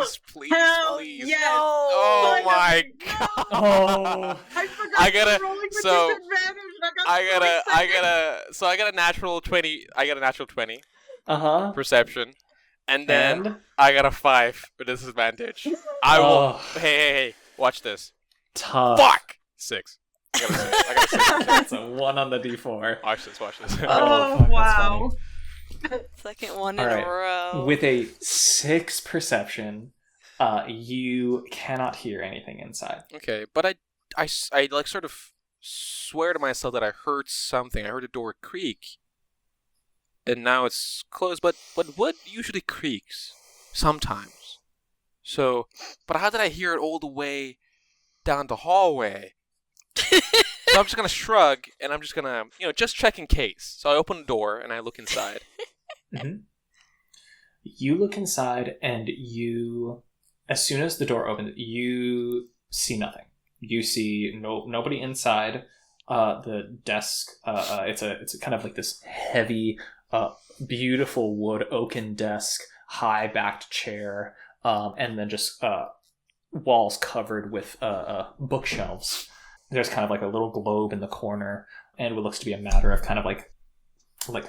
Speaker 4: Hell
Speaker 3: please.
Speaker 4: yes.
Speaker 3: Oh my god.
Speaker 1: Oh.
Speaker 4: I forgot
Speaker 3: I gotta-
Speaker 4: rolling with
Speaker 3: so,
Speaker 4: disadvantage.
Speaker 3: I got a natural 20. I got a natural 20
Speaker 1: Uh-huh.
Speaker 3: perception, and then
Speaker 1: And?
Speaker 3: I got a 5 with disadvantage. I will. Hey, watch this.
Speaker 1: Tough.
Speaker 3: Fuck. 6. I got a 6.
Speaker 1: That's a 1 on the d4.
Speaker 3: Watch this.
Speaker 4: Oh,
Speaker 1: fuck,
Speaker 4: wow.
Speaker 1: that's
Speaker 2: Second one
Speaker 1: All
Speaker 2: in
Speaker 1: right.
Speaker 2: a row.
Speaker 1: With a 6 perception, you cannot hear anything inside.
Speaker 3: Okay, but I like sort of swear to myself that I heard something. I heard a door creak, and now it's closed. But wood usually creaks sometimes. So, but how did I hear it all the way down the hallway? So I'm just gonna shrug, and I'm just gonna, just check in case. So I open the door and I look inside.
Speaker 1: Mm-hmm. You look inside, and as soon as the door opens, you see nothing. You see nobody inside. The desk, it's kind of like this heavy, beautiful wood oaken desk, high backed chair, and then just walls covered with bookshelves. There's kind of like a little globe in the corner, and what looks to be a matter of kind of like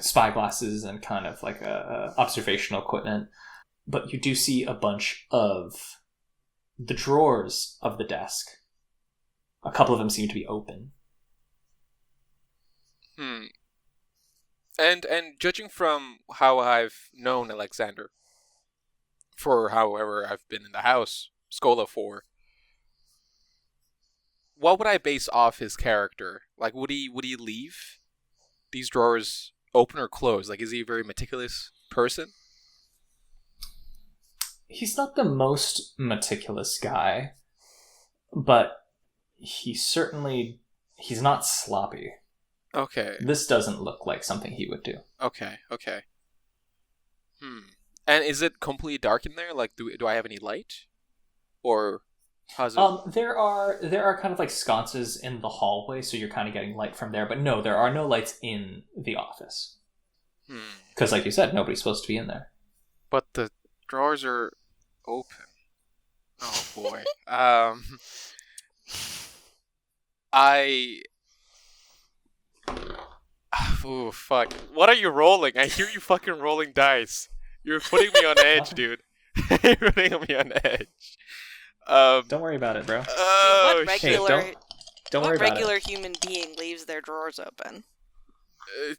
Speaker 1: spyglasses and kind of like observational equipment. But you do see a bunch of the drawers of the desk. A couple of them seem to be open.
Speaker 3: And judging from how I've known Alexander, for however I've been in the house, Soccolla for, what would I base off his character? Like, would he leave these drawers open or closed? Like, is he a very meticulous person?
Speaker 1: He's not the most meticulous guy, but he's not sloppy.
Speaker 3: Okay.
Speaker 1: This doesn't look like something he would do.
Speaker 3: Okay. And is it completely dark in there? Like, do I have any light? Or how's it?
Speaker 1: There are kind of like sconces in the hallway, so you're kind of getting light from there. But no, there are no lights in the office. Because, like you said, nobody's supposed to be in there.
Speaker 3: But the drawers are open. Oh boy. Oh fuck. What are you rolling? I hear you fucking rolling dice. You're putting me on edge, dude. You're putting me on edge.
Speaker 1: Don't worry about it, bro.
Speaker 2: What regular,
Speaker 1: Hey, don't worry
Speaker 2: what
Speaker 1: about
Speaker 2: regular
Speaker 1: it.
Speaker 2: human being leaves their drawers open?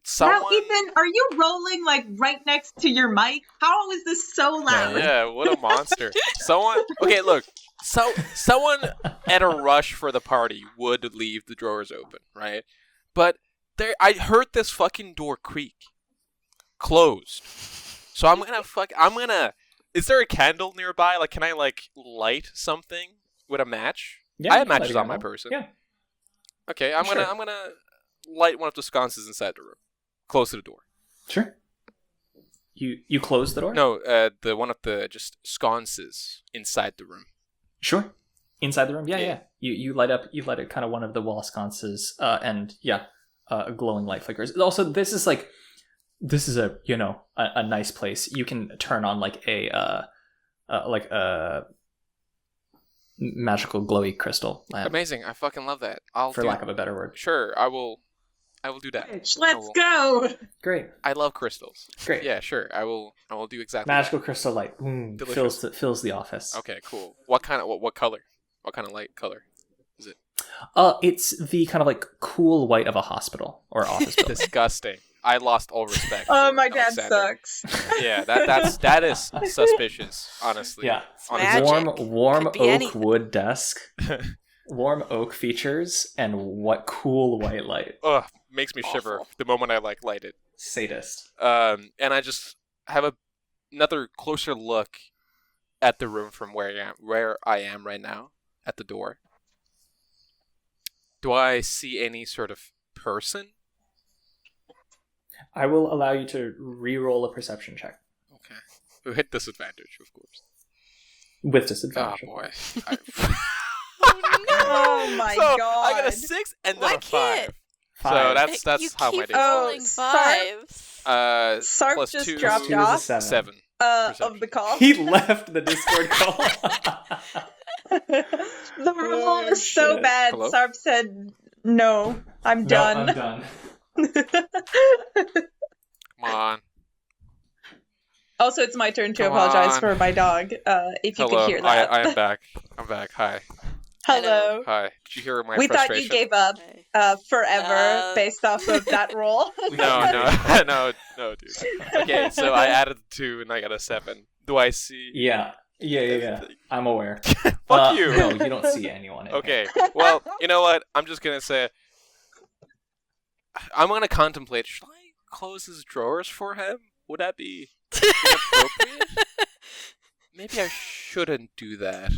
Speaker 3: Someone...
Speaker 4: Now, Ethan, are you rolling like right next to your mic? How is this so loud?
Speaker 3: Yeah, what a monster. Someone... Okay, look. Someone at a rush for the party would leave the drawers open, right? But I heard this fucking door creak. Closed. So I'm gonna... Is there a candle nearby? Like, can I, like, light something with a match?
Speaker 1: Yeah,
Speaker 3: I
Speaker 1: you
Speaker 3: have
Speaker 1: can light
Speaker 3: matches
Speaker 1: a
Speaker 3: on my
Speaker 1: candle.
Speaker 3: person.
Speaker 1: Yeah.
Speaker 3: Okay, I'm
Speaker 1: Sure.
Speaker 3: gonna light one of the sconces inside the room. Close to the door.
Speaker 1: Sure. You close the door?
Speaker 3: No, the one of the just sconces inside the room.
Speaker 1: Sure. Inside the room? Yeah,
Speaker 3: Yeah.
Speaker 1: yeah. You light up kind of one of the wall sconces, and a glowing light flickers. Also, this is a a nice place. You can turn on like a magical glowy crystal lamp,
Speaker 3: Amazing! I fucking love that.
Speaker 1: for lack of a better word.
Speaker 3: Sure, I will do that.
Speaker 4: Let's go.
Speaker 1: Great.
Speaker 3: I love crystals.
Speaker 1: Great.
Speaker 3: Yeah, sure. I will do exactly.
Speaker 1: Magical crystal light
Speaker 3: Delicious.
Speaker 1: fills the office.
Speaker 3: That. Okay, cool. What kind of what color? What kind of light color is it?
Speaker 1: It's the kind of like cool white of a hospital or office building.
Speaker 3: Disgusting. I lost all respect.
Speaker 4: Oh,
Speaker 3: for
Speaker 4: my dad
Speaker 3: Alexander.
Speaker 4: sucks.
Speaker 3: Yeah, that is suspicious. Honestly.
Speaker 1: Yeah.
Speaker 3: Honestly.
Speaker 2: Magic.
Speaker 1: Warm
Speaker 2: Could be
Speaker 1: oak
Speaker 2: anything.
Speaker 1: wood desk. Warm oak features and what cool white light.
Speaker 3: Ugh, makes me shiver
Speaker 2: Awful.
Speaker 3: the moment I light it.
Speaker 1: Sadist.
Speaker 3: And I just have another closer look at the room from where I am right now, at the door. Do I see any sort of person?
Speaker 1: I will allow you to re-roll a perception check
Speaker 3: Okay. Who hit disadvantage, of course.
Speaker 1: with
Speaker 3: Oh
Speaker 1: disadvantage.
Speaker 3: boy.
Speaker 4: Oh my
Speaker 3: so
Speaker 4: god.
Speaker 3: I got a 6 and then
Speaker 2: Why
Speaker 3: a 5.
Speaker 2: can't-
Speaker 3: So
Speaker 1: Five.
Speaker 3: that's
Speaker 2: you
Speaker 3: how
Speaker 2: keep
Speaker 3: my day.
Speaker 2: rolling
Speaker 4: Sarp-
Speaker 2: fives.
Speaker 4: Sarp
Speaker 3: plus
Speaker 4: just
Speaker 3: 2,
Speaker 4: dropped
Speaker 1: Two is a
Speaker 4: off
Speaker 1: 7.
Speaker 4: of the call.
Speaker 1: He left the Discord call.
Speaker 4: The roll
Speaker 1: Oh,
Speaker 4: was so
Speaker 1: shit.
Speaker 4: bad.
Speaker 3: Hello?
Speaker 4: Sarp said, "No, I'm
Speaker 1: No,
Speaker 4: done."
Speaker 1: I'm done.
Speaker 3: Come on.
Speaker 4: Also, it's my turn to
Speaker 3: Come
Speaker 4: apologize
Speaker 3: on.
Speaker 4: for my dog. If you
Speaker 3: Hello.
Speaker 4: could hear that.
Speaker 3: I am back. I'm back. Hi.
Speaker 4: Hello.
Speaker 3: Hi. Did you hear my
Speaker 4: We thought
Speaker 3: frustration?
Speaker 4: you gave up forever based off of that roll.
Speaker 3: No, dude. Okay, so I added 2 and I got a 7. Do I see?
Speaker 1: Yeah. I'm aware.
Speaker 3: Fuck you.
Speaker 1: No, you don't see anyone. In here.
Speaker 3: Okay. Well, you know what? I'm just gonna say. I'm gonna contemplate. Should I close his drawers for him? Would that be inappropriate? Maybe I shouldn't do that.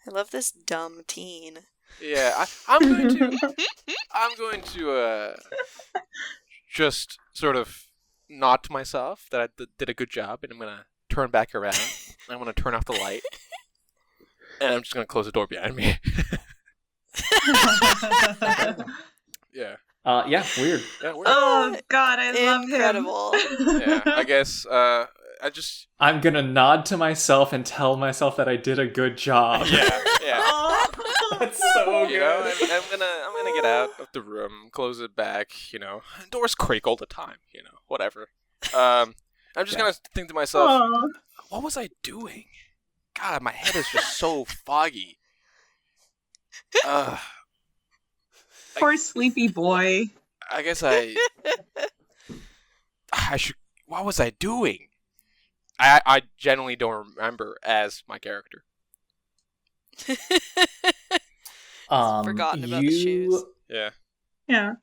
Speaker 2: I love this dumb teen.
Speaker 3: Yeah, I'm going to just sort of nod to myself that I did a good job, and I'm gonna turn back around. I'm gonna turn off the light, and I'm just gonna close the door behind me. Yeah.
Speaker 1: Yeah, weird.
Speaker 3: Yeah, we're,
Speaker 4: Oh God, I love him.
Speaker 2: Incredible.
Speaker 3: yeah. I guess I just
Speaker 1: I'm gonna nod to myself and tell myself that I did a good job.
Speaker 3: yeah.
Speaker 1: That's so
Speaker 3: You know,
Speaker 1: good.
Speaker 3: I'm gonna get out of the room, close it back. You know, doors creak all the time. You know, whatever. I'm just gonna think to myself,
Speaker 4: Aw.
Speaker 3: what was I doing? God, my head is just so foggy.
Speaker 4: Poor sleepy boy.
Speaker 3: I guess I should. What was I doing? I genuinely don't remember as my character.
Speaker 2: Forgotten about the shoes.
Speaker 3: Yeah.
Speaker 4: Yeah.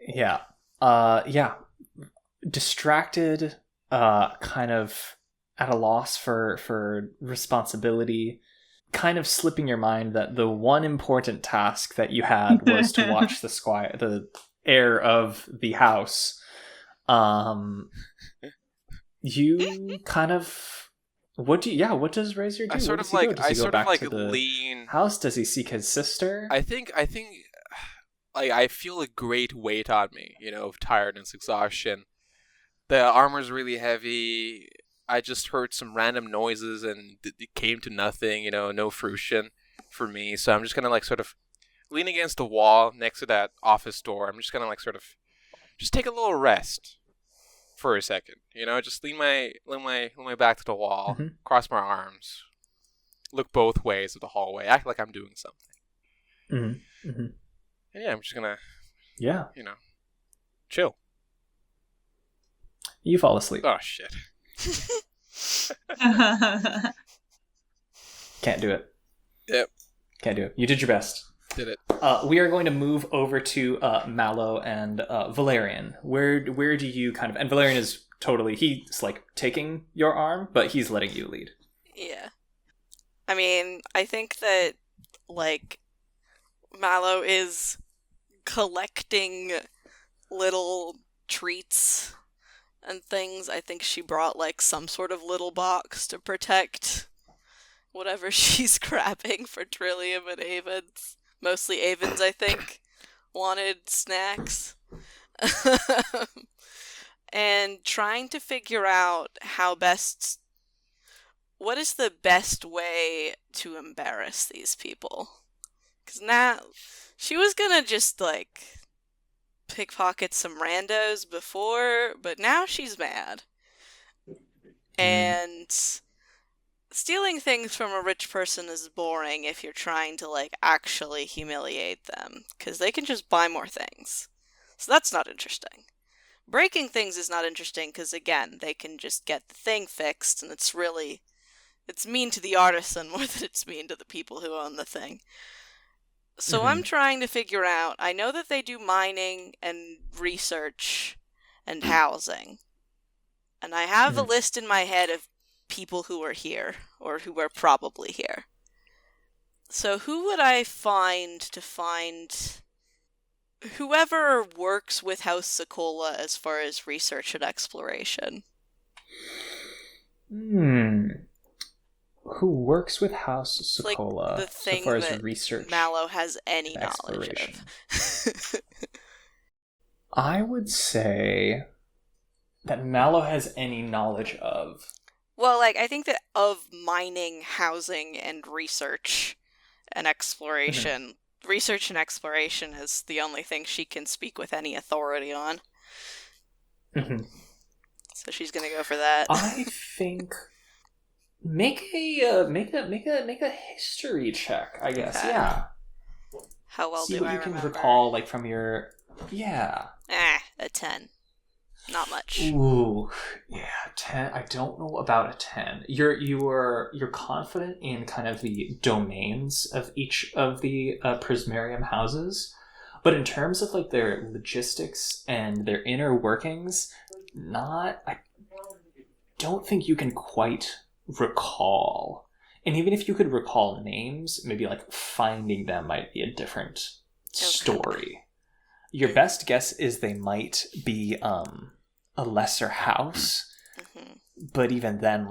Speaker 1: Yeah. Distracted, kind of at a loss for responsibility, kind of slipping your mind that the one important task that you had was to watch the heir of the house. You kind of what does Rezier do?
Speaker 3: I sort
Speaker 1: Where
Speaker 3: of
Speaker 1: does he go?
Speaker 3: like
Speaker 1: Does he go back to the
Speaker 3: lean.
Speaker 1: house? Does he seek his sister?
Speaker 3: I think I feel a great weight on me, of tiredness, exhaustion. The armor's really heavy. I just heard some random noises and it came to nothing, no fruition for me. So I'm just gonna sort of lean against the wall next to that office door. I'm just gonna sort of just take a little rest for a second, just lean my back to the wall, cross my arms, look both ways of the hallway, act like I'm doing something. And yeah, I'm just gonna chill.
Speaker 1: You fall asleep.
Speaker 3: Oh shit.
Speaker 1: Can't do it.
Speaker 3: Yep.
Speaker 1: Can't do it. You did your best.
Speaker 3: Did it.
Speaker 1: We are going to move over to Mallow and Valerian. Where do you kind of... And Valerian is totally... He's, taking your arm, but he's letting you lead.
Speaker 2: Yeah. I mean, I think that, Mallow is collecting little treats and things. I think she brought, some sort of little box to protect whatever she's grabbing for Trillium and Avens. Mostly Avens, I think, wanted snacks. And trying to figure out what is the best way to embarrass these people. Because now, she was gonna just, pickpocket some randos before, but now she's mad. And stealing things from a rich person is boring if you're trying to, actually humiliate them, because they can just buy more things. So that's not interesting. Breaking things is not interesting, because, again, they can just get the thing fixed, and it's mean to the artisan more than it's mean to the people who own the thing. So I'm trying to figure out, I know that they do mining and research and housing, and I have a list in my head of people who are here, or who are probably here. So who would I find whoever works with House Socolla as far as research and exploration?
Speaker 1: Who works with House Socolla
Speaker 2: the thing
Speaker 1: so far as
Speaker 2: that
Speaker 1: research
Speaker 2: Mallow has any knowledge of.
Speaker 1: I would say that Mallow has any knowledge of.
Speaker 2: Well, I think that of mining, housing, and research and exploration. Research and exploration is the only thing she can speak with any authority on. So she's gonna go for that.
Speaker 1: I think make a history check, I guess. Okay. Yeah.
Speaker 2: How well
Speaker 1: See
Speaker 2: do
Speaker 1: what
Speaker 2: I
Speaker 1: you can
Speaker 2: remember?
Speaker 1: recall, from your... Yeah.
Speaker 2: A 10. Not much.
Speaker 1: Ooh, yeah, 10. I don't know about a 10. You're confident in kind of the domains of each of the Prismarium houses, but in terms of their logistics and their inner workings, I don't think you can quite recall. And even if you could recall names, maybe finding them might be a different story. Your best guess is they might be a lesser house, but even then,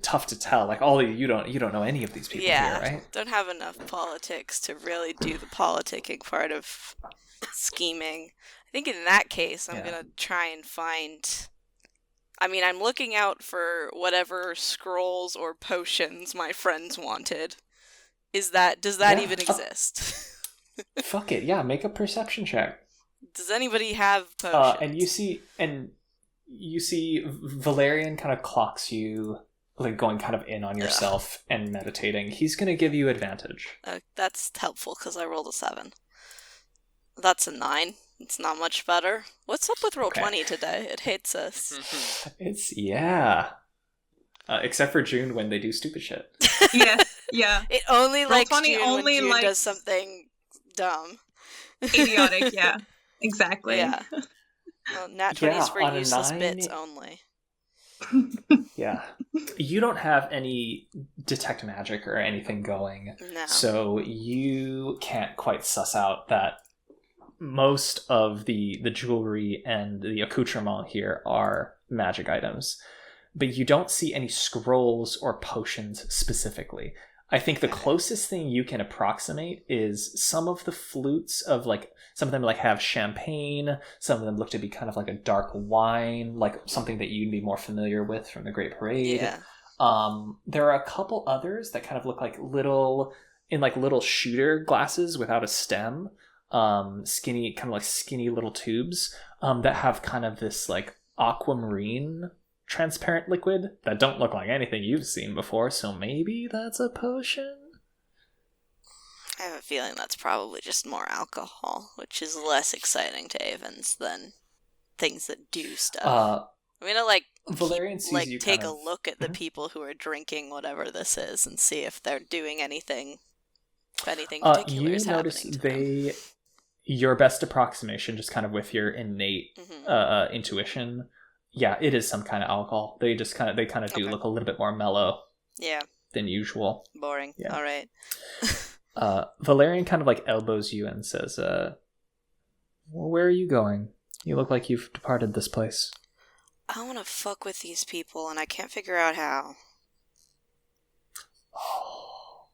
Speaker 1: tough to tell. You don't know any of these people here, right?
Speaker 2: Don't have enough politics to really do the politicking part of scheming. I think in that case, I'm gonna try and find... I'm looking out for whatever scrolls or potions my friends wanted. Does that even exist?
Speaker 1: Fuck it, yeah, make a perception check.
Speaker 2: Does anybody have potions?
Speaker 1: And you see Valerian kind of clocks you, going kind of in on yourself and meditating. He's going to give you advantage.
Speaker 2: That's helpful, because I rolled a 7. That's a 9. It's not much better. What's up with Roll20 today? It hates us.
Speaker 1: Except for June when they do stupid shit.
Speaker 4: Yeah.
Speaker 2: It only likes
Speaker 4: Roll20
Speaker 2: June
Speaker 4: only
Speaker 2: when June
Speaker 4: likes...
Speaker 2: does something dumb.
Speaker 4: Idiotic, yeah. Exactly.
Speaker 2: Yeah. Well, Nat 20's for useless
Speaker 1: 9...
Speaker 2: bits only.
Speaker 1: Yeah. You don't have any detect magic or anything going.
Speaker 2: No.
Speaker 1: So you can't quite suss out that most of the jewelry and the accoutrement here are magic items. But you don't see any scrolls or potions specifically. I think the closest thing you can approximate is some of the flutes of like, some of them like have champagne, some of them look to be kind of like a dark wine, like something that you'd be more familiar with from the Great Parade.
Speaker 2: Yeah.
Speaker 1: There are a couple others that kind of look like little shooter glasses without a stem, skinny little tubes, that have kind of this like aquamarine transparent liquid that don't look like anything you've seen before, so maybe that's a potion?
Speaker 2: I have a feeling that's probably just more alcohol, which is less exciting to Avens than things that do stuff. I'm gonna
Speaker 1: Valerian sees you
Speaker 2: take
Speaker 1: kind
Speaker 2: a
Speaker 1: of...
Speaker 2: look at the people who are drinking whatever this is and see if they're doing anything, if anything particular is happening to them.
Speaker 1: Your best approximation, just kind of with your innate intuition, yeah, it is some kind of alcohol. They kind of do look a little bit more mellow, than usual.
Speaker 2: Boring.
Speaker 1: Yeah.
Speaker 2: All right.
Speaker 1: Valerian kind of like elbows you and says, "Well, where are you going? You look like you've departed this place."
Speaker 2: I want to fuck with these people, and I can't figure out how.
Speaker 1: Oh,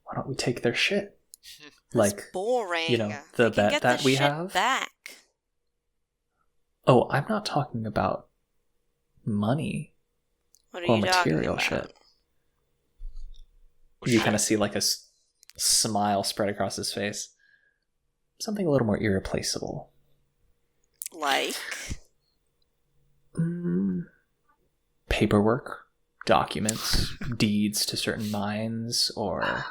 Speaker 1: why don't we take their shit?
Speaker 2: That's boring.
Speaker 1: You know, the bet that we have
Speaker 2: back.
Speaker 1: Oh, I'm not talking about money or material shit. You kind of see like a smile spread across his face. Something a little more irreplaceable.
Speaker 2: Like?
Speaker 1: Paperwork, documents, deeds to certain mines, or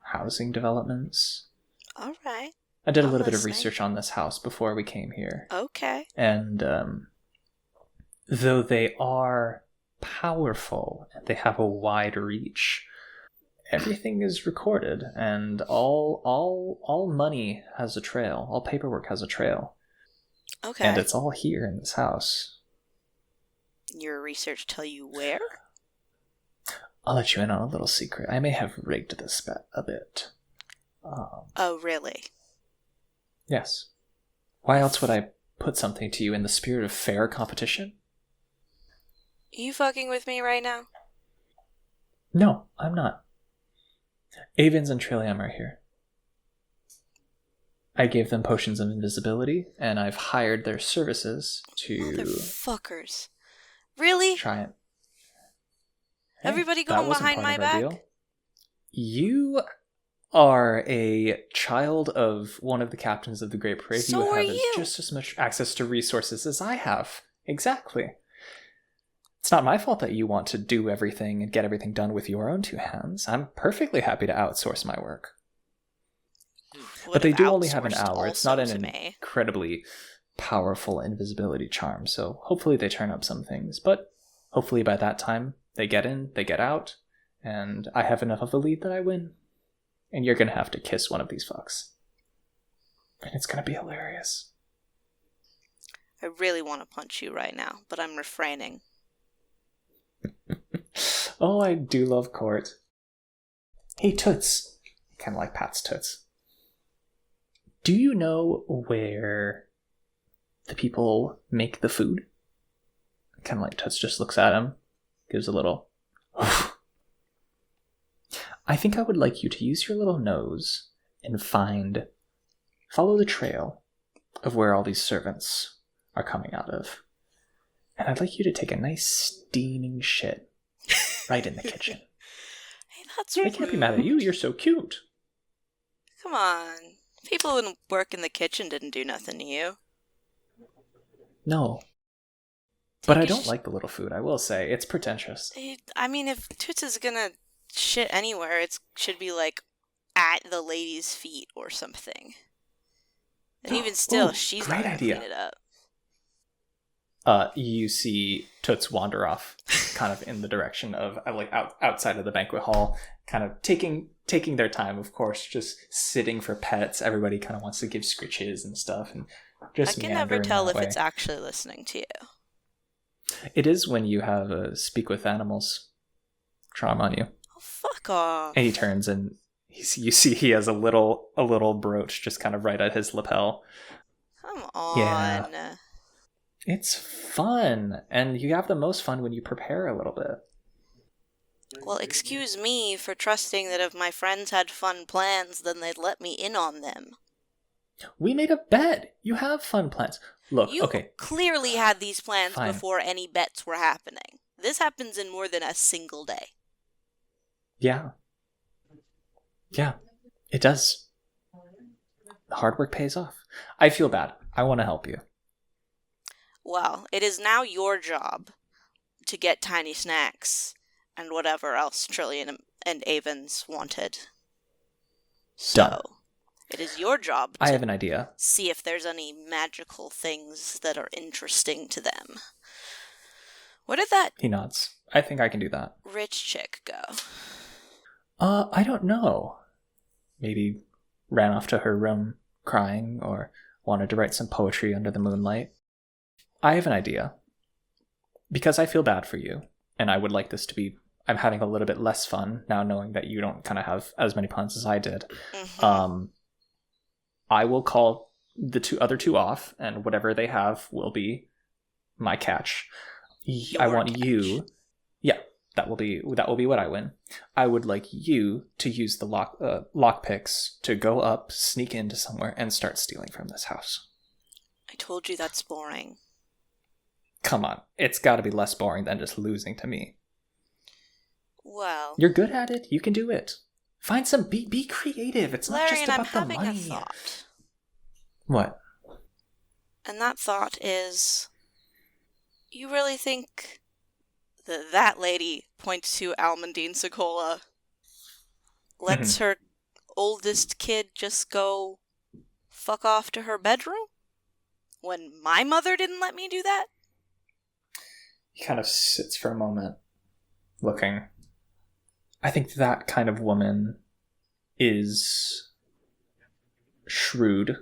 Speaker 1: housing developments.
Speaker 2: All right.
Speaker 1: I did a little bit of research on this house before we came here.
Speaker 2: Okay.
Speaker 1: And though they are powerful and they have a wide reach, everything is recorded, and all money has a trail. All paperwork has a trail.
Speaker 2: Okay.
Speaker 1: And it's all here in this house.
Speaker 2: Your research tell you where?
Speaker 1: I'll let you in on a little secret. I may have rigged this bet a bit.
Speaker 2: Oh, really?
Speaker 1: Yes. Why else would I put something to you in the spirit of fair competition?
Speaker 2: You fucking with me right now?
Speaker 1: No, I'm not. Avens and Trillium are here. I gave them potions of invisibility, and I've hired their services to...
Speaker 2: Motherfuckers. Really?
Speaker 1: Try it. Hey,
Speaker 2: everybody going behind my back?
Speaker 1: Deal. You are a child of one of the captains of the Great Parade.
Speaker 2: So
Speaker 1: you
Speaker 2: are
Speaker 1: have
Speaker 2: you.
Speaker 1: Just as much access to resources as I have. Exactly. It's not my fault that you want to do everything and get everything done with your own two hands. I'm perfectly happy to outsource my work. But they do only have an hour. It's not an incredibly powerful invisibility charm, so hopefully they turn up some things. But hopefully by that time, they get in, they get out, and I have enough of a lead that I win. And you're going to have to kiss one of these fucks. And it's going to be hilarious.
Speaker 2: I really want to punch you right now, but I'm refraining.
Speaker 1: Oh, I do love court. Hey, Toots. Kind of like Pat's Toots. Do you know where the people make the food? Kind of like Toots just looks at him, gives a little... I think I would like you to use your little nose and follow the trail of where all these servants are coming out of. And I'd like you to take a nice steaming shit right in the kitchen.
Speaker 2: Hey, that's
Speaker 1: I can't be mad at you. You're so cute.
Speaker 2: Come on. People who work in the kitchen didn't do nothing to you.
Speaker 1: No. But I don't like the little food, I will say. It's pretentious.
Speaker 2: I mean, if Toots is gonna shit anywhere, it should be like at the lady's feet or something. And even still, she's not gonna clean it up.
Speaker 1: You see Toots wander off, kind of in the direction of like outside of the banquet hall, kind of taking their time, of course, just sitting for pets. Everybody kind of wants to give scritches and stuff, and just
Speaker 2: I can never tell if
Speaker 1: way.
Speaker 2: It's actually listening to you.
Speaker 1: It is when you have a speak with animals charm on you.
Speaker 2: Oh, fuck off!
Speaker 1: And he turns and you see he has a little brooch just kind of right at his lapel.
Speaker 2: Come on.
Speaker 1: Yeah. It's fun, and you have the most fun when you prepare a little bit.
Speaker 2: Well, excuse me for trusting that if my friends had fun plans, then they'd let me in on them.
Speaker 1: We made a bet. You have fun plans. Look,
Speaker 2: You
Speaker 1: okay.
Speaker 2: clearly had these plans
Speaker 1: Fine.
Speaker 2: before any bets were happening. This happens in more than a single day.
Speaker 1: Yeah. Yeah, it does. The hard work pays off. I feel bad. I want to help you.
Speaker 2: Well, it is now your job to get tiny snacks and whatever else Trillian and Avens wanted. So,
Speaker 1: Done.
Speaker 2: it is your job to
Speaker 1: I have an idea.
Speaker 2: see if there's any magical things that are interesting to them. Where did that
Speaker 1: He nods. I think I can do that.
Speaker 2: rich chick go?
Speaker 1: I don't know. Maybe ran off to her room crying or wanted to write some poetry under the moonlight. I have an idea. Because I feel bad for you, and I would like this to be... I'm having a little bit less fun now knowing that you don't kind of have as many puns as I did.
Speaker 2: Mm-hmm.
Speaker 1: I will call the other two off, and whatever they have will be my catch. I want
Speaker 2: catch.
Speaker 1: you... Yeah, that will be what I win. I would like you to use the lock picks to go up, sneak into somewhere, and start stealing from this house.
Speaker 2: I told you that's boring.
Speaker 1: Come on, it's got to be less boring than just losing to me.
Speaker 2: Well,
Speaker 1: You're good at it. You can do it. Find some... Be creative. It's not just
Speaker 2: Larian, I'm
Speaker 1: about the
Speaker 2: having a
Speaker 1: money.
Speaker 2: thought.
Speaker 1: What?
Speaker 2: And that thought is, you really think that lady, points to Almondine Soccolla, lets her oldest kid just go fuck off to her bedroom? When my mother didn't let me do that?
Speaker 1: He kind of sits for a moment, looking. I think that kind of woman is shrewd,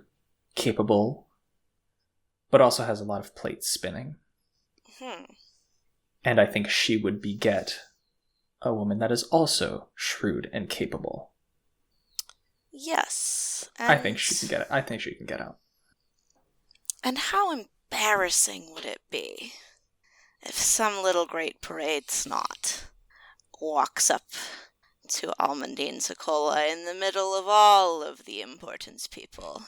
Speaker 1: capable, but also has a lot of plates spinning. And I think she would beget a woman that is also shrewd and capable.
Speaker 2: Yes.
Speaker 1: I think she can get it. I think she can get out.
Speaker 2: And how embarrassing would it be if some little great parade snot walks up to Almondine Soccolla in the middle of all of the importance people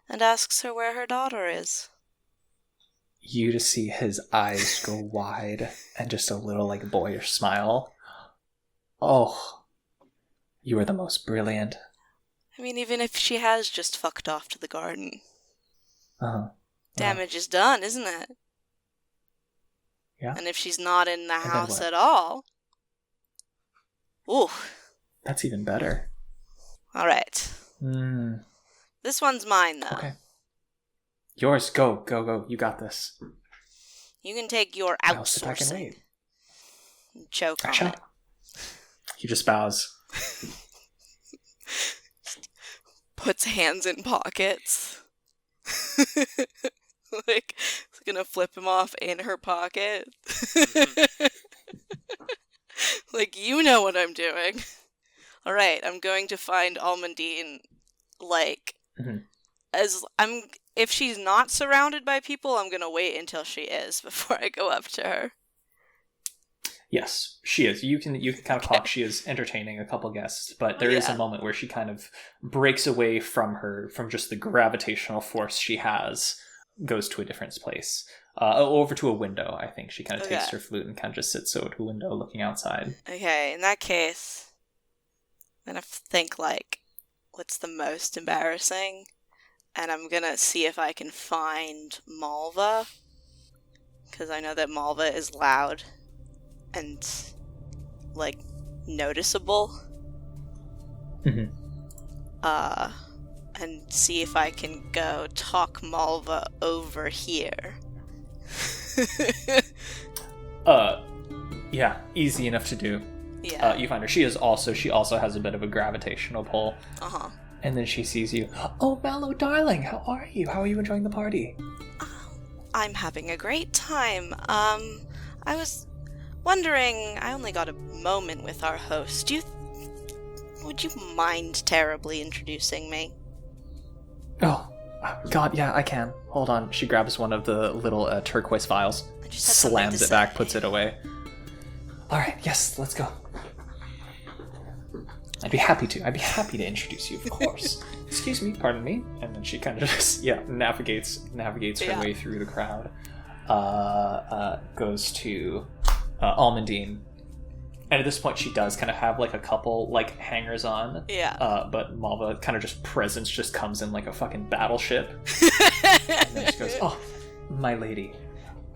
Speaker 2: and asks her where her daughter is?
Speaker 1: You to see his eyes go wide and just a little like boyish smile. Oh, you are the most brilliant.
Speaker 2: I mean, even if she has just fucked off to the garden,
Speaker 1: Uh-huh.
Speaker 2: damage is done, isn't it?
Speaker 1: Yeah.
Speaker 2: And if she's not in the
Speaker 1: then
Speaker 2: house
Speaker 1: what?
Speaker 2: at all, ooh,
Speaker 1: That's even better.
Speaker 2: all right. This one's mine, though.
Speaker 1: Okay. Yours, go. You got this.
Speaker 2: You can take your
Speaker 1: I'll sit back and
Speaker 2: outsourcing.
Speaker 1: wait.
Speaker 2: Choke on
Speaker 1: Shut
Speaker 2: it.
Speaker 1: up. He just bows.
Speaker 2: Puts hands in pockets. Like, it's gonna flip him off in her pocket. Like, you know what I'm doing. Alright, I'm going to find Almondine, like, if she's not surrounded by people, I'm gonna wait until she is before I go up to her.
Speaker 1: Yes, she is. You can kind of clock she is entertaining a couple guests, but there is a moment where she kind of breaks away from just the gravitational force she has, goes to a different place. Over to a window, I think. She kind of takes her flute and kind of just sits over to a window looking outside.
Speaker 2: Okay, in that case, I'm gonna think, like, what's the most embarrassing? And I'm gonna see if I can find Malva, because I know that Malva is loud and, like, noticeable. And see if I can go talk Malva over here.
Speaker 1: Yeah, easy enough to do.
Speaker 2: Yeah.
Speaker 1: You find her. She also has a bit of a gravitational pull.
Speaker 2: Uh-huh.
Speaker 1: And then she sees you. Oh, Mallow, darling, how are you? How are you enjoying the party?
Speaker 2: I'm having a great time. I was wondering, I only got a moment with our host. Would you mind terribly introducing me?
Speaker 1: Oh, God, yeah, I can. Hold on. She grabs one of the little turquoise vials,
Speaker 2: I just had something
Speaker 1: slams
Speaker 2: to
Speaker 1: it back,
Speaker 2: say.
Speaker 1: puts it away. All right, yes, let's go. I'd be happy to introduce you, of course. Excuse me, pardon me. And then she kind of just, navigates her way through the crowd. Goes to Almondine. And at this point, she does kind of have, like, a couple, like, hangers on.
Speaker 2: Yeah.
Speaker 1: But Malva kind of just comes in like a fucking battleship. And then she goes, oh, my lady,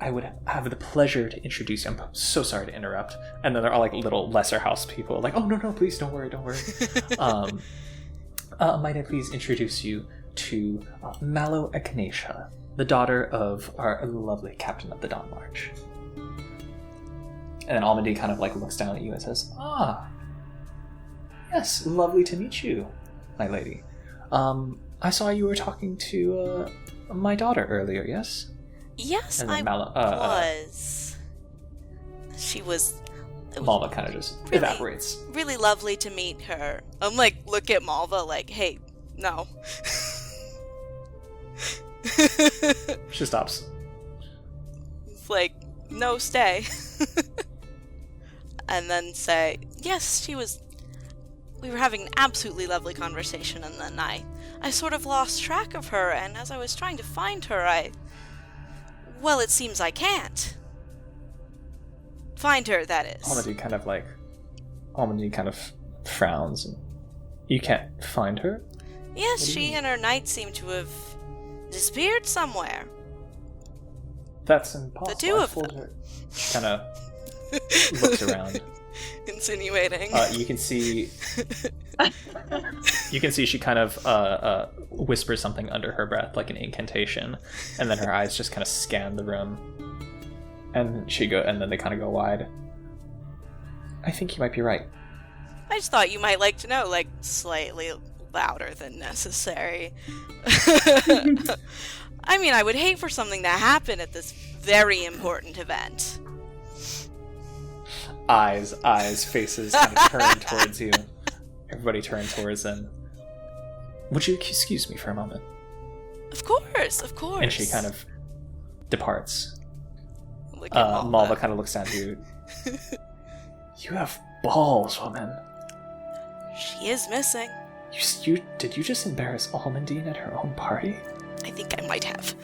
Speaker 1: I would have the pleasure to introduce you. I'm so sorry to interrupt. And then there are, like, little lesser house people, like, oh, no, please, don't worry. Might I please introduce you to Mallow Echinacea, the daughter of our lovely captain of the Duskmarch. And then Almondine kind of, like, looks down at you and says, yes, lovely to meet you, my lady. I saw you were talking to my daughter earlier, yes?
Speaker 2: Yes, I was. She was...
Speaker 1: Malva kind of just evaporates.
Speaker 2: Really lovely to meet her. I'm like, look at Malva like, hey, no.
Speaker 1: She stops.
Speaker 2: It's like, no, stay. And then say, yes, she was... We were having an absolutely lovely conversation, and then I sort of lost track of her, and as I was trying to find her, well, it seems I can't. Find her, that is.
Speaker 1: Almondine kind of frowns. And you can't find her?
Speaker 2: Yes, she and her knight seem to have disappeared somewhere.
Speaker 1: That's impossible.
Speaker 2: The two of them.
Speaker 1: Her. She kind of looks around.
Speaker 2: Insinuating.
Speaker 1: You can see she kind of whispers something under her breath, like an incantation, and then her eyes just kind of scan the room, and then they kind of go wide. I think you might be right.
Speaker 2: I just thought you might like to know, like, slightly louder than necessary. I mean, I would hate for something to happen at this very important event.
Speaker 1: Eyes, faces kind of turn towards you. Everybody turn towards them. Would you excuse me for a moment?
Speaker 2: Of course.
Speaker 1: And she kind of departs.
Speaker 2: Malva
Speaker 1: kind of looks at you. You have balls, woman.
Speaker 2: She is missing.
Speaker 1: Did you just embarrass Almondine at her own party?
Speaker 2: I think I might have.